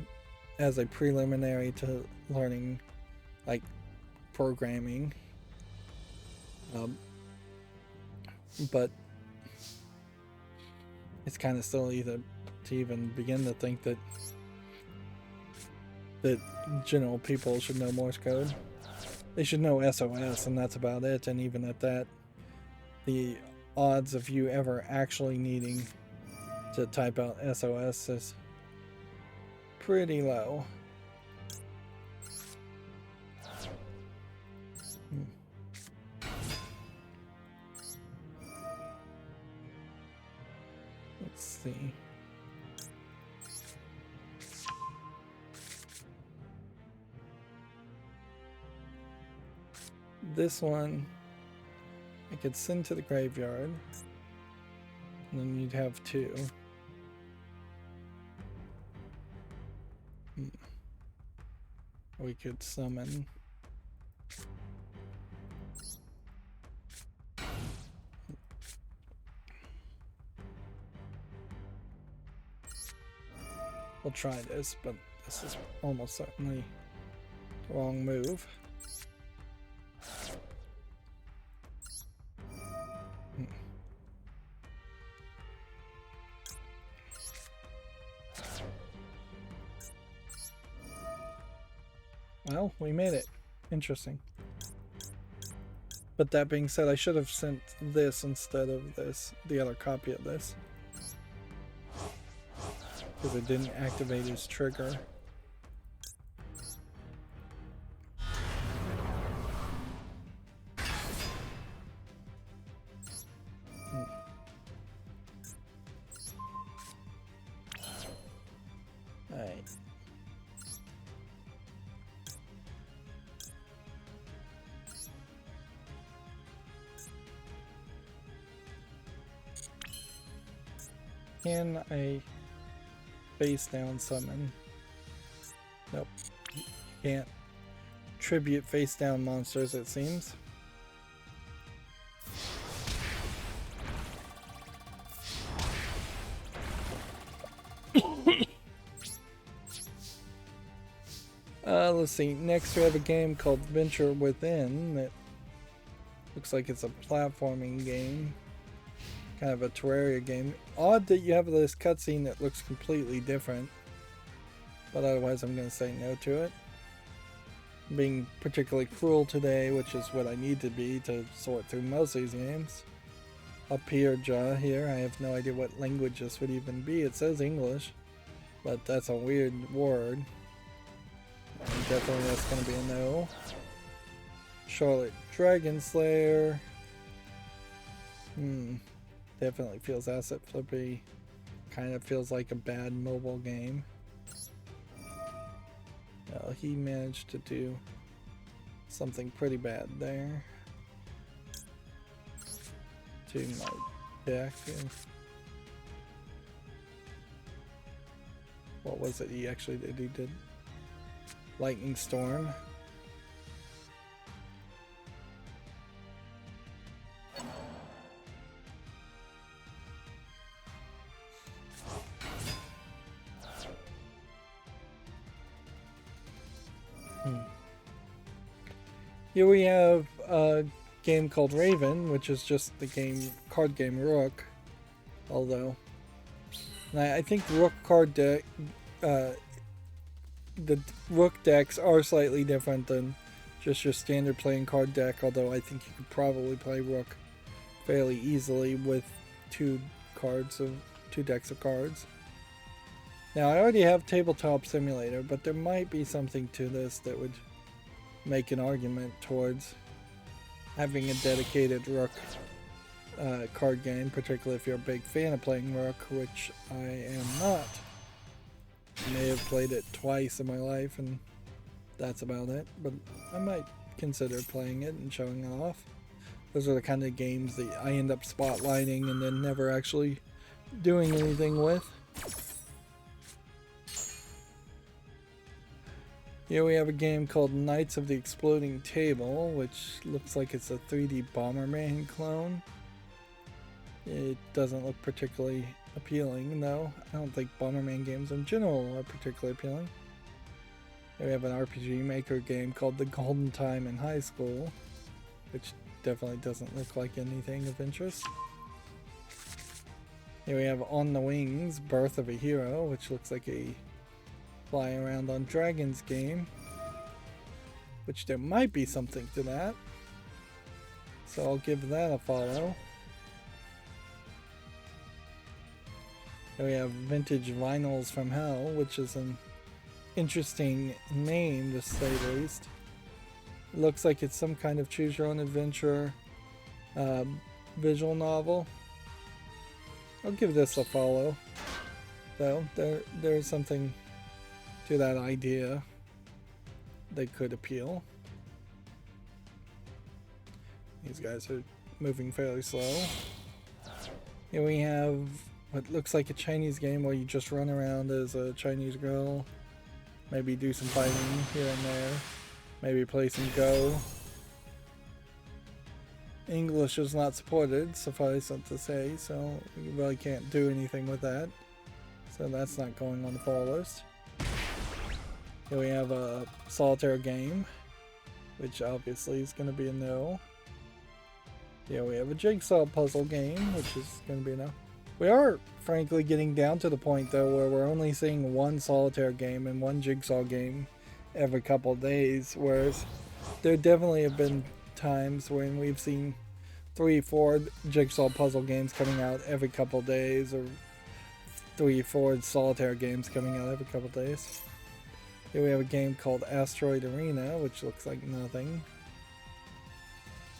as a preliminary to learning like programming. But it's kind of silly to even begin to think that general people should know Morse code. They should know SOS, and that's about it. And even at that, the odds of you ever actually needing to type out SOS is pretty low. Let's see. This one I could send to the graveyard, and then you'd have two. We could summon. We'll try this, but this is almost certainly the wrong move. Well, we made it. Interesting. But that being said, I should have sent this instead of this, the other copy of this. Because it didn't activate his trigger. Alright. Can I face down summon? Nope. Can't tribute face down monsters, it seems. Let's see. Next we have a game called Venture Within that looks like it's a platforming game. Kind of a Terraria game. Odd that you have this cutscene that looks completely different. But otherwise I'm going to say no to it. I'm being particularly cruel today, which is what I need to be to sort through most of these games. Up here, here, I have no idea what language this would even be. It says English, but that's a weird word. Definitely that's going to be a no. Charlotte Dragon Slayer. Definitely feels asset flippy. Kind of feels like a bad mobile game. Well, he managed to do something pretty bad there. To my deck. What was it he actually did? He did Lightning Storm. Here we have a game called Raven, which is just the card game Rook. Although, I think Rook card deck, the Rook decks are slightly different than just your standard playing card deck. Although I think you could probably play Rook fairly easily with two decks of cards. Now I already have Tabletop Simulator, but there might be something to this that would make an argument towards having a dedicated Rook card game, particularly if you're a big fan of playing Rook, which I am not. I may have played it twice in my life and that's about it, but I might consider playing it and showing it off. Those are the kind of games that I end up spotlighting and then never actually doing anything with. Here we have a game called Knights of the Exploding Table, which looks like it's a 3D Bomberman clone. It doesn't look particularly appealing, though. I don't think Bomberman games in general are particularly appealing. Here we have an RPG Maker game called The Golden Time in High School, which definitely doesn't look like anything of interest. Here we have On the Wings, Birth of a Hero, which looks like a fly around on dragons game, which there might be something to that, so I'll give that a follow. Here we have Vintage Vinyls from Hell, which is an interesting name to say the least. It looks like it's some kind of choose your own adventure visual novel. I'll give this a follow, though. There's something to that idea that could appeal. These guys are moving fairly slow. Here we have what looks like a Chinese game where you just run around as a Chinese girl, maybe do some fighting here and there, maybe play some Go. English is not supported, suffice it to say, so you really can't do anything with that, so that's not going on the fall list. Here we have a solitaire game, which obviously is going to be a no. Here we have a jigsaw puzzle game, which is going to be a no. We are, frankly, getting down to the point, though, where we're only seeing one solitaire game and one jigsaw game every couple of days, whereas there definitely have been times when we've seen 3-4 jigsaw puzzle games coming out every couple of days, or 3-4 solitaire games coming out every couple of days. Here we have a game called Asteroid Arena, which looks like nothing.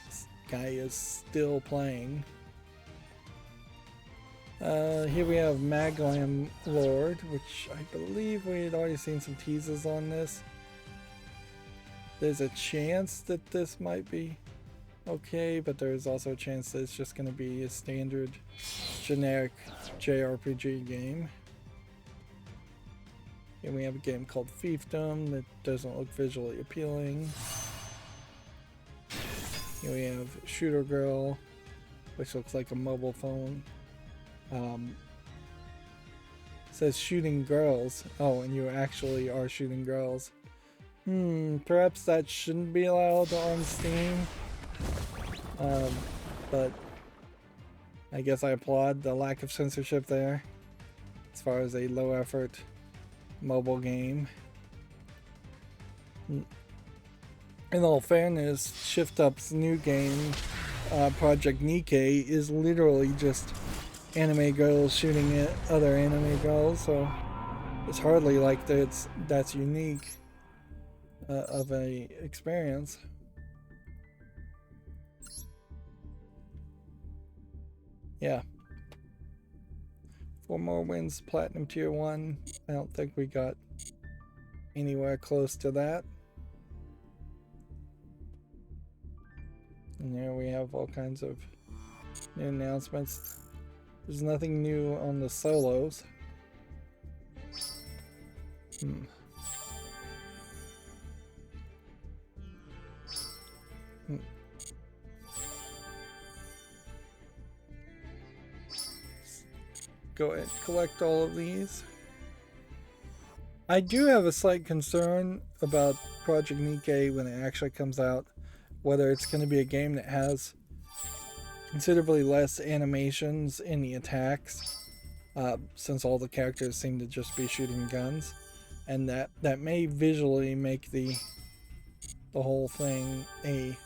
This guy is still playing. Here we have Maglam Lord, which I believe we had already seen some teases on this. There's a chance that this might be okay, but there's also a chance that it's just going to be a standard generic JRPG game. And we have a game called Fiefdom that doesn't look visually appealing. Here we have Shooter Girl, which looks like a mobile phone. Says shooting girls. Oh, and you actually are shooting girls. Perhaps that shouldn't be allowed on Steam. But I guess I applaud the lack of censorship there as far as a low effort mobile game. In all fairness, Shift Up's new game, Project Nikkei, is literally just anime girls shooting at other anime girls, so it's hardly like that's unique of a experience. Yeah. 4 more wins, Platinum Tier 1. I don't think we got anywhere close to that. And here we have all kinds of new announcements. There's nothing new on the solos. Go ahead, collect all of these. I do have a slight concern about Project Nikkei when it actually comes out, whether it's going to be a game that has considerably less animations in the attacks, since all the characters seem to just be shooting guns, and that may visually make the whole thing a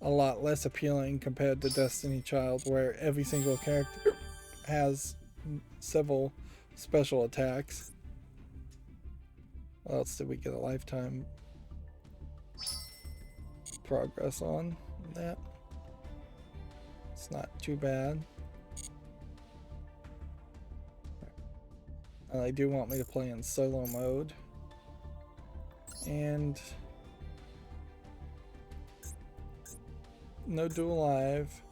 lot less appealing compared to Destiny Child, where every single character has several special attacks. What else did we get a lifetime progress on that? It's not too bad. They do want me to play in solo mode. And no Duel Live,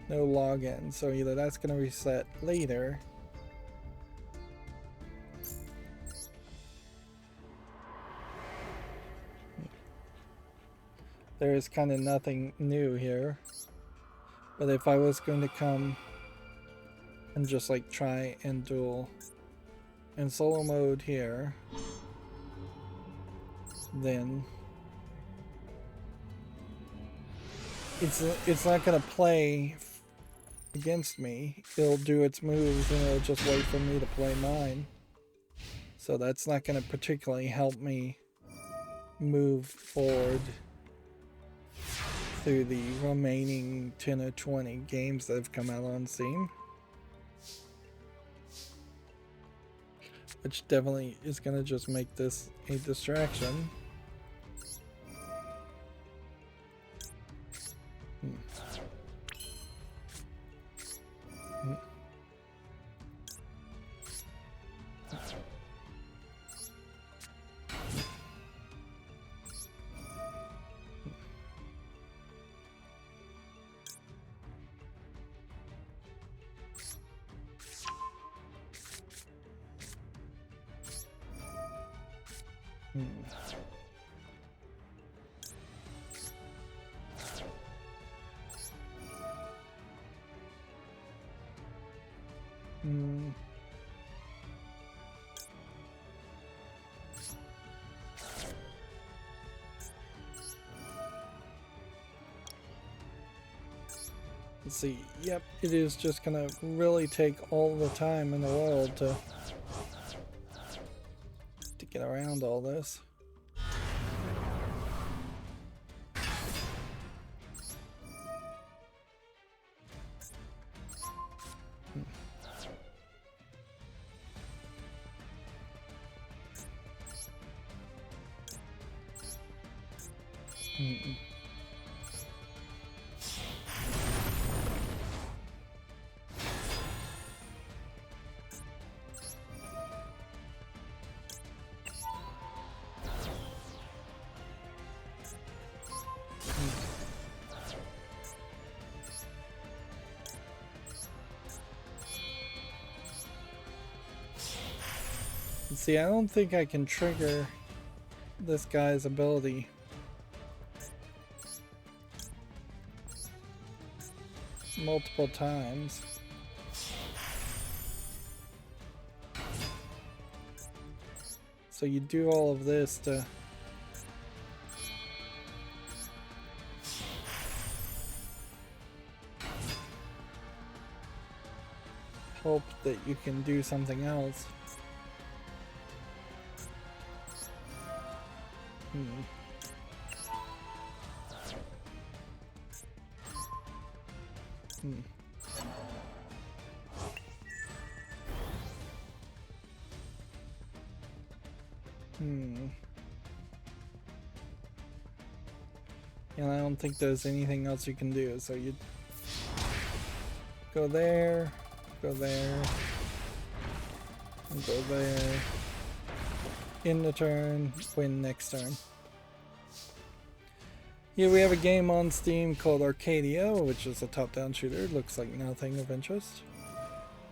no login, so either that's going to reset later. There is kind of nothing new here, but if I was going to come and just like try and duel in solo mode here, then it's not going to play against me. It'll do its moves and it'll just wait for me to play mine. So that's not going to particularly help me move forward through the remaining 10 or 20 games that have come out on Steam. Which definitely is going to just make this a distraction. Let's see. Yep, it is just gonna really take all the time in the world to get around all this. See, I don't think I can trigger this guy's ability. Multiple times. So you do all of this to hope that you can do something else. Hmm. And I don't think there's anything else you can do, so you go there, and go there, end the turn, win next turn. Here we have a game on Steam called Arcadia, which is a top-down shooter. Looks like nothing of interest.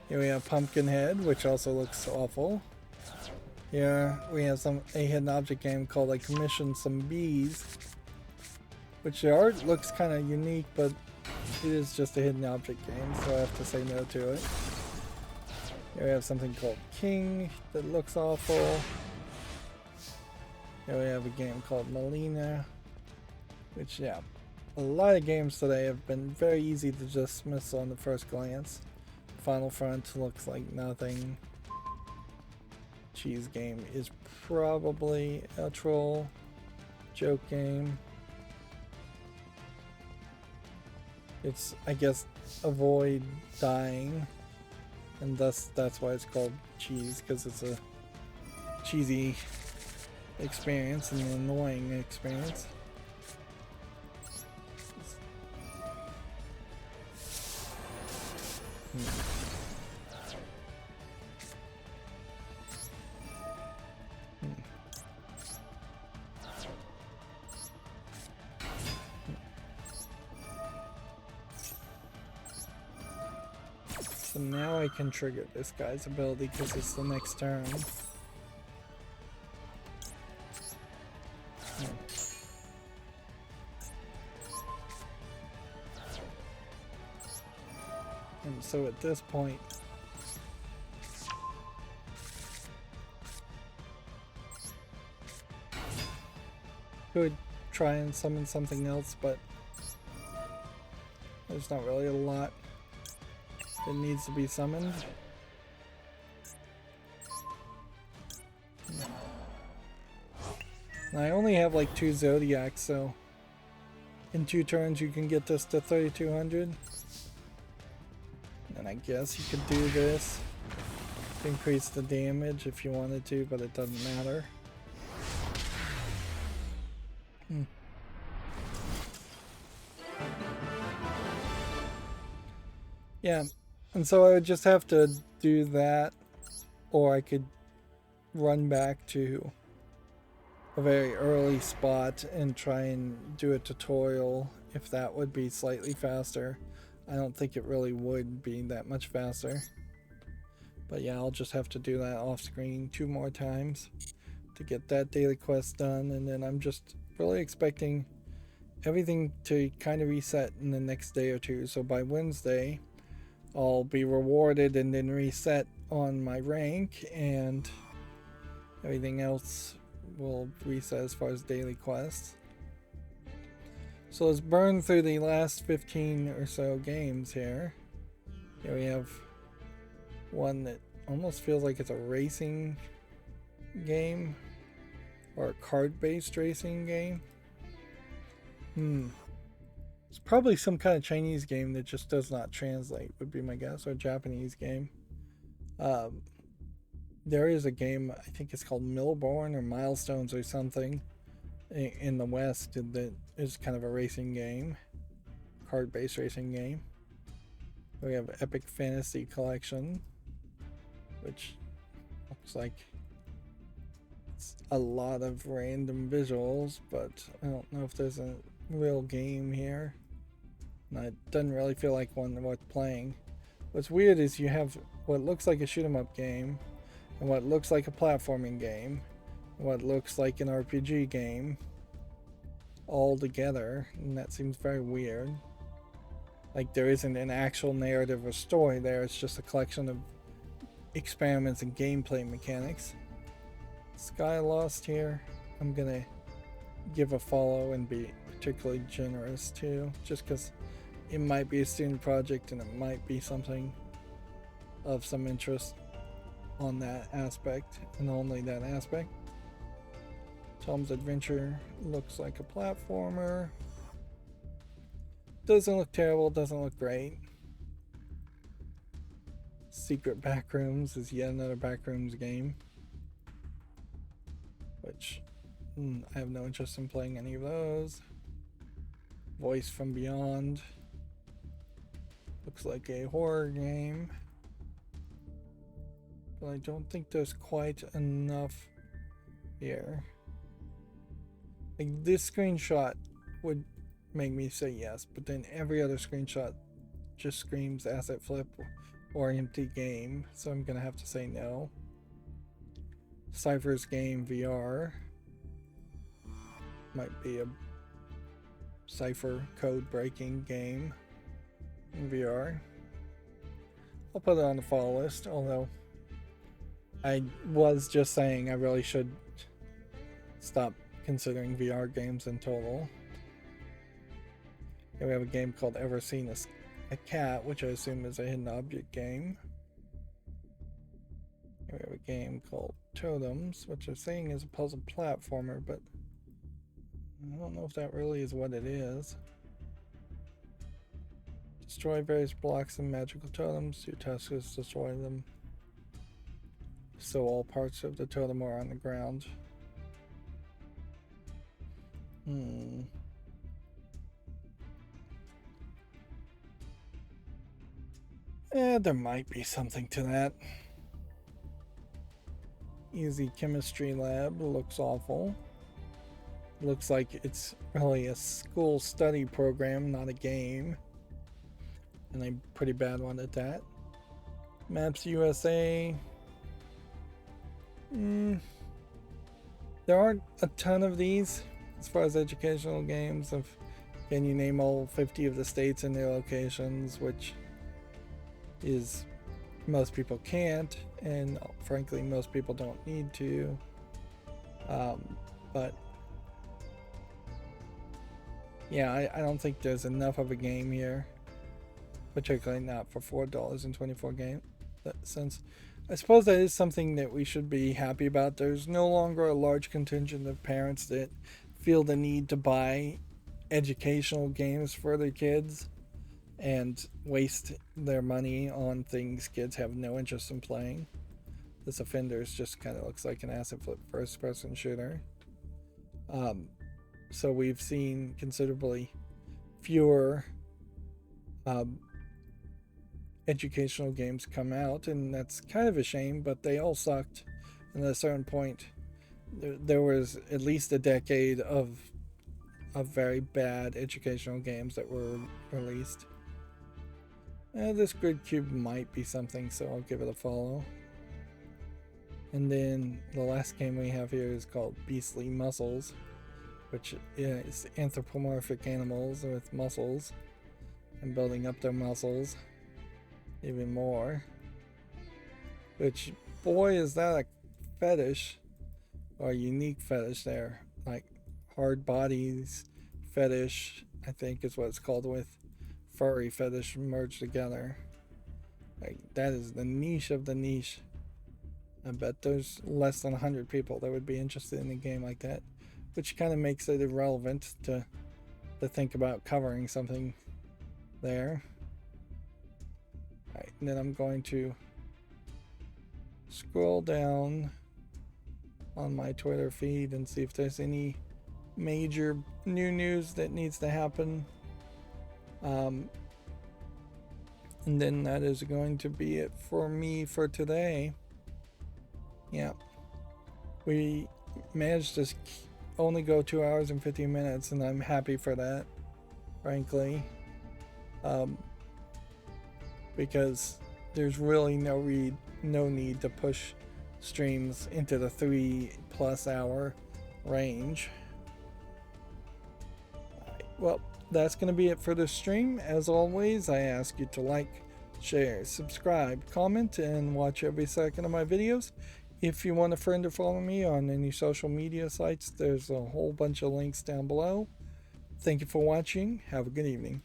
Here we have Pumpkinhead, which also looks awful. Here we have a hidden object game called I Commissioned Some Bees, which the art looks kind of unique, but it is just a hidden object game, so I have to say no to it. Here we have something called King that looks awful. Here we have a game called Melina, which, yeah, a lot of games today have been very easy to dismiss on the first glance. Final Front looks like nothing. Cheese game is probably a troll. Joke game. It's, I guess, avoid dying, and thus that's why it's called cheese, because it's a cheesy experience and an annoying experience. So now I can trigger this guy's ability because it's the next turn. And so at this point, could try and summon something else, but there's not really a lot that needs to be summoned. And I only have like 2 Zodiacs, so in 2 turns you can get this to 3200. And I guess you could do this to increase the damage if you wanted to, but it doesn't matter. Yeah, and so I would just have to do that, or I could run back to a very early spot and try and do a tutorial if that would be slightly faster. I don't think it really would be that much faster. But yeah, I'll just have to do that off screen 2 more times to get that daily quest done, and then I'm just really expecting everything to kind of reset in the next day or 2. So by Wednesday, I'll be rewarded and then reset on my rank, and everything else will reset as far as daily quests. So let's burn through the last 15 or so games here. Here we have one that almost feels like it's a racing game or a card-based racing game. It's probably some kind of Chinese game that just does not translate, would be my guess, or a Japanese game. There is a game, I think it's called Millborn or Milestones or something, in the West that is kind of a racing game, card-based racing game. We have Epic Fantasy Collection, which looks like it's a lot of random visuals, but I don't know if there's a real game here. And it doesn't really feel like one worth playing. What's weird is you have what looks like a shoot 'em up game, and what looks like a platforming game, and what looks like an RPG game, all together, and that seems very weird. Like there isn't an actual narrative or story there, it's just a collection of experiments and gameplay mechanics. Sky Lost here, I'm gonna give a follow and be particularly generous too, just because it might be a student project and it might be something of some interest on that aspect and only that aspect. Tom's Adventure looks like a platformer. Doesn't look terrible, doesn't look great. Secret Backrooms is yet another Backrooms game, which I have no interest in playing any of those. Voice from Beyond looks like a horror game, but I don't think there's quite enough here. Like this screenshot would make me say yes, but then every other screenshot just screams asset flip or empty game, so I'm gonna have to say no. Cypher's Game VR might be a cipher code breaking game in VR. I'll put it on the follow list, although I was just saying I really should stop considering VR games in total. Here we have a game called Ever Seen a Cat, which I assume is a hidden object game. Here we have a game called Totems, which I'm saying is a puzzle platformer, but I don't know if that really is what it is. Destroy various blocks and magical totems. Your task is to destroy them, so all parts of the totem are on the ground. There might be something to that. Easy Chemistry Lab looks awful. Looks like it's really a school study program, not a game. And a pretty bad one at that. Maps USA. There aren't a ton of these as far as educational games. Can you name all 50 of the states and their locations, which is most people can't, and frankly most people don't need to. But yeah, I don't think there's enough of a game here, particularly not for $4.24 cents. I suppose that is something that we should be happy about. There's no longer a large contingent of parents that feel the need to buy educational games for their kids and waste their money on things kids have no interest in playing. This Offenders just kind of looks like an asset flip first person shooter. So we've seen considerably fewer educational games come out, and that's kind of a shame, but they all sucked. And at a certain point, there was at least a decade of very bad educational games that were released. This Grid Cube might be something, so I'll give it a follow. And then the last game we have here is called Beastly Muscles, which is anthropomorphic animals with muscles and building up their muscles even more. Which, boy, is that a fetish, or a unique fetish there. Like hard bodies fetish, I think is what it's called, with furry fetish merged together. Like that is the niche of the niche. I bet there's less than 100 people that would be interested in a game like that, which kind of makes it irrelevant to think about covering something there. Alright, and then I'm going to scroll down on my Twitter feed and see if there's any major new news that needs to happen. And then that is going to be it for me for today. Yeah, we managed to only go 2 hours and 15 minutes, and I'm happy for that, frankly, because there's really no need to push streams into the 3+ hour range. Well, that's going to be it for this stream. As always, I ask you to like, share, subscribe, comment, and watch every second of my videos. If you want a friend to follow me on any social media sites, there's a whole bunch of links down below. Thank you for watching. Have a good evening.